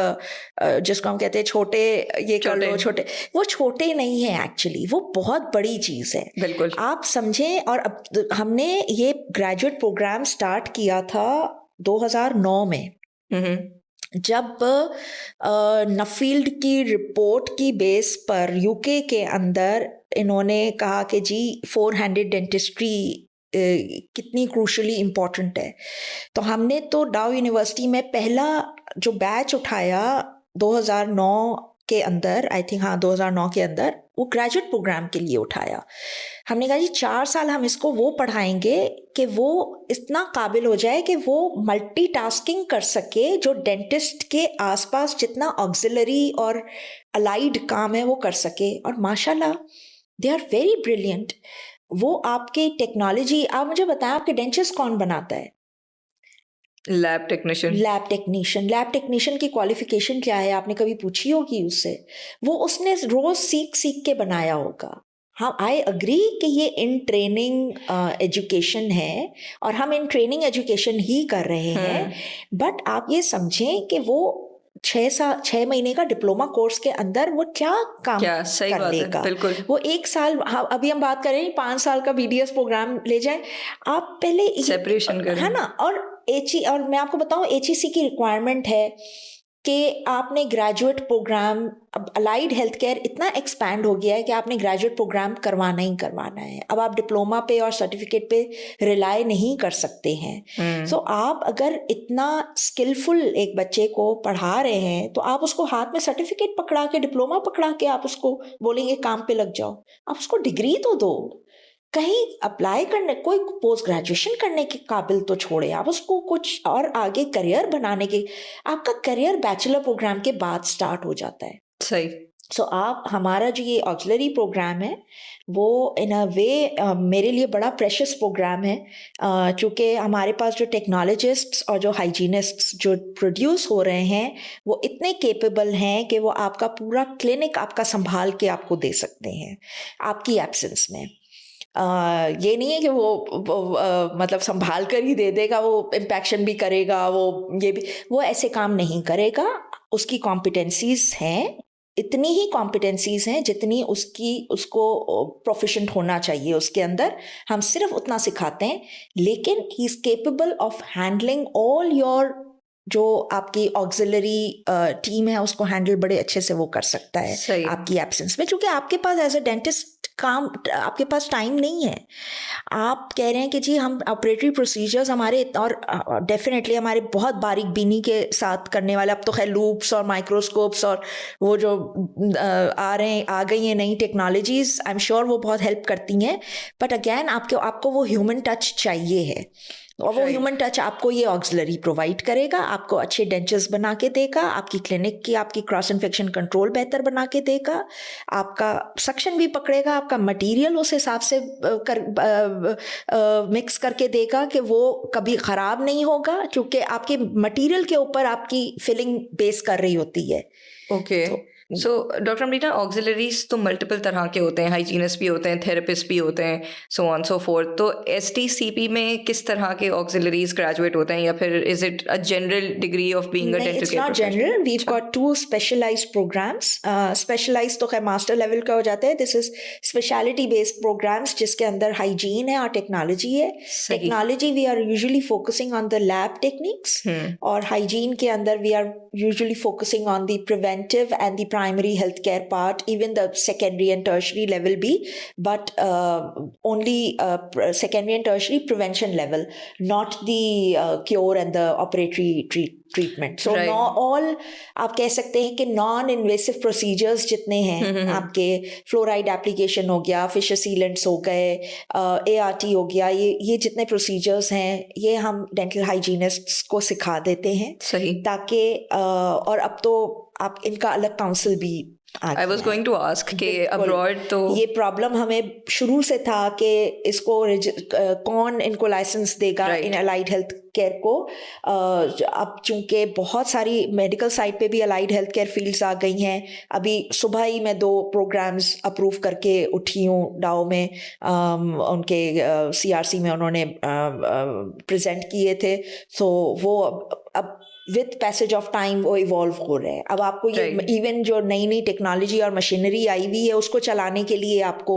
जिसको हम कहते हैं छोटे, ये कर लो छोटे, वो छोटे नहीं है एक्चुअली, वो बहुत बड़ी चीज़ है। बिल्कुल, आप समझें। और अब हमने ये ग्रेजुएट प्रोग्राम स्टार्ट किया था 2009 में, जब नफील्ड की रिपोर्ट की बेस पर यूके के अंदर इन्होंने कहा कि जी 4 हैंडेड डेंटिस्ट्री कितनी क्रूशली इम्पॉर्टेंट है। तो हमने तो डाउ यूनिवर्सिटी में पहला जो बैच उठाया 2009 के अंदर, आई थिंक, हाँ 2009 के अंदर, वो ग्रेजुएट प्रोग्राम के लिए उठाया। हमने कहा जी 4 साल हम इसको वो पढ़ाएंगे कि वो इतना काबिल हो जाए कि वो मल्टीटास्किंग कर सके, जो डेंटिस्ट के आसपास जितना ऑक्सिलरी और अलाइड काम है वो कर सके। और माशाल्लाह दे आर वेरी ब्रिलियंट। वो आपके टेक्नोलॉजी, आप मुझे बताएं आपके डेंचर्स कौन बनाता है? Lab technician. लैब टेक्नीशियन की क्वालिफिकेशन क्या है, आपने कभी पूछी होगी उससे? वो उसने रोज सीख सीख के बनाया होगा। हाँ, आई अग्री कि ये इन ट्रेनिंग एजुकेशन है और हम इन ट्रेनिंग एजुकेशन ही कर रहे हैं, बट आप ये समझें कि वो 6 महीने का डिप्लोमा कोर्स के अंदर वो क्या काम कर लेगा। बिल्कुल। वो 1 साल, अभी हम बात करें 5 साल का BDS प्रोग्राम ले जाए, आप पहले सेपरेशन करें, है ना। और और मैं आपको बताऊं HEC की रिक्वायरमेंट है कि आपने ग्रेजुएट प्रोग्राम, अब अलाइड हेल्थ केयर इतना एक्सपैंड हो गया है कि आपने ग्रेजुएट प्रोग्राम करवाना ही करवाना है। अब आप डिप्लोमा पे और सर्टिफिकेट पे रिलाय नहीं कर सकते हैं। सो आप अगर इतना स्किलफुल एक बच्चे को पढ़ा रहे हैं तो आप उसको हाथ में सर्टिफिकेट पकड़ा के, डिप्लोमा पकड़ा के आप उसको बोलेंगे काम पे लग जाओ। आप उसको डिग्री तो दो, कहीं अप्लाई करने, कोई पोस्ट ग्रेजुएशन करने के काबिल तो छोड़े, आप उसको कुछ और आगे करियर बनाने के, आपका करियर बैचलर प्रोग्राम के बाद स्टार्ट हो जाता है। सही। सो आप, हमारा जो ये ऑक्सिलरी प्रोग्राम है वो इन अ वे मेरे लिए बड़ा प्रेशियस प्रोग्राम है, चूँकि हमारे पास जो टेक्नोलॉजिस्ट्स और जो हाइजीनिस्ट्स जो प्रोड्यूस हो रहे हैं वो इतने केपेबल हैं कि वो आपका पूरा क्लिनिक आपका संभाल के आपको दे सकते हैं आपकी एब्सेंस में। ये नहीं है कि वो मतलब संभाल कर ही दे देगा, वो इम्पैक्शन भी करेगा, वो ये भी, वो ऐसे काम नहीं करेगा। उसकी कॉम्पिटेंसीज हैं, इतनी ही कॉम्पिटेंसीज हैं जितनी उसको प्रोफिशिएंट होना चाहिए उसके अंदर। हम सिर्फ उतना सिखाते हैं, लेकिन he is capable of handling all your, जो आपकी ऑक्सिलरी टीम है उसको हैंडल बड़े अच्छे से वो कर सकता है आपकी एब्सेंस में, क्योंकि आपके पास एज अ डेंटिस्ट काम, आपके पास टाइम नहीं है। आप कह रहे हैं कि जी हम ऑपरेटरी प्रोसीजर्स हमारे, और डेफिनेटली हमारे बहुत बारीक बीनी के साथ करने वाले, अब तो खैर लूप्स और माइक्रोस्कोप्स और वो जो आ गई हैं नई टेक्नोलॉजीज, आई एम श्योर वो बहुत हेल्प करती हैं, बट अगैन आपको वो ह्यूमन टच चाहिए है, और वो ह्यूमन टच आपको ये ऑक्सिलरी प्रोवाइड करेगा, आपको अच्छे डेंचर्स बना के देगा, आपकी क्लिनिक की आपकी क्रॉस इन्फेक्शन कंट्रोल बेहतर बना के देगा, आपका सक्शन भी पकड़ेगा, आपका मटेरियल उस हिसाब से मिक्स करके देगा कि वो कभी ख़राब नहीं होगा, क्योंकि आपके मटेरियल के ऊपर आपकी फिलिंग बेस कर रही होती है। Okay. So doctor Amrina, auxiliaries तो मल्टीपल तरह के होते हैं, हाइजीनिस्ट भी होते हैं, थेरेपिस्ट भी होते हैं, सो ऑन सो फोर्थ। तो STCP में किस तरह के ऑक्सिलरीज ग्रेजुएट होते हैं, या फिर is it a general degree of being a dental care professional? It's not general, we have got 2 specialized programs. Specialized तो खैर मास्टर लेवल का हो जाता है, this is specialty based programs जिसके अंदर हाइजीन है और टेक्नोलॉजी है। Technology we are usually focusing on the lab techniques, और हाइजीन के अंदर we are usually focusing on the preventive and the primary healthcare part, even the secondary and tertiary level B, but only secondary and tertiary prevention level, not the cure and the operatory treatment. So right. all आप कह सकते हैं कि नॉन इन्वेसिव प्रोसीजर्स जितने हैं, आपके फ्लोराइड एप्लीकेशन हो गया, फिशर सीलेंट्स हो गए, ART हो गया, ये जितने प्रोसीजर्स हैं ये हम डेंटल हाइजीनिस्ट्स को सिखा देते हैं। सही। ताकि और अब तो आप इनका अलग काउंसिल भी I was going to ask कि abroad तो ये प्रॉब्लम हमें शुरू से था कि इसको कौन इनको लाइसेंस देगा इन अलाइड हेल्थ केयर को। अब चूंकि बहुत सारी मेडिकल साइड पे भी अलाइड हेल्थ केयर फील्ड्स आ गई हैं, अभी सुबह ही मैं 2 प्रोग्राम्स अप्रूव करके उठी हूँ डाओ में, उनके CRC में उन्होंने प्रेजेंट किए थे। सो वो अब विथ पैसेज ऑफ टाइम वो इवॉल्व हो रहे हैं। अब आपको ये इवन जो नई नई टेक्नोलॉजी और मशीनरी आई हुई है उसको चलाने के लिए आपको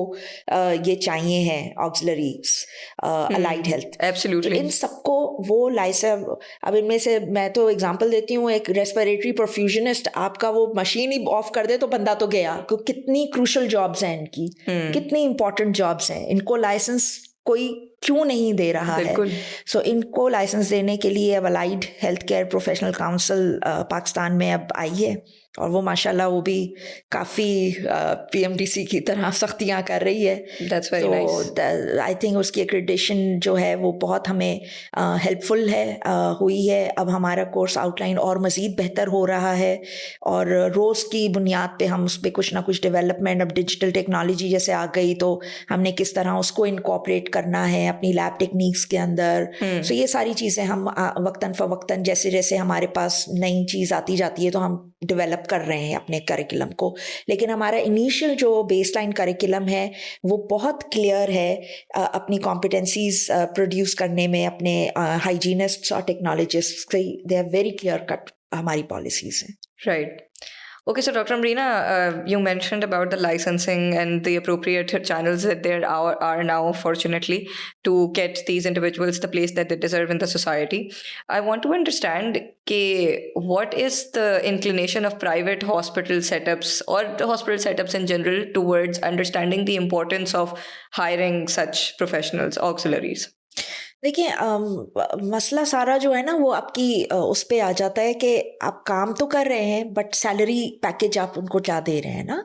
ये चाहिए हैं ऑक्सिलरीज अलाइड हेल्थ। एब्सोल्युटली। इन सबको वो लाइसेंस, अब इनमें से मैं तो एग्जांपल देती हूँ, एक रेस्पिरेटरी परफ्यूजनिस्ट, आपका वो मशीन ही ऑफ कर दे तो बंदा तो गया। कितनी क्रूशल जॉब्स हैं इनकी, कितनी इंपॉर्टेंट जॉब्स हैं, इनको लाइसेंस कोई क्यों नहीं दे रहा है. बिल्कुल. सो इनको लाइसेंस देने के लिए अब allied health care professional council Pakistan में अब आई है, और वो माशाल्लाह वो भी काफ़ी PMDC की तरह सख्तियाँ कर रही है. That's very nice. I think उसकी एक्रेडिटेशन जो है वो बहुत हमें हेल्पफुल है, हुई है. अब हमारा कोर्स आउटलाइन और मज़ीद बेहतर हो रहा है, और रोज़ की बुनियाद पे हम उस पर कुछ ना कुछ डेवलपमेंट, अब डिजिटल टेक्नोलॉजी जैसे आ गई तो हमने किस तरह उसको इनकॉर्पोरेट करना है अपनी लैब टेक्निक्स के अंदर. सो ये सारी चीज़ें हम वक्तन फ़वक्तन जैसे जैसे हमारे पास नई चीज़ आती जाती है तो हम डेवलप कर रहे हैं अपने करिकुलम को. लेकिन हमारा इनिशियल जो बेसलाइन करिकुलम है वो बहुत क्लियर है अपनी कॉम्पिटेंसीज प्रोड्यूस करने में. अपने हाइजीनिस्ट्स और टेक्नोलॉजिस्ट्स से they are very clear cut हमारी पॉलिसीज हैं. Right. Okay, so Dr. Amrina, you mentioned about the licensing and the appropriate channels that there are now, fortunately, to get these individuals the place that they deserve in the society. I want to understand what is the inclination of private hospital setups or the hospital setups in general towards understanding the importance of hiring such professionals, auxiliaries? देखिए, मसला सारा जो है ना वो आपकी उस पे आ जाता है कि आप काम तो कर रहे हैं बट सैलरी पैकेज आप उनको क्या दे रहे हैं ना.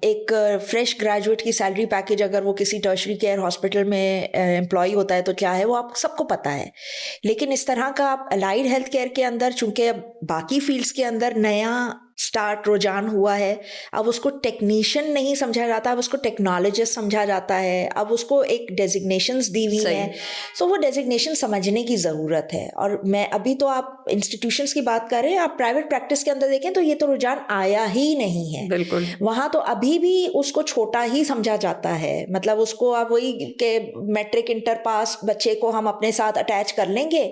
एक फ्रेश ग्रेजुएट की सैलरी पैकेज अगर वो किसी टर्शरी केयर हॉस्पिटल में एम्प्लॉय होता है तो क्या है वो आप सबको पता है. लेकिन इस तरह का आप अलाइड हेल्थ केयर के अंदर, चूंकि अब बाकी फील्ड्स के अंदर नया स्टार्ट रुझान हुआ है, अब उसको टेक्नीशियन नहीं समझा जाता, अब उसको टेक्नोलॉजिस्ट समझा जाता है. अब उसको एक डेजिग्नेशंस दी हुई हैं, सो वो डेजिग्नेशन समझने की ज़रूरत है. और मैं अभी तो आप इंस्टीट्यूशंस की बात कर रहे हैं, आप प्राइवेट प्रैक्टिस के अंदर देखें तो ये तो रुझान आया ही नहीं है. बिल्कुल. वहाँ तो अभी भी उसको छोटा ही समझा जाता है. मतलब उसको आप वही के मैट्रिक इंटर पास बच्चे को हम अपने साथ अटैच कर लेंगे,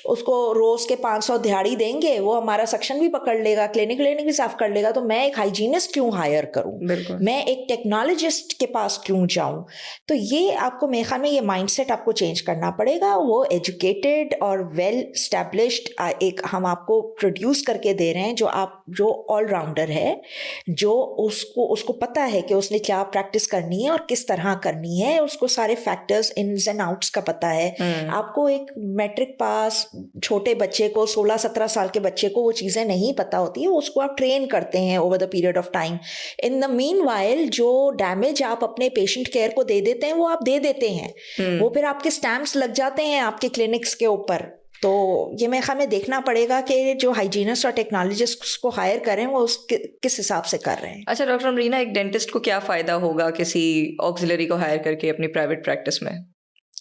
उसको रोज़ के 500 दिहाड़ी देंगे, वो हमारा सेक्शन भी पकड़ लेगा, क्लिनिक भी साफ कर लेगा. तो मैं एक हाइजीनिस्ट क्यों हायर करूं, मैं एक टेक्नोलॉजिस्ट के पास क्यों जाऊं. तो ये आपको मेरे ख्याल में ये माइंडसेट आपको चेंज करना पड़ेगा. वो एजुकेटेड और वेल स्टैब्लिश्ड एक हम आपको प्रोड्यूस करके दे रहे हैं जो ऑलराउंडर है, जो उसको पता है कि उसने क्या प्रैक्टिस करनी है और किस तरह करनी है, उसको सारे फैक्टर्स इन्स एंड आउट्स का पता है. आपको एक मैट्रिक पास छोटे बच्चे को, 16-17 साल के बच्चे को वो चीज़ें नहीं पता होती है, उसको आप ट्रेन करते हैं over the period of time. In the meanwhile जो डैमेज आप अपने पेशेंट केयर को दे देते हैं वो आप दे देते हैं, वो फिर आपके स्टैम्प्स लग जाते हैं आपके क्लिनिक्स के ऊपर. तो ये मैं हमें देखना पड़ेगा कि जो हाइजीनिस्ट और टेक्नोलॉजिस्ट को हायर करें वो किस हिसाब से कर रहे हैं. अच्छा डॉक्टर अमरीना, एक डेंटिस्ट को क्या फ़ायदा होगा किसी ऑक्सिलरी को हायर करके अपनी प्राइवेट प्रैक्टिस में?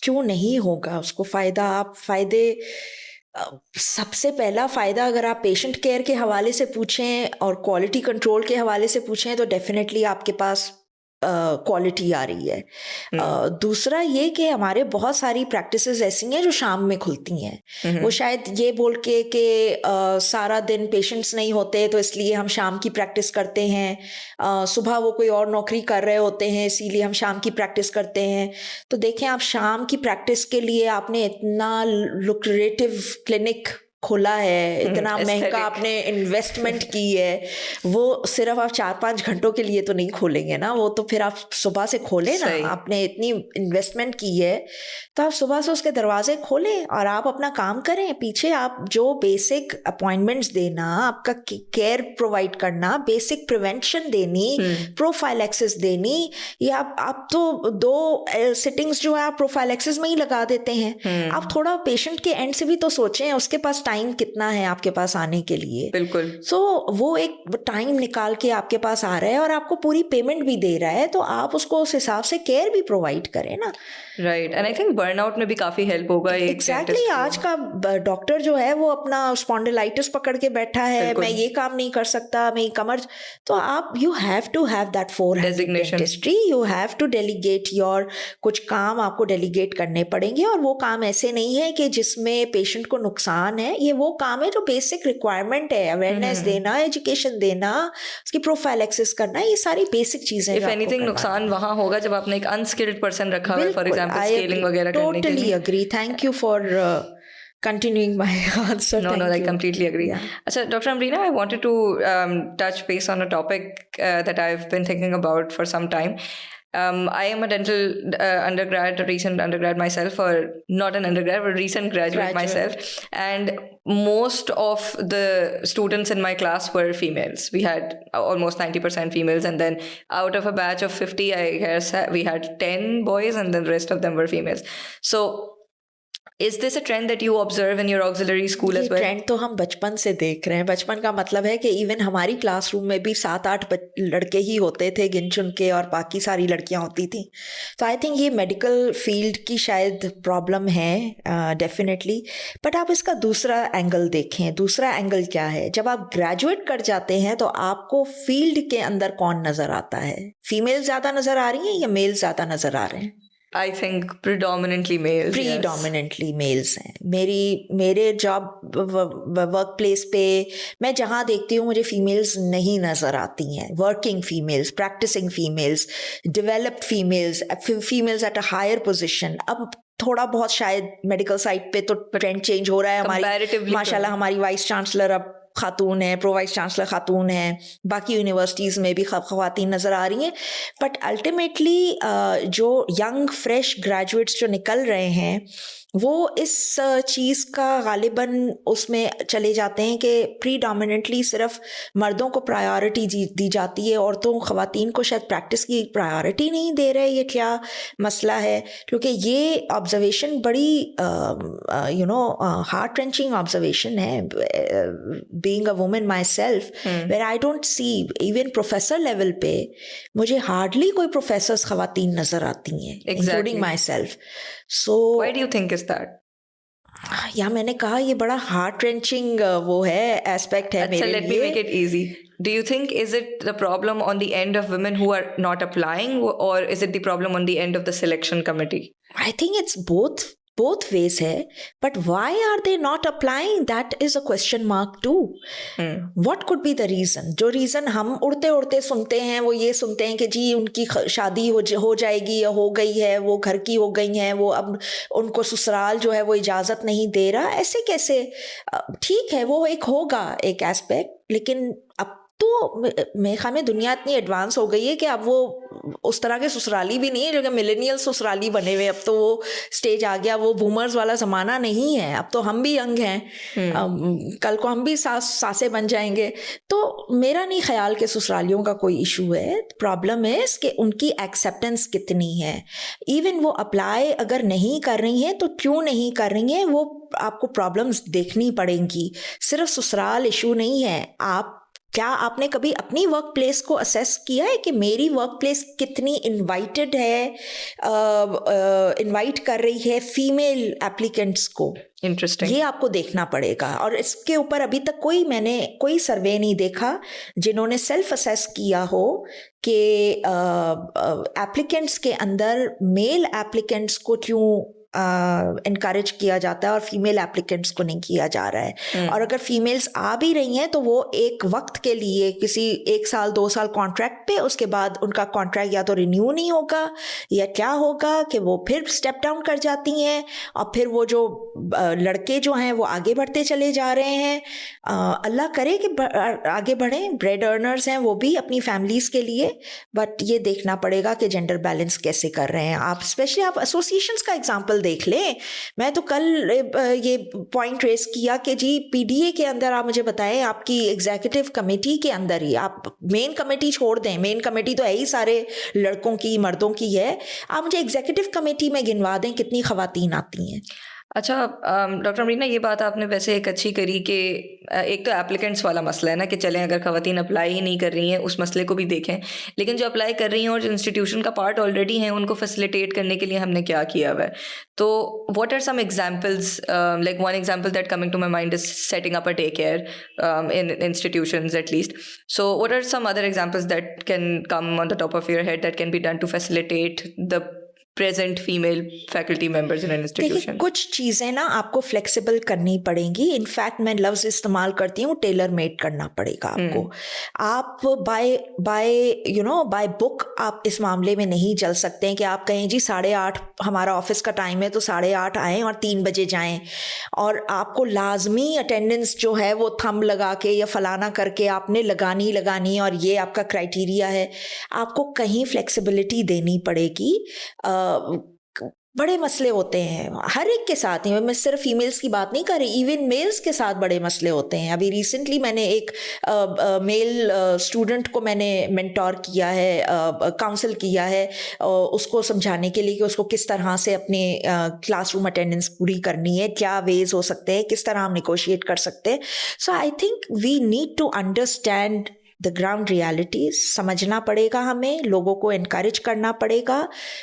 क्यों नहीं होगा उसको फ़ायदे. सबसे पहला फ़ायदा अगर आप पेशेंट केयर के हवाले से पूछें और क्वालिटी कंट्रोल के हवाले से पूछें तो डेफिनेटली आपके पास क्वालिटी आ रही है. दूसरा ये कि हमारे बहुत सारी प्रैक्टिसेस ऐसी हैं जो शाम में खुलती हैं. वो शायद ये बोल के कि सारा दिन पेशेंट्स नहीं होते तो इसलिए हम शाम की प्रैक्टिस करते हैं, सुबह वो कोई और नौकरी कर रहे होते हैं इसीलिए हम शाम की प्रैक्टिस करते हैं. तो देखें, आप शाम की प्रैक्टिस के लिए आपने इतना लुक्रेटिव क्लिनिक खोला है, इतना महंगा आपने इन्वेस्टमेंट की है, वो सिर्फ आप 4-5 घंटों के लिए तो नहीं खोलेंगे ना. वो तो फिर आप सुबह से खोलें ना, आपने इतनी इन्वेस्टमेंट की है तो आप सुबह से उसके दरवाजे खोलें और आप अपना काम करें. पीछे आप जो बेसिक अपॉइंटमेंट्स देना, आपका केयर प्रोवाइड करना, बेसिक प्रिवेंशन देनी, प्रोफाइलैक्सिस देनी, ये आप तो 2 सिटिंग्स जो है आप प्रोफाइलैक्सिस में ही लगा देते हैं. आप थोड़ा पेशेंट के एंड से भी तो सोचें, उसके पास टाइम कितना है आपके पास आने के लिए. बिल्कुल. सो वो एक टाइम निकाल के आपके पास आ रहा है और आपको पूरी पेमेंट भी दे रहा है, तो आप उसको उस हिसाब से केयर भी प्रोवाइड करें ना. Right. And I think burnout में भी काफी हेल्प होगा. एग्जैक्टली. आज का डॉक्टर जो है वो अपना स्पॉन्डिलाइटिस पकड़ के बैठा है, मैं ये काम नहीं कर सकता, मैं कमर, तो आप you have to have that 4 dentistry, you have to delegate your, कुछ काम आपको डेलीगेट करने पड़ेंगे. और वो काम ऐसे नहीं है कि जिसमें पेशेंट को नुकसान है, ये वो काम है जो बेसिक रिक्वायरमेंट है. अवेयरनेस देना, एजुकेशन देना, उसकी प्रोफाइलैक्सिस करना, ये सारी बेसिक चीजें. इफ एनीथिंग नुकसान वहां होगा जब आपने एक अनस्किल्ड पर्सन रखा है, फॉर एग्जांपल स्केलिंग वगैरह करने के लिए. Totally agree. Thank you for continuing my answer. No, I completely agree. Yeah. So, Dr. Amrina, I wanted to touch base on a topic that I've been thinking about for some time. I am a dental undergrad, a recent undergrad myself, or not an undergrad, but a recent graduate myself. And most of the students in my class were females. We had almost 90% females. And then out of a batch of 50, I guess we had 10 boys, and then the rest of them were females. So is this a trend that you observe in your auxiliary school as well? Trend तो हम बचपन से देख रहे हैं. बचपन का मतलब है कि इवन हमारी क्लासरूम में भी 7-8 लड़के ही होते थे गिन चुन के, और बाकी सारी लड़कियां होती थी. तो आई थिंक ये मेडिकल फील्ड की शायद प्रॉब्लम है डेफिनेटली. बट आप इसका दूसरा एंगल देखें. दूसरा एंगल क्या है? जब आप ग्रेजुएट कर जाते हैं तो आपको फील्ड के अंदर कौन नजर आता है? फीमेल ज्यादा नजर आ रही हैं या मेल ज्यादा नजर आ रहे हैं? I think predominantly males. Predominantly males हैं. मेरे जॉब वर्क प्लेस पे मैं जहाँ देखती हूँ मुझे फीमेल्स नहीं नज़र आती हैं. Working females, practicing females, developed females, females at a higher position. अब थोड़ा बहुत शायद मेडिकल साइड पे तो ट्रेंड चेंज हो रहा है. हमारी माशाल्लाह हमारी वाइस चांसलर अब खातून है, प्रो वाइस चांसलर खातून है, बाकी यूनिवर्सिटीज़ में भी ख़वातीन नज़र आ रही हैं. बट अल्टीमेटली जो यंग फ्रेश ग्रेजुएट्स जो निकल रहे हैं वो इस चीज़ का गालिबन उसमें चले जाते हैं कि प्रीडोमिनेंटली सिर्फ मर्दों को प्रायोरिटी दी जाती है, औरतों ख़वातीन को शायद प्रैक्टिस की प्रायोरिटी नहीं दे रहे. ये क्या मसला है? क्योंकि ये ऑब्जर्वेशन बड़ी हार्ट रेंचिंग ऑब्जर्वेशन है. Being a woman myself, where I don't see even professor level पे मुझे हार्डली कोई प्रोफेसर्स ख़वातीन नज़र आती हैं, including myself. So why do you think is that? या मैंने कहा ये बड़ा हार्ट रेंचिंग वो है, एस्पेक्ट है मेरे लिए. Let me make it easy. Do you think is it the problem on the end of women who are not applying, or is it the problem on the end of the selection committee? I think it's both ways है. But why are they not applying? That is a question mark too. What could be the reason? जो रीज़न हम उड़ते उड़ते सुनते हैं वो ये सुनते हैं कि जी उनकी शादी हो जाएगी या हो गई है, वो घर की हो गई हैं, वो अब उनको ससुराल जो है वो इजाज़त नहीं दे रहा. ऐसे कैसे? ठीक है वो एक होगा एक एस्पेक्ट, लेकिन अब तो मेरे ख्याल में दुनिया इतनी एडवांस हो गई है कि अब वो उस तरह के ससुराली भी नहीं है जो कि मिलेनियल ससुराली बने हुए. अब तो वो स्टेज आ गया, वो बूमर्स वाला ज़माना नहीं है. अब तो हम भी यंग हैं, कल को हम भी सासें बन जाएंगे. तो मेरा नहीं ख्याल कि ससुरालियों का कोई इशू है. प्रॉब्लम है कि उनकी एक्सेप्टेंस कितनी है. इवन वो अप्लाई अगर नहीं कर रही हैं तो क्यों नहीं कर रही हैं, वो आपको प्रॉब्लम्स देखनी पड़ेंगी. सिर्फ ससुराल इशू नहीं है. क्या आपने कभी अपनी वर्क प्लेस को असेस किया है कि मेरी वर्क प्लेस कितनी इनवाइटेड है, इनवाइट कर रही है फीमेल एप्लीकेंट्स को? इंटरेस्टिंग. ये आपको देखना पड़ेगा. और इसके ऊपर अभी तक मैंने कोई सर्वे नहीं देखा जिन्होंने सेल्फ असेस किया हो कि एप्लीकेंट्स के अंदर मेल एप्लीकेंट्स को क्यों इनकरेज किया जाता है और फीमेल एप्लीकेंट्स को नहीं किया जा रहा है. और अगर फीमेल्स आ भी रही हैं तो वो एक वक्त के लिए किसी 1 साल 2 साल कॉन्ट्रैक्ट पे, उसके बाद उनका कॉन्ट्रैक्ट या तो रिन्यू नहीं होगा या क्या होगा कि वो फिर स्टेप डाउन कर जाती हैं, और फिर वो जो लड़के जो हैं वो आगे बढ़ते चले जा रहे हैं. अल्लाह करे कि आगे बढ़ें. ब्रेड अर्नर्स हैं वो भी अपनी फैमिलीज़ के लिए. बट ये देखना पड़ेगा कि जेंडर बैलेंस कैसे कर रहे हैं आप. स्पेशली आप एसोसिएशंस का एग्जांपल देख लें. मैं तो कल ये पॉइंट रेस किया कि जी पीडीए के अंदर आप मुझे बताएं, आपकी एग्जीक्यूटिव कमेटी के अंदर ही, आप मेन कमेटी छोड़ दें, मेन कमेटी तो है ही सारे लड़कों की मर्दों की है, आप मुझे एग्जीक्यूटिव कमेटी में गिनवा दें कितनी खवातीन आती हैं. अच्छा डॉक्टर अमरीना, ये बात आपने वैसे एक अच्छी करी कि एक तो एप्लीकेंट्स वाला मसला है ना कि चलें अगर ख़वातीन अप्लाई ही नहीं कर रही हैं उस मसले को भी देखें, लेकिन जो अप्लाई कर रही हैं और जो इंस्टीट्यूशन का पार्ट ऑलरेडी हैं उनको फैसिलिटेट करने के लिए हमने क्या किया हुआ है. तो what are some examples? Like one example that coming to my mind is setting up a day care in institutions at least. So what are some other examples that can come on the top of your head that can be done to facilitate the present female faculty members in an देखिए institution? कुछ चीज़ें ना आपको फ्लेक्सिबल करनी पड़ेंगी. इनफैक्ट मैं लफ्ज़ इस्तेमाल करती हूँ, टेलर मेड करना पड़ेगा आपको. आप बाय बुक आप इस मामले में नहीं चल सकते हैं कि आप कहें जी 8:30 हमारा ऑफिस का टाइम है तो 8:30 आएँ और 3 बजे जाएं, और आपको लाजमी अटेंडेंस जो है वो थंब लगा के या फलाना करके आपने लगानी और ये आपका क्राइटेरिया है. आपको कहीं फ्लेक्सिबिलिटी देनी पड़ेगी. बड़े मसले होते हैं हर एक के साथ ही, मैं सिर्फ फीमेल्स की बात नहीं कर रही, इवन मेल्स के साथ बड़े मसले होते हैं. अभी रिसेंटली मैंने एक मेल स्टूडेंट को मैंने मेंटोर किया है, काउंसिल किया है उसको समझाने के लिए कि उसको किस तरह से अपने क्लासरूम अटेंडेंस पूरी करनी है, क्या वेज हो सकते हैं, किस तरह हम निगोशिएट कर सकते हैं. So I think we need to understand the ground realities. समझना पड़ेगा, हमें लोगों को इनकरेज करना पड़ेगा,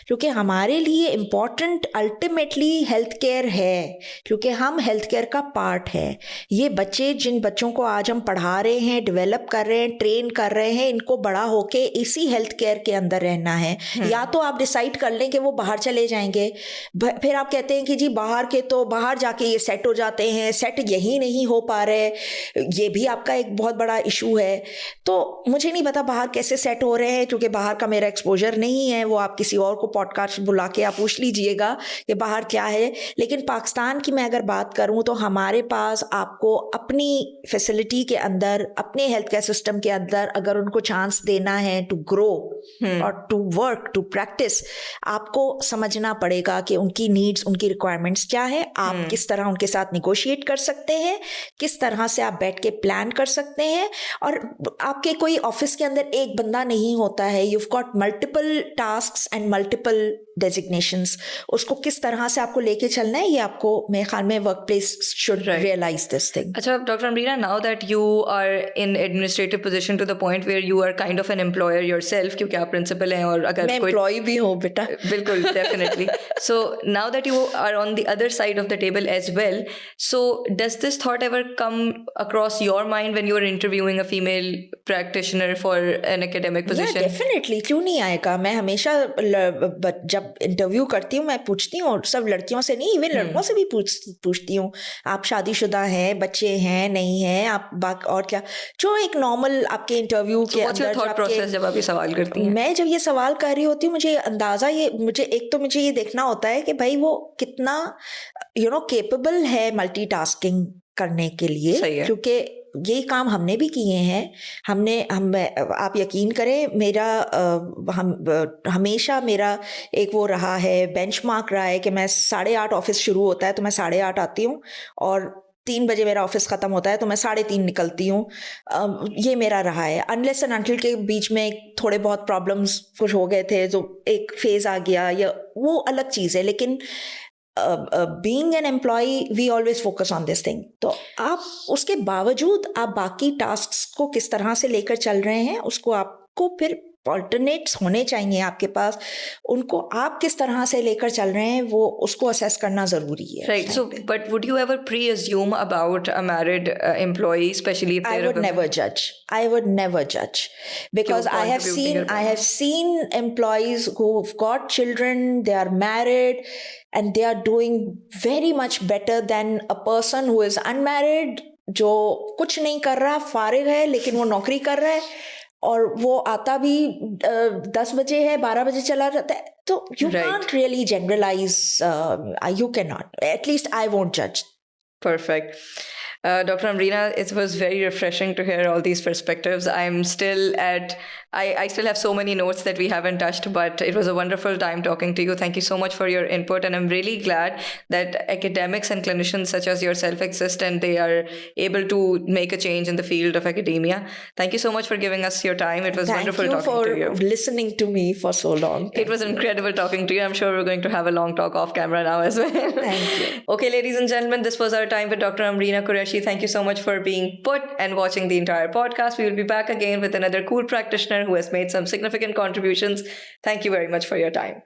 क्योंकि हमारे लिए इम्पॉर्टेंट अल्टीमेटली हेल्थ केयर है, क्योंकि हम हेल्थ केयर का पार्ट है. ये बच्चे, जिन बच्चों को आज हम पढ़ा रहे हैं, डेवलप कर रहे हैं, ट्रेन कर रहे हैं, इनको बड़ा होके इसी हेल्थ केयर के अंदर रहना है. या तो आप डिसाइड कर लें कि वो बाहर चले जाएंगे, फिर आप कहते हैं कि जी बाहर के तो बाहर जाके ये सेट हो जाते हैं, सेट यही नहीं हो पा रहे, ये भी आपका एक बहुत बड़ा इशू है. तो मुझे नहीं पता बाहर कैसे सेट हो रहे हैं, क्योंकि बाहर का मेरा एक्सपोजर नहीं है. वो आप किसी और को पॉडकास्ट बुला के आप पूछ लीजिएगा कि बाहर क्या है. लेकिन पाकिस्तान की मैं अगर बात करूं तो हमारे पास आपको अपनी फैसिलिटी के अंदर, अपने हेल्थ केयर सिस्टम के अंदर अगर उनको चांस देना है टू ग्रो और टू वर्क, टू प्रैक्टिस, आपको समझना पड़ेगा कि उनकी नीड्स, उनकी रिक्वायरमेंट्स क्या है. आप किस तरह उनके साथ निगोशिएट कर सकते हैं, किस तरह से आप बैठ के प्लान कर सकते हैं. और आपके कोई ऑफिस के अंदर एक बंदा नहीं होता है, you've got multiple tasks and multiple designations. उसको किस तरह से आपको लेके चलना है, ये आपको मेरे ख्याल में workplace should realize this thing. अच्छा doctor Amrina, now that you are in administrative position to the point where you are kind of an employer yourself, क्योंकि आप प्रिंसिपल हैं और अगर मैं employee भी हूँ बेटा. बिल्कुल, definitely. So now that you are on the other side of the table as well, so does this thought ever come across your mind when you are interviewing a female practitioner for an academic position? Yeah, definitely. क्यों नहीं आएगा. मैं हमेशा जब इंटरव्यू करती हूँ मैं पूछती हूँ, सब लड़कियों से नहीं, इवन लड़कों से भी पूछती हूँ, आप शादीशुदा हैं, बच्चे हैं, नहीं हैं, आप और क्या, जो एक नॉर्मल आपके इंटरव्यू के अंदर थॉट प्रोसेस जब आप ये सवाल करती हैं. मैं जब ये सवाल कर रही होती हूँ, मुझे अंदाजा मुझे ये देखना होता है कि भाई वो कितना केपेबल है मल्टीटास्किंग करने के लिए, क्योंकि ये काम हमने भी किए हैं. आप यकीन करें, हमेशा मेरा एक वो रहा है, बेंचमार्क रहा है कि मैं 8:30 ऑफिस शुरू होता है तो मैं 8:30 आती हूँ, और 3 बजे मेरा ऑफिस ख़त्म होता है तो मैं 3:30 निकलती हूँ. ये मेरा रहा है. अनलेस एंड अनटिल के बीच में थोड़े बहुत प्रॉब्लम्स कुछ हो गए थे, तो एक फेज़ आ गया, या वो अलग चीज़ है. लेकिन being an employee, we always focus on this thing. तो आप उसके बावजूद आप बाकी टास्क्स को किस तरह से लेकर चल रहे हैं, उसको आपको फिर ऑल्टरनेट्स होने चाहिए आपके पास, उनको आप किस तरह से लेकर चल रहे हैं वो उसको असेस करना ज़रूरी है. Right. So, but would you ever pre-assume about a married employee, especially if I would never judge. Because I have seen employees who've got children, they are married, and they are doing very much better than a person who is unmarried, जो कुछ नहीं कर रहा, फारिग है, लेकिन वो नौकरी कर रहा है, और वो आता भी 10 बजे है, 12 बजे चला जाता है. तो you can't really generalize. You cannot. At least I won't judge. Perfect. Dr. Amreena, it was very refreshing to hear all these perspectives. I'm still I still have so many notes that we haven't touched, but it was a wonderful time talking to you. Thank you so much for your input, and I'm really glad that academics and clinicians such as yourself exist and they are able to make a change in the field of academia. Thank you so much for giving us your time. It was wonderful talking to you. Thank you for listening to me for so long. It was incredible talking to you. I'm sure we're going to have a long talk off camera now as well. Thank you. Okay, ladies and gentlemen, this was our time with Dr. Amreena Qureshi. Thank you so much for being put and watching the entire podcast. We will be back again with another cool practitioner who has made some significant contributions. Thank you very much for your time.